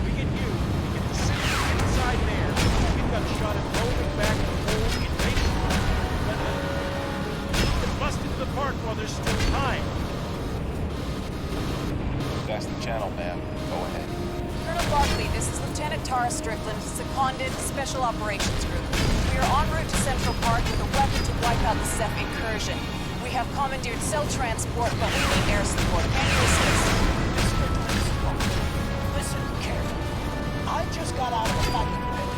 We get the city inside there. We've got a shot at rolling back the whole invasion. But we bust into the park while there's still time. That's the channel, man. Go ahead. Colonel Barkley, this is Lieutenant Tara Strickland, seconded Special Operations Group. We are en route to Central Park with a weapon to wipe out the Ceph incursion. We have commandeered cell transport, but we need air support. Can you assist? Listen carefully. I just got out of the fighting pit.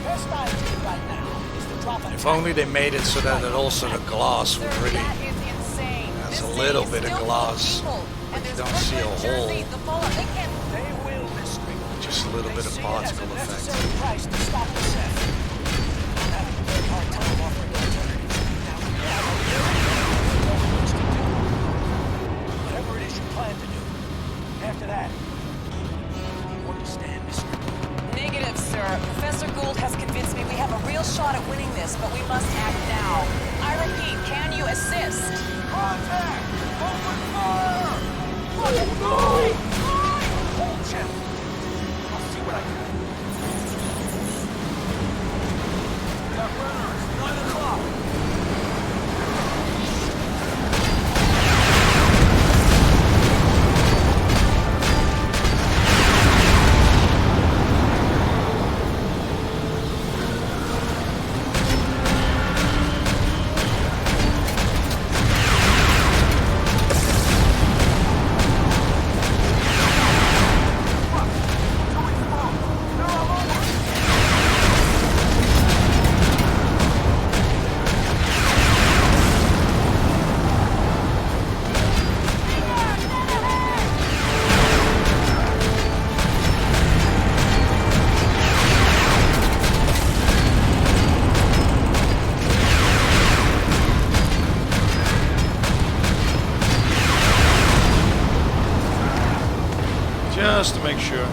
Best idea right now is to drop a... If only they made it so that also the glass would really... That is insane. There's a little bit of glass, but you don't see a hole. They will, Miss Strickland. Just a little bit of particle effect. Price to stop the Ceph. I'm having a very hard time offering alternatives. Now, we have a very much to do. Whatever it is you plan to do. After that, you understand, Miss Strickland? Negative, sir. Professor Gould has convinced me we have a real shot at winning this, but we must act now. I repeat, can you assist? Contact! Open fire! Oh, no! Hold, Jim. I'll see what I can do. Got runners, 9 o'clock. Just to make sure.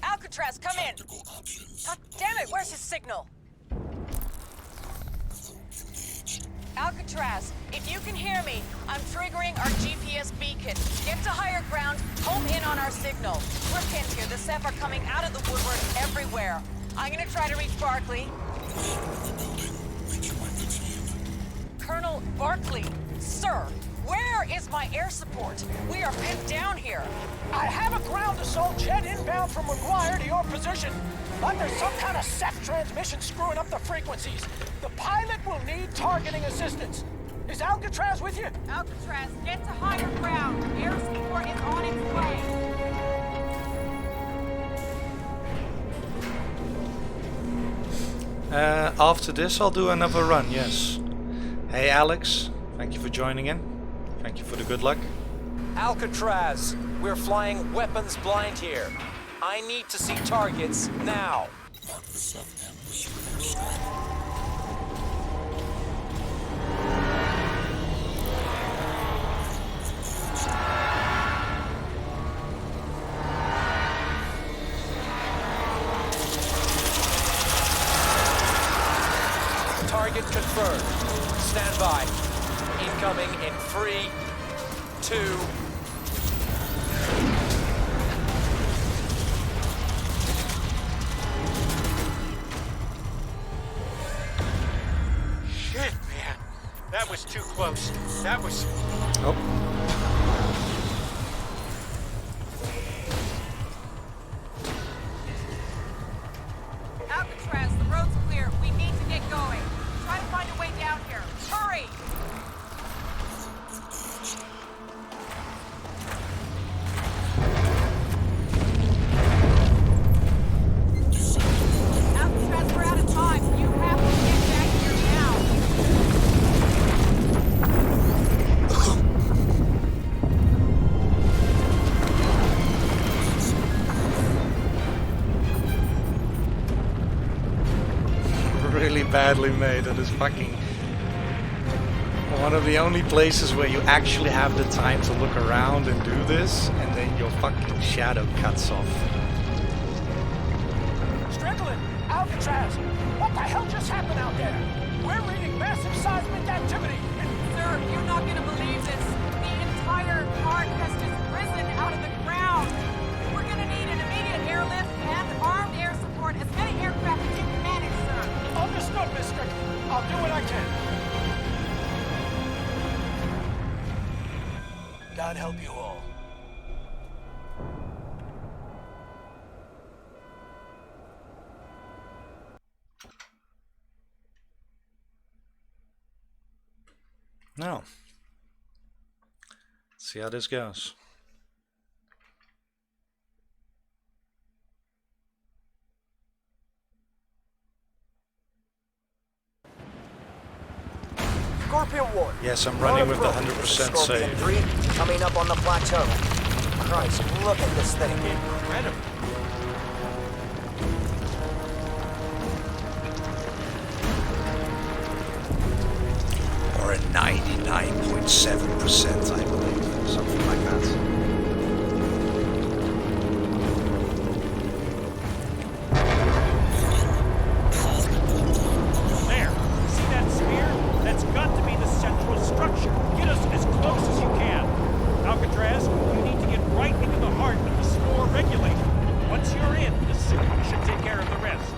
Alcatraz, come in! God damn it, where's his signal? Alcatraz, if you can hear me, I'm triggering our GPS beacon. Get to higher ground, home in on our signal. We're pinned here. The Ceph are coming out of the woodwork everywhere. I'm gonna try to reach Barkley. Colonel Barkley, sir, where is my air support? We are pinned down here. I have a ground assault jet inbound from McGuire to your position, but there's some kind of Ceph transmission screwing up the frequencies. The pilot will need targeting assistance. Is Alcatraz with you? Alcatraz, get to higher ground. Air support is on its way. After this, I'll do another run, yes. Hey, Alex. Thank you for joining in. Thank you for the good luck. Alcatraz, we're flying weapons blind here. I need to see targets now. confirmed. Stand by. Incoming in 3, 2... Shit, man. That was too close. That was... Oh. Alcatraz, the road's clear. We need to get going. Try to find a way down here. Hurry! Alcatraz, we're out of time. You have to get back here now. Really badly made. It is fucking one of the only places where you actually have the time to look around and do this, and then your fucking shadow cuts off. Strickland! Alcatraz! What the hell just happened out there? We're reading massive seismic activity! Sir, you're not gonna believe this. The entire park has just risen out of the ground. We're gonna need an immediate airlift and armed air support, as many aircraft as you can manage, sir. Understood, Miss Strickland. I'll do what I can. God help you all. Now, let's see how this goes. Scorpion 1. Yes, I'm running with the 100% Scorpion save. 3 coming up on the plateau. Christ, look at this thing. Incredible. Or a 99.7%, I believe. Something like that. There. See that spear? That's got to be the central structure. Get us as close as you can. Alcatraz, you need to get right into the heart of the spore regulator. Once you're in, the suit should take care of the rest.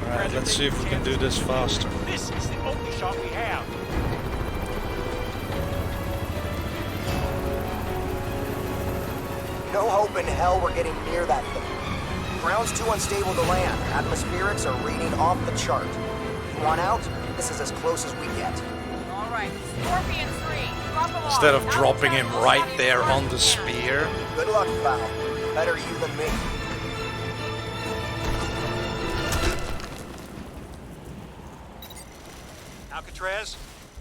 Alright, let's see if we can do this faster. This is the only shot we have. No hope in hell we're getting near that thing. Ground's too unstable to land. Atmospherics are reading off the chart. You want out? This is as close as we get. All right, Scorpion 3, drop him off. Instead of dropping him Alcatraz, right body there first. on the spear. Good luck, pal. Better you than me. Alcatraz,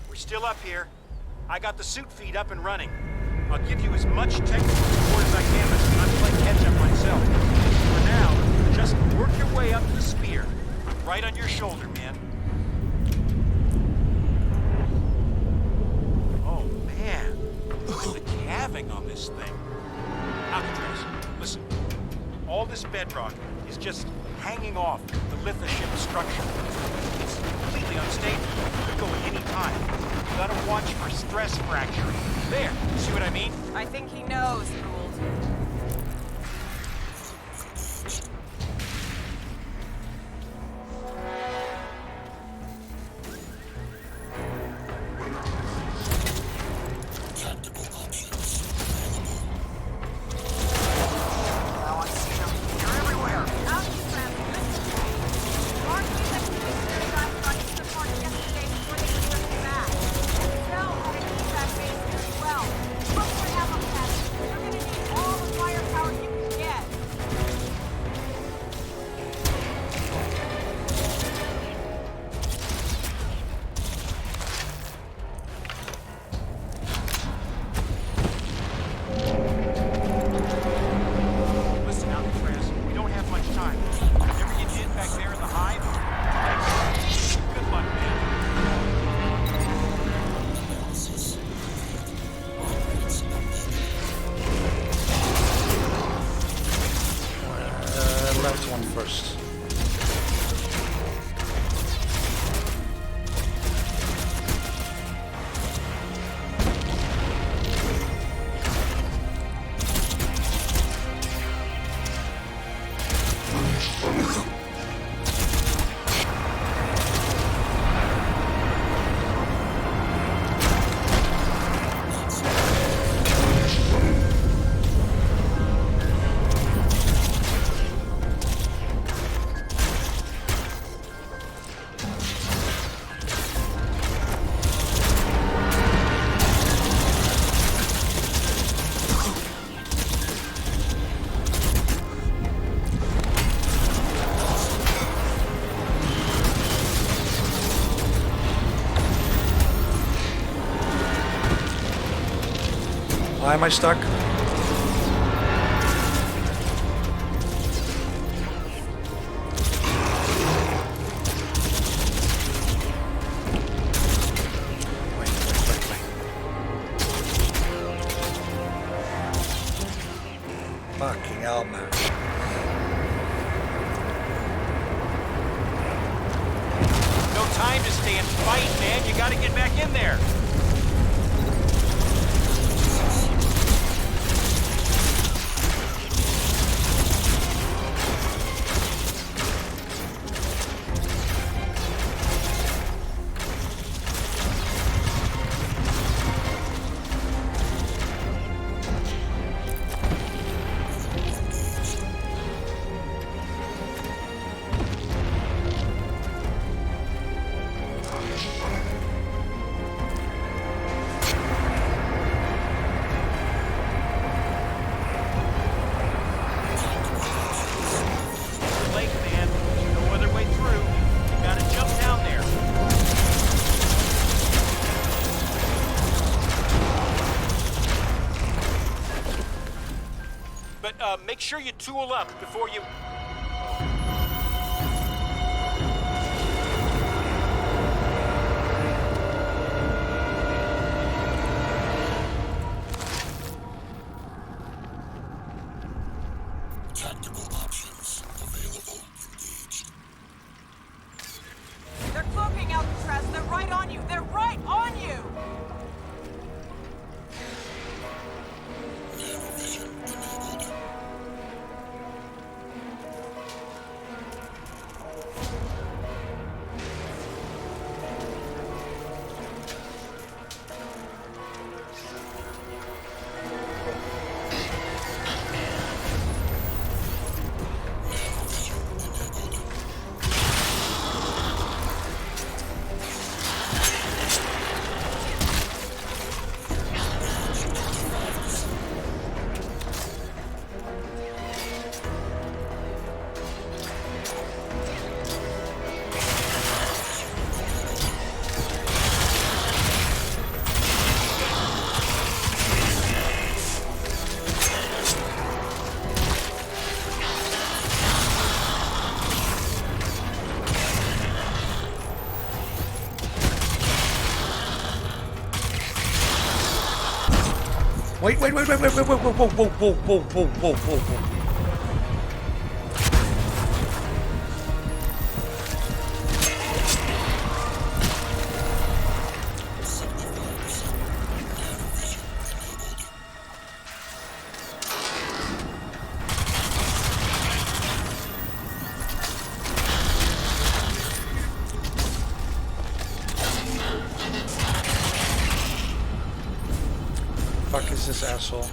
we're still up here. I got the suit feed up and running. I'll give you as much technical support as I can, but I'm playing catch-up myself. For now, just work your way up to the spear. I'm right on your shoulder, man. Oh, man. Look at the calving on this thing. Alcatraz, listen. All this bedrock is just hanging off the lithosship structure. It's completely unstable. Could go at any time. You gotta watch for stress fracturing. There, see what I mean? I think he knows, Gould. Now I see them. They're everywhere. Alcatraz, listen to me. Mark me that commissioner guys got you support yesterday before they were driven back. Bell had an evac base here as well. Look for ammo caches. You're gonna need all the fire Why am I stuck? Fucking hell, man. No time to stay and fight, man. You gotta get back in there. Make sure you tool up before you... Tactical options available. Engaged. They're cloaking Alcatraz. They're right on you. They're right on you. Nanovision enabled. Wait, whoa, whoa. Fuck is this asshole?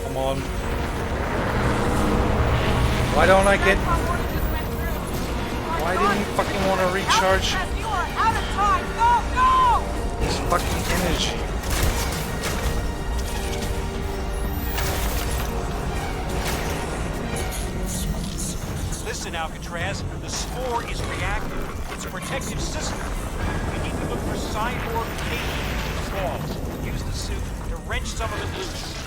Come on. Why don't I get... Why didn't he fucking want to recharge You are out of time. Go, go! his fucking energy? Listen, Alcatraz, the spore is reactive. It's a protective system. We need to look for cyborg cages in the walls. Use the suit to wrench some of it loose.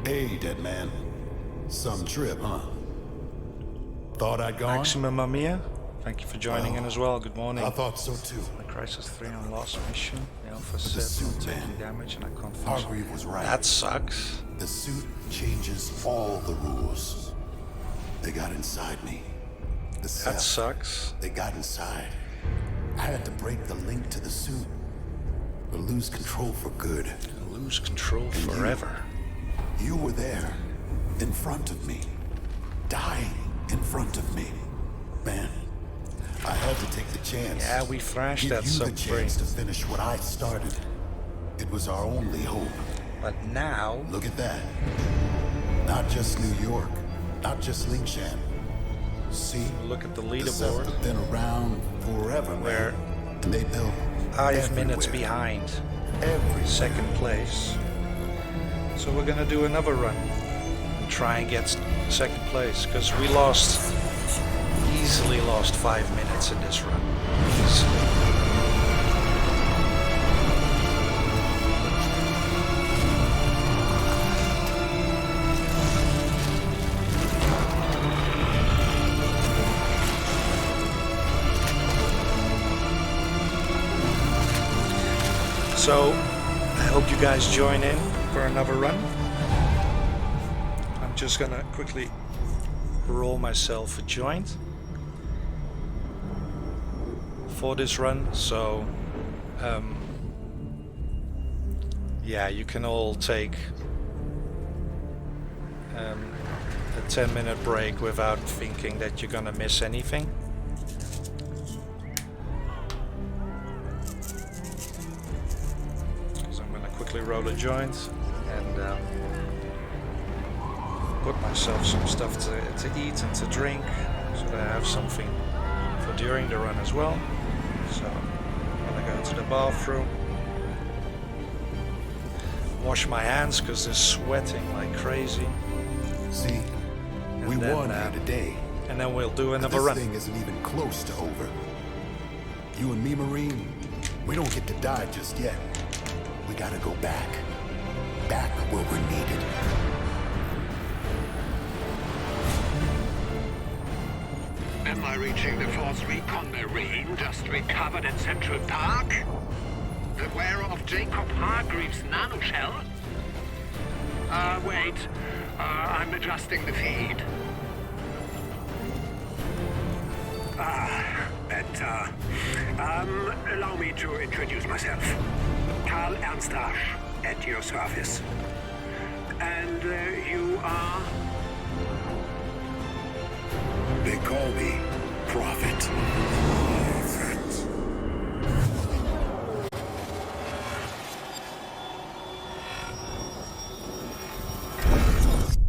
Hey, dead man. Some trip, huh? Thought I'd gone? Maximum Mamiya? Thank you for joining in as well. Good morning. I thought so too. The Crysis 3 on last mission. The Alpha But the set suit, taking man. damage and I can't finish. Hargreave was right. That sucks. The suit changes all the rules. They got inside me. The That Ceph, sucks. They got inside. I had to break the link to the suit, or lose control for good. Lose control And forever. You were there, in front of me, dying in front of me. Man, I had to take the chance. Yeah, we thrashed Give that you the sub-3. chance to finish what I started. It was our only hope. But now, Look at that. Not just New York, not just Lingshan. See, look at the the Ceph leaderboard. have been around forever, Where man. And they built 5 minutes everywhere. behind Everywhere. second place. So we're gonna do another run and try and get second place because we easily lost 5 minutes in this run. Easily. So, I hope you guys join in for another run. I'm just gonna quickly roll myself a joint for this run. So, yeah, you can all take a 10-minute break without thinking that you're gonna miss anything. Roll a joint and put myself some stuff to eat and to drink so that I have something for during the run as well. So I'm gonna go to the bathroom, wash my hands because they're sweating like crazy. See, we won here today. And then we'll do another this run. Thing isn't even close to over. You and me, Marine, we don't get to die just yet. We gotta go back. Back where we're needed. Am I reaching the Force Recon Marine just recovered at Central Park? Aware of Jacob Hargreaves' nanoshell? Wait. I'm adjusting the feed. Allow me to introduce myself. Karl Ernstrasch, at your service. And you are? They call me Prophet.